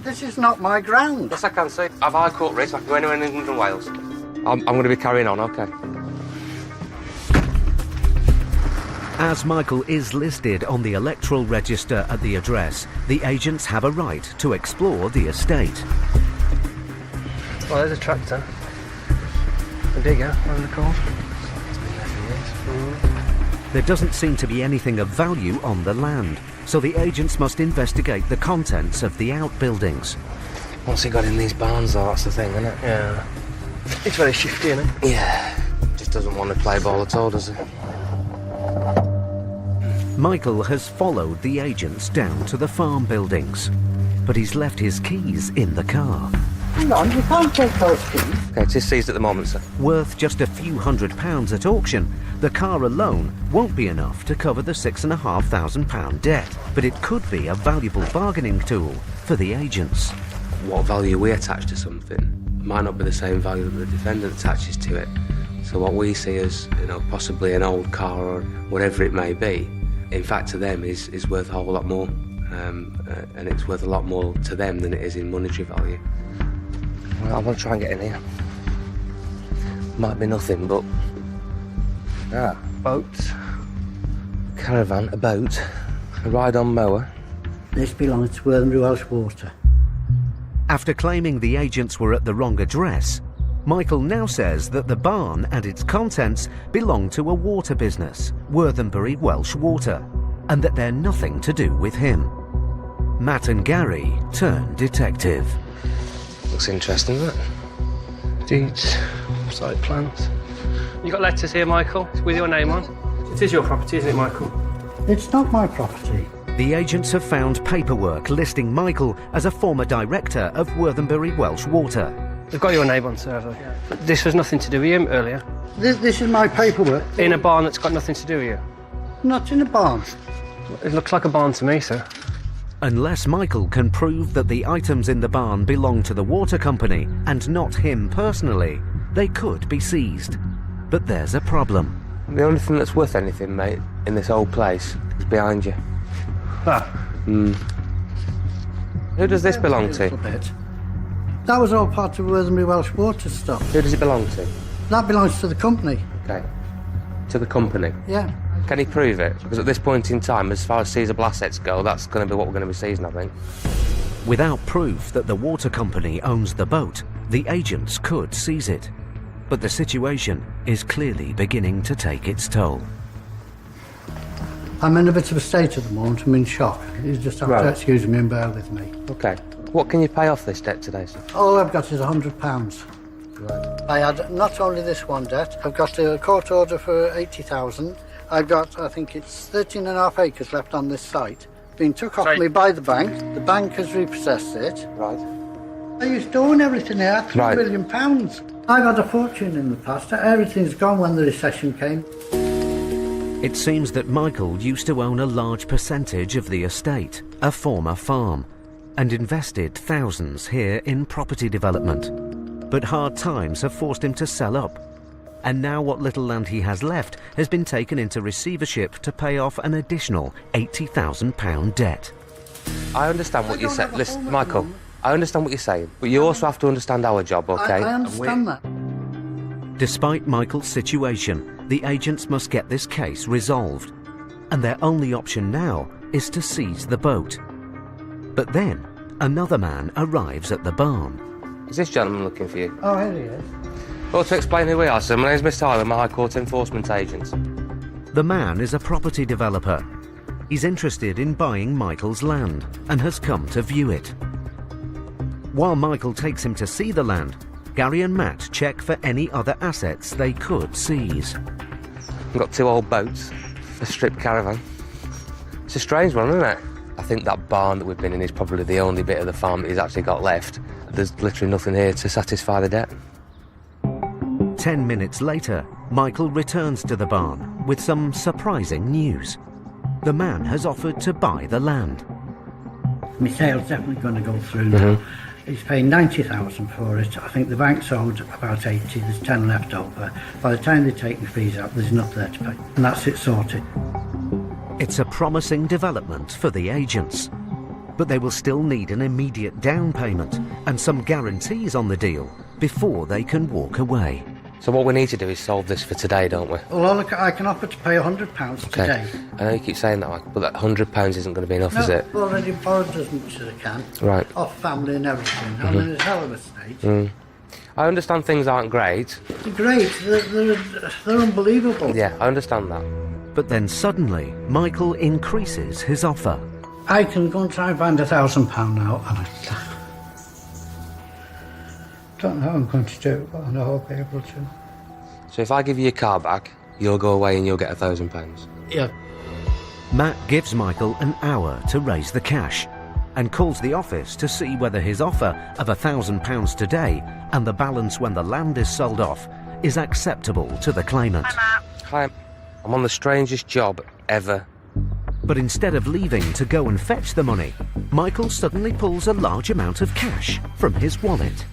This is not my ground. Yes, I can, sir. I've High Court writ. I can go anywhere in England and Wales. I'm going to be carrying on, OK. As Michael is listed on the electoral register at the address, the agents have a right to explore the estate. Well, there's a tractor. A digger, whatever they're called. There doesn't seem to be anything of value on the land, so the agents must investigate the contents of the outbuildings. Once he got in these barns, though, that's the thing, isn't it? Yeah. It's very shifty, isn't it? Yeah. Just doesn't want to play ball at all, does he? Michael has followed the agents down to the farm buildings. but he's left his keys in the car. Hang on, you can't take those keys. Okay, it is seized at the moment, sir. Worth just a few £100s at auction, the car alone won't be enough to cover the £6,500 debt, but it could be a valuable bargaining tool for the agents. What value we attach to something might not be the same value that the defendant attaches to it. So what we see as, possibly an old car or whatever it may be, in fact to them is worth a whole lot more. And it's worth a lot more to them than it is in monetary value. Well, I'm going to try and get in here. Might be nothing, but... boat, caravan, a boat, a ride-on mower. This belongs to Worthing Welsh Water. After claiming the agents were at the wrong address, Michael now says that the barn and its contents belong to a water business, Worthingbury Welsh Water, and that they're nothing to do with him. Matt and Gary turn detective. Looks interesting, doesn't it? Deeds, site plans. You got letters here, Michael, with your name on? It is your property, isn't it, Michael? It's not my property. The agents have found paperwork listing Michael as a former director of Worthingbury Welsh Water. They've got your name on, sir, have they? But this was nothing to do with you earlier. This is my paperwork. In a barn that's got nothing to do with you? Not in a barn. It looks like a barn to me, sir. Unless Michael can prove that the items in the barn belong to the water company and not him personally, they could be seized. But there's a problem. The only thing that's worth anything, mate, in this old place is behind you. Ah. Who does this belong to? That was all part of Worthingbury Welsh Water stuff. Who does it belong to? That belongs to the company. Okay. To the company? Yeah. Can he prove it? Because at this point in time, as far as seizable assets go, that's going to be what we're going to be seizing, I think. Without proof that the water company owns the boat, the agents could seize it. But the situation is clearly beginning to take its toll. I'm in a bit of a state at the moment. I'm in shock. You just have to excuse me and bear with me. Okay. What can you pay off this debt today, sir? All I've got is £100. Right. I had not only this one debt, I've got a court order for 80,000. I've got, I think it's 13.5 acres left on this site. Being took off me by the bank. The bank has repossessed it. Right. I used to own everything here, £3 million. I've had a fortune in the past. Everything's gone when the recession came. It seems that Michael used to own a large percentage of the estate, a former farm, and invested thousands here in property development. But hard times have forced him to sell up. And now what little land he has left has been taken into receivership to pay off an additional £80,000 debt. I understand what you said. Listen, Michael, I understand what you're saying, but you also have to understand our job, okay? I understand that. Despite Michael's situation, the agents must get this case resolved. And their only option now is to seize the boat. But then, another man arrives at the barn. Is this gentleman looking for you? Oh, here he is. Well, to explain who we are, sir, my name's Mr. Tyler, I'm a High Court enforcement agent. The man is a property developer. He's interested in buying Michael's land and has come to view it. While Michael takes him to see the land, Gary and Matt check for any other assets they could seize. We've got 2 old boats, a strip caravan. It's a strange one, isn't it? I think that barn that we've been in is probably the only bit of the farm that he's actually got left. There's literally nothing here to satisfy the debt. 10 minutes later, Michael returns to the barn with some surprising news. The man has offered to buy the land. My sale's definitely going to go through now. He's paying 90,000 for it. I think the bank's owed about 80. There's 10 left over. By the time they take the fees out, there's enough there to pay. And that's it sorted. It's a promising development for the agents. But they will still need an immediate down payment and some guarantees on the deal before they can walk away. So what we need to do is solve this for today, don't we? Well, I can offer to pay £100 today. I know you keep saying that, Michael, but that £100 isn't going to be enough, is it? I've already borrowed as much as I can. Right. Off family and everything. I'm in a hell of a state. I understand things aren't great. They're great. They're unbelievable. Yeah, I understand that. But then suddenly, Michael increases his offer. I can go and try and find £1,000 now, and I don't know how I'm going to do it, but I know I'll be able to. So if I give you your car back, you'll go away and you'll get £1,000? Yeah. Matt gives Michael an hour to raise the cash. and calls the office to see whether his offer of £1,000 today and the balance when the land is sold off is acceptable to the claimant. Hi, I'm on the strangest job ever. But instead of leaving to go and fetch the money, Michael suddenly pulls a large amount of cash from his wallet.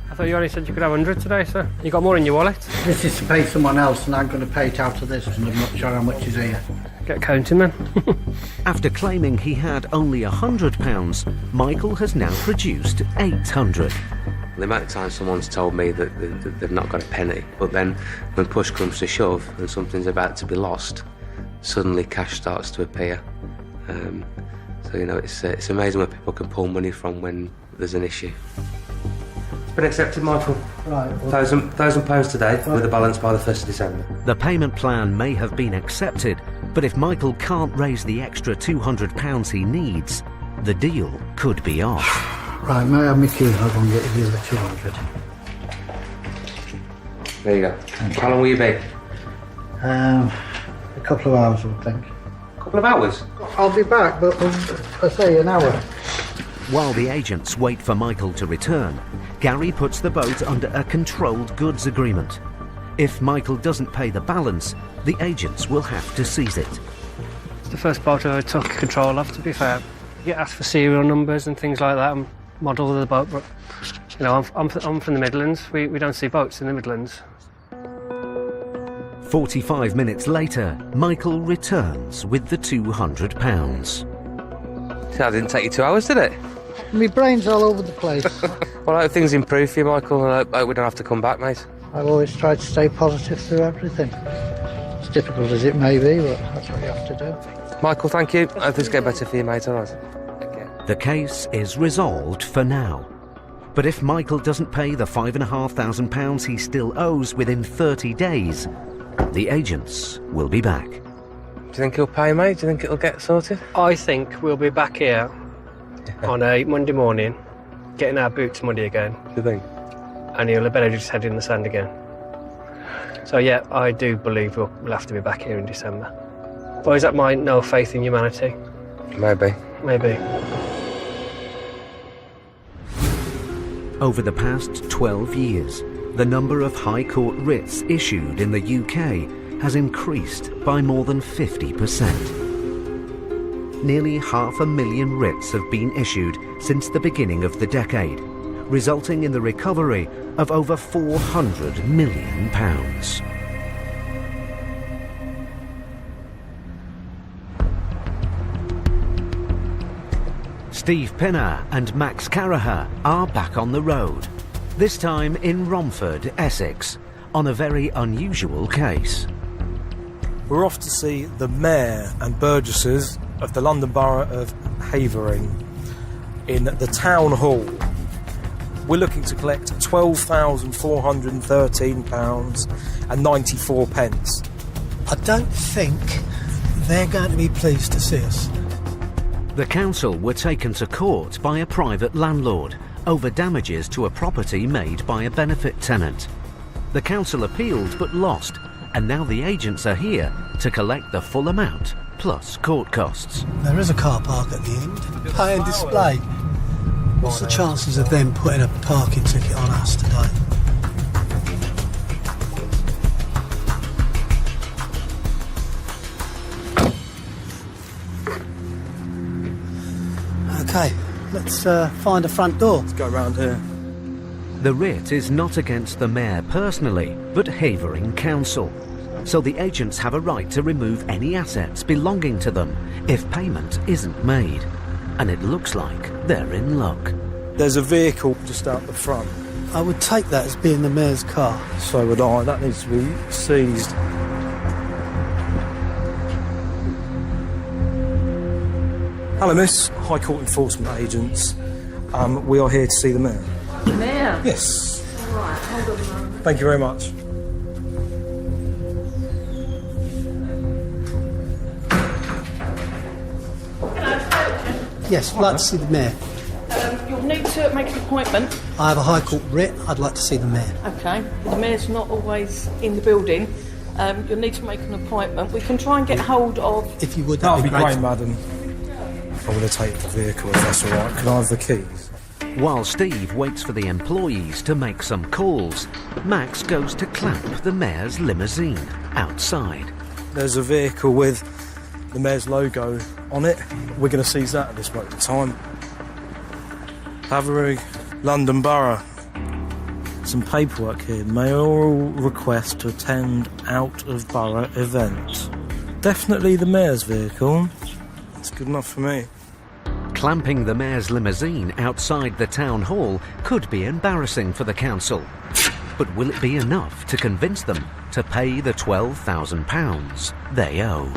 I thought you only said you could have 100 today, sir. You got more in your wallet? This is to pay someone else, and I'm going to pay it out of this, and I'm not sure how much is here. Get counting, then. After claiming he had only £100, Michael has now produced £800. The amount of times someone's told me that they've not got a penny, but then when push comes to shove and something's about to be lost, suddenly cash starts to appear. So, you know, it's amazing where people can pull money from when there's an issue. It's been accepted, Michael. Right. £1,000 today, with a balance by the 1st of December. The payment plan may have been accepted, but if Michael can't raise the extra £200 he needs, the deal could be off. Right, may I have my key? I'll go and get you the 200. There you go. How long will you be? A couple of hours, I think. A couple of hours? I'll be back, but I say an hour. While the agents wait for Michael to return, Gary puts the boat under a controlled goods agreement. If Michael doesn't pay the balance, the agents will have to seize it. It's the first boat I took control of, to be fair. You get asked for serial numbers and things like that and model of the boat, but, you know, I'm from the Midlands. We don't see boats in the Midlands. 45 minutes later, Michael returns with the £200. That didn't take you 2 hours, did it? My brain's all over the place. Well, I hope things improve for you, Michael, and I hope we don't have to come back, mate. I've always tried to stay positive through everything. As difficult as it may be, but that's what you have to do. Michael, thank you. I hope things get better for you, mate, all right? The case is resolved for now. But if Michael doesn't pay the £5,500 he still owes within 30 days, the agents will be back. Do you think he'll pay, mate? Do you think it'll get sorted? I think we'll be back here on a Monday morning, getting our boots muddy again. Do you think? And he'll better just head in the sand again. So yeah, I do believe we'll have to be back here in December. Or is that my no faith in humanity? Maybe. Maybe. Over the past 12 years, the number of High Court writs issued in the UK has increased by more than 50%. Nearly 500,000 writs have been issued since the beginning of the decade, resulting in the recovery of over £400 million. Steve Pinner and Max Caraher are back on the road, this time in Romford, Essex, on a very unusual case. We're off to see the Mayor and Burgesses of the London Borough of Havering in the Town Hall. We're looking to collect £12,413.94. I don't think they're going to be pleased to see us. The council were taken to court by a private landlord over damages to a property made by a benefit tenant. The council appealed but lost, and now the agents are here to collect the full amount plus court costs. There is a car park at the end. Pay and display. What's the chances of them putting a parking ticket on us today? Okay, let's find a front door. Let's go round here. The writ is not against the mayor personally, but Havering Council. So the agents have a right to remove any assets belonging to them if payment isn't made. And it looks like they're in luck. There's a vehicle just out the front. I would take that as being the mayor's car. So would I. That needs to be seized. Hello, Miss. High Court Enforcement Agents. We are here to see the Mayor. The Mayor? Yes. All right, hold on a moment. Thank you very much. Yes, I'd like to see the Mayor. You'll need to make an appointment. I have a High Court writ. I'd like to see the Mayor. Okay. The Mayor's not always in the building. You'll need to make an appointment. We can try and get hold of... If you would, that would be great, great, madam. I'm going to take the vehicle if that's all right. Can I have the keys? While Steve waits for the employees to make some calls, Max goes to clamp the mayor's limousine outside. There's a vehicle with the mayor's logo on it. We're going to seize that at this moment in time. Havery, London Borough. Some paperwork here. Mayoral request to attend out-of-borough event. Definitely the mayor's vehicle. It's good enough for me. Clamping the mayor's limousine outside the town hall could be embarrassing for the council. But will it be enough to convince them to pay the £12,000 they owe?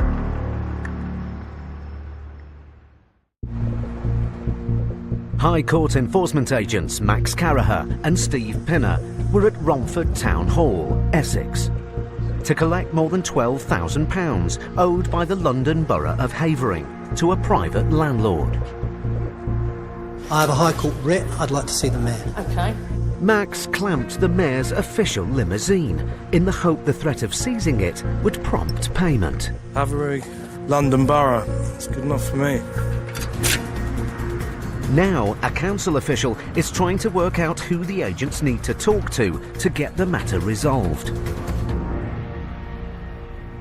High Court enforcement agents Max Caraher and Steve Pinner were at Romford Town Hall, Essex, to collect more than £12,000 owed by the London Borough of Havering to a private landlord. I have a High Court writ. I'd like to see the mayor. Okay. Max clamped the mayor's official limousine in the hope the threat of seizing it would prompt payment. Havery, London Borough. It's good enough for me. Now, a council official is trying to work out who the agents need to talk to get the matter resolved.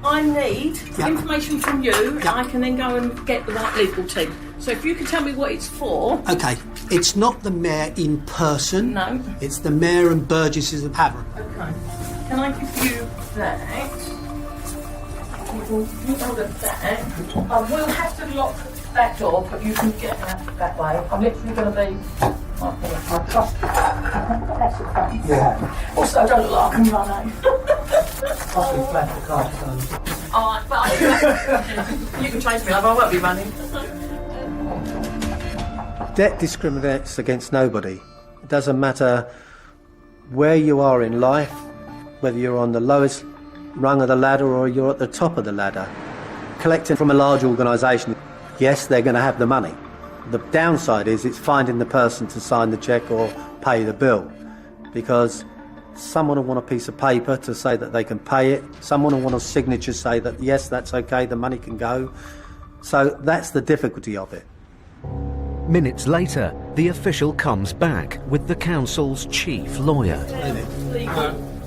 I need information from you. I can then go and get the right legal team. So if you can tell me what it's for. Okay, it's not the mayor in person. No. It's the mayor and burgesses of Havering. Okay. Can I give you that? You can hold of that. I will have to lock that door, but you can get that way. I'm literally going to be. I trust you. That's the thing. Yeah. Also, I don't look like I can run out. Alright, but you can chase me, I won't be running. Debt discriminates against nobody. It doesn't matter where you are in life, whether you're on the lowest rung of the ladder or you're at the top of the ladder. Collecting from a large organisation, yes, they're going to have the money. The downside is it's finding the person to sign the cheque or pay the bill, because someone will want a piece of paper to say that they can pay it. Someone will want a signature to say that, yes, that's okay, the money can go. So that's the difficulty of it. Minutes later, the official comes back with the council's chief lawyer.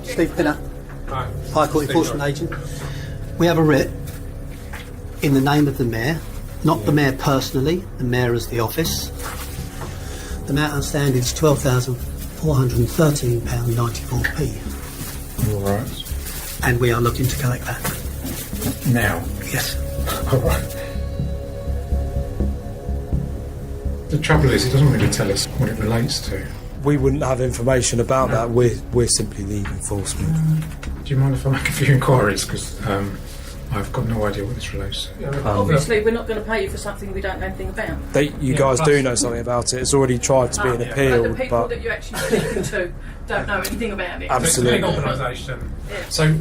Steve Pinner, High Court enforcement agent. We have a writ in the name of the mayor, not the mayor personally, the mayor as the office. The amount outstanding is £12,413.94p. All right. And we are looking to collect that. Now? Yes. All right. The trouble is, it doesn't really tell us what it relates to. We wouldn't have information about that. We're simply the enforcement. Do you mind if I make a few inquiries? Because I've got no idea what this relates to. Obviously, we're not going to pay you for something we don't know anything about. You guys do know something about it. It's already tried to be an appeal, but the people that you're actually speaking to don't know anything about it. Absolutely. It's a big organisation. Yeah. So,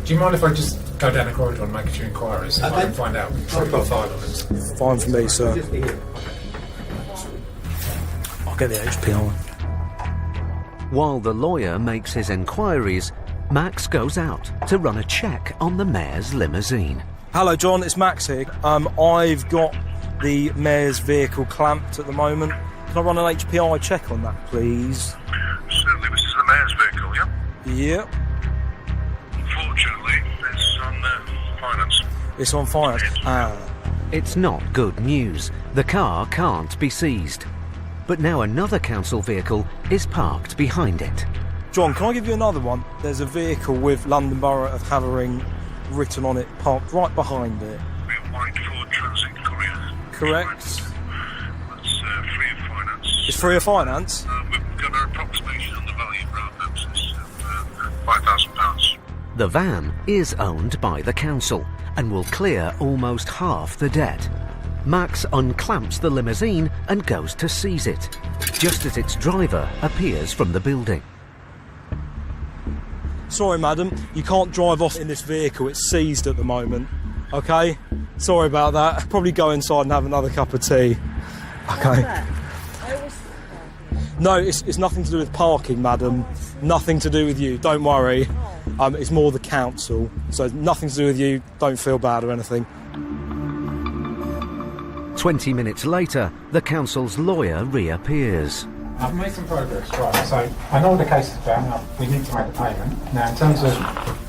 do you mind if I just go down the corridor and make a few inquiries if I can find out what's got filed on it? Fine for me, sir. I'll get the HPI. While the lawyer makes his inquiries, Max goes out to run a check on the mayor's limousine. Hello, John, it's Max here. I've got the mayor's vehicle clamped at the moment. Can I run an HPI check on that, please? Certainly, this is the mayor's vehicle, yeah? Yep. Unfortunately, it's on finance. It's on finance? It's not good news. The car can't be seized. But now another council vehicle is parked behind it. John, can I give you another one? There's a vehicle with London Borough of Havering written on it, parked right behind it. White Ford Transit Courier. Correct. That's free of finance. It's free of finance? We've got an approximation on the value for our purposes of £5,000. The van is owned by the council and will clear almost half the debt. Max unclamps the limousine and goes to seize it, just as its driver appears from the building. Sorry, madam, you can't drive off in this vehicle. It's seized at the moment. Okay? Sorry about that. Probably go inside and have another cup of tea. Okay? No, it's nothing to do with parking, madam. Nothing to do with you. Don't worry. It's more the council. So nothing to do with you. Don't feel bad or anything. 20 minutes later, the council's lawyer reappears. I've made some progress, right, so I know the case is about. Now, we need to make the payment. Now, in terms of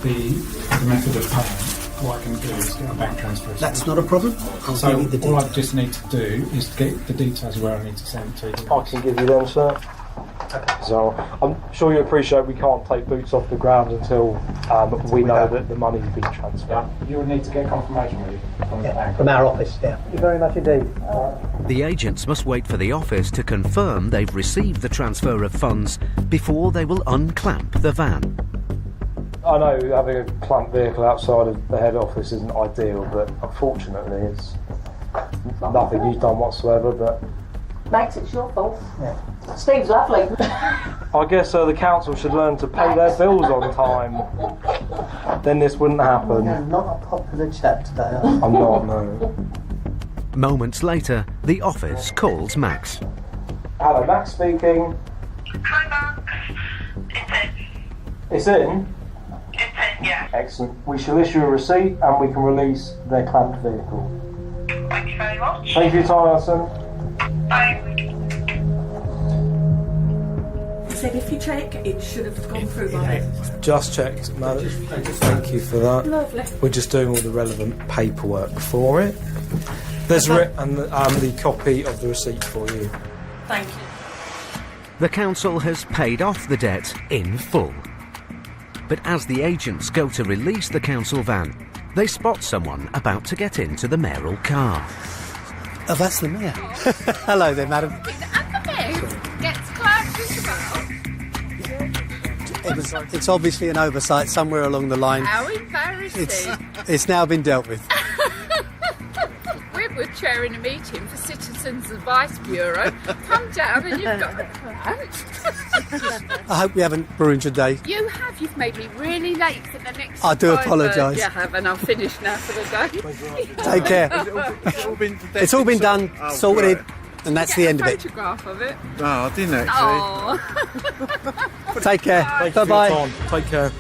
the method of payment, what I can do is get a bank transfer. That's not a problem. So all I just need to do is get the details where I need to send it to you. I can give you them, sir. So I'm sure you appreciate we can't take boots off the ground until we know that the money's been transferred. Yeah. You will need to get confirmation really from the bank. From our office, yeah. Thank you very much indeed. The agents must wait for the office to confirm they've received the transfer of funds before they will unclamp the van. I know having a clamped vehicle outside of the head office isn't ideal, but unfortunately it's nothing you've done whatsoever. But Max, it's your fault. Yeah. Steve's lovely. I guess the council should learn to pay their bills on time. Then this wouldn't happen. You're not a popular chap today, are you? I'm not, no. Moments later, the office calls Max. Hello, Max speaking. Hi, Max. It's in? It's in, yeah. Excellent. We shall issue a receipt and we can release their clamped vehicle. Thank you very much. Thank you for your time, Alison. Bye. He said if you check, it should have gone through by now. Just checked, madam. Thank you for that. Lovely. We're just doing all the relevant paperwork for it. There's the copy of the receipt for you. Thank you. The council has paid off the debt in full. But as the agents go to release the council van, they spot someone about to get into the mayoral car. Oh, that's the mayor. Hello there, madam. It's obviously an oversight somewhere along the line. How embarrassing. It's now been dealt with. We're chairing a meeting for Citizens Advice Bureau. Come down and you've got the crowd. I hope we haven't ruined your day. You have. You've made me really late for the next I do apologise. You have, and I'm finished now for the day. Take care. It's all been done, sorted, and that's the end of it. Photograph of it. No, I didn't actually. Oh. Take care. Thank you Bye-bye. for your time. Take care.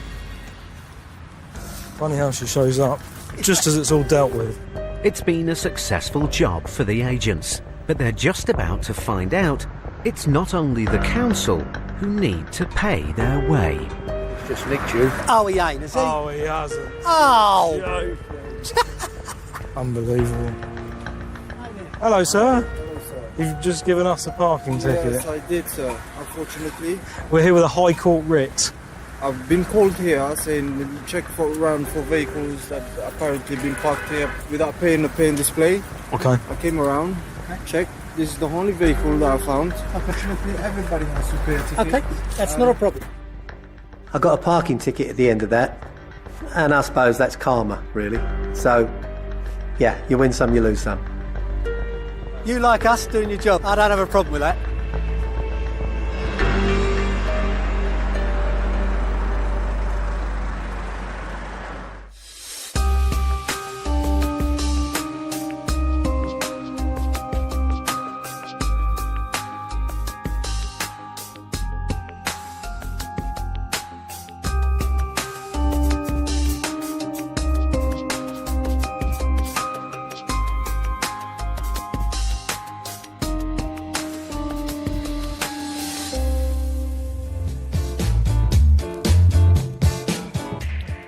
Funny how she shows up, just as it's all dealt with. It's been a successful job for the agents, but they're just about to find out it's not only the council who need to pay their way. Just nicked you. Oh, he ain't, has he? Oh, he hasn't. Oh! Unbelievable. Hello, sir. Hello, sir. You've just given us a parking ticket. Yes, I did, sir. Unfortunately. We're here with a High Court writ. I've been called here saying check around for vehicles that apparently been parked here without paying the pay and display. Okay. I came around, checked. This is the only vehicle that I found. Unfortunately, everybody has to pay a ticket. Okay, that's not a problem. I got a parking ticket at the end of that, and I suppose that's karma, really. So, yeah, you win some, you lose some. You like us doing your job. I don't have a problem with that.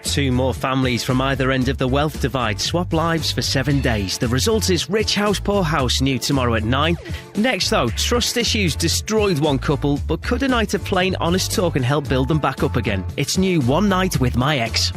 Two more families from either end of the wealth divide swap lives for 7 days. The result is Rich House, Poor House, new tomorrow at 9. Next, though, trust issues destroyed one couple, but could a night of plain honest talk and help build them back up again? It's new One Night with My Ex.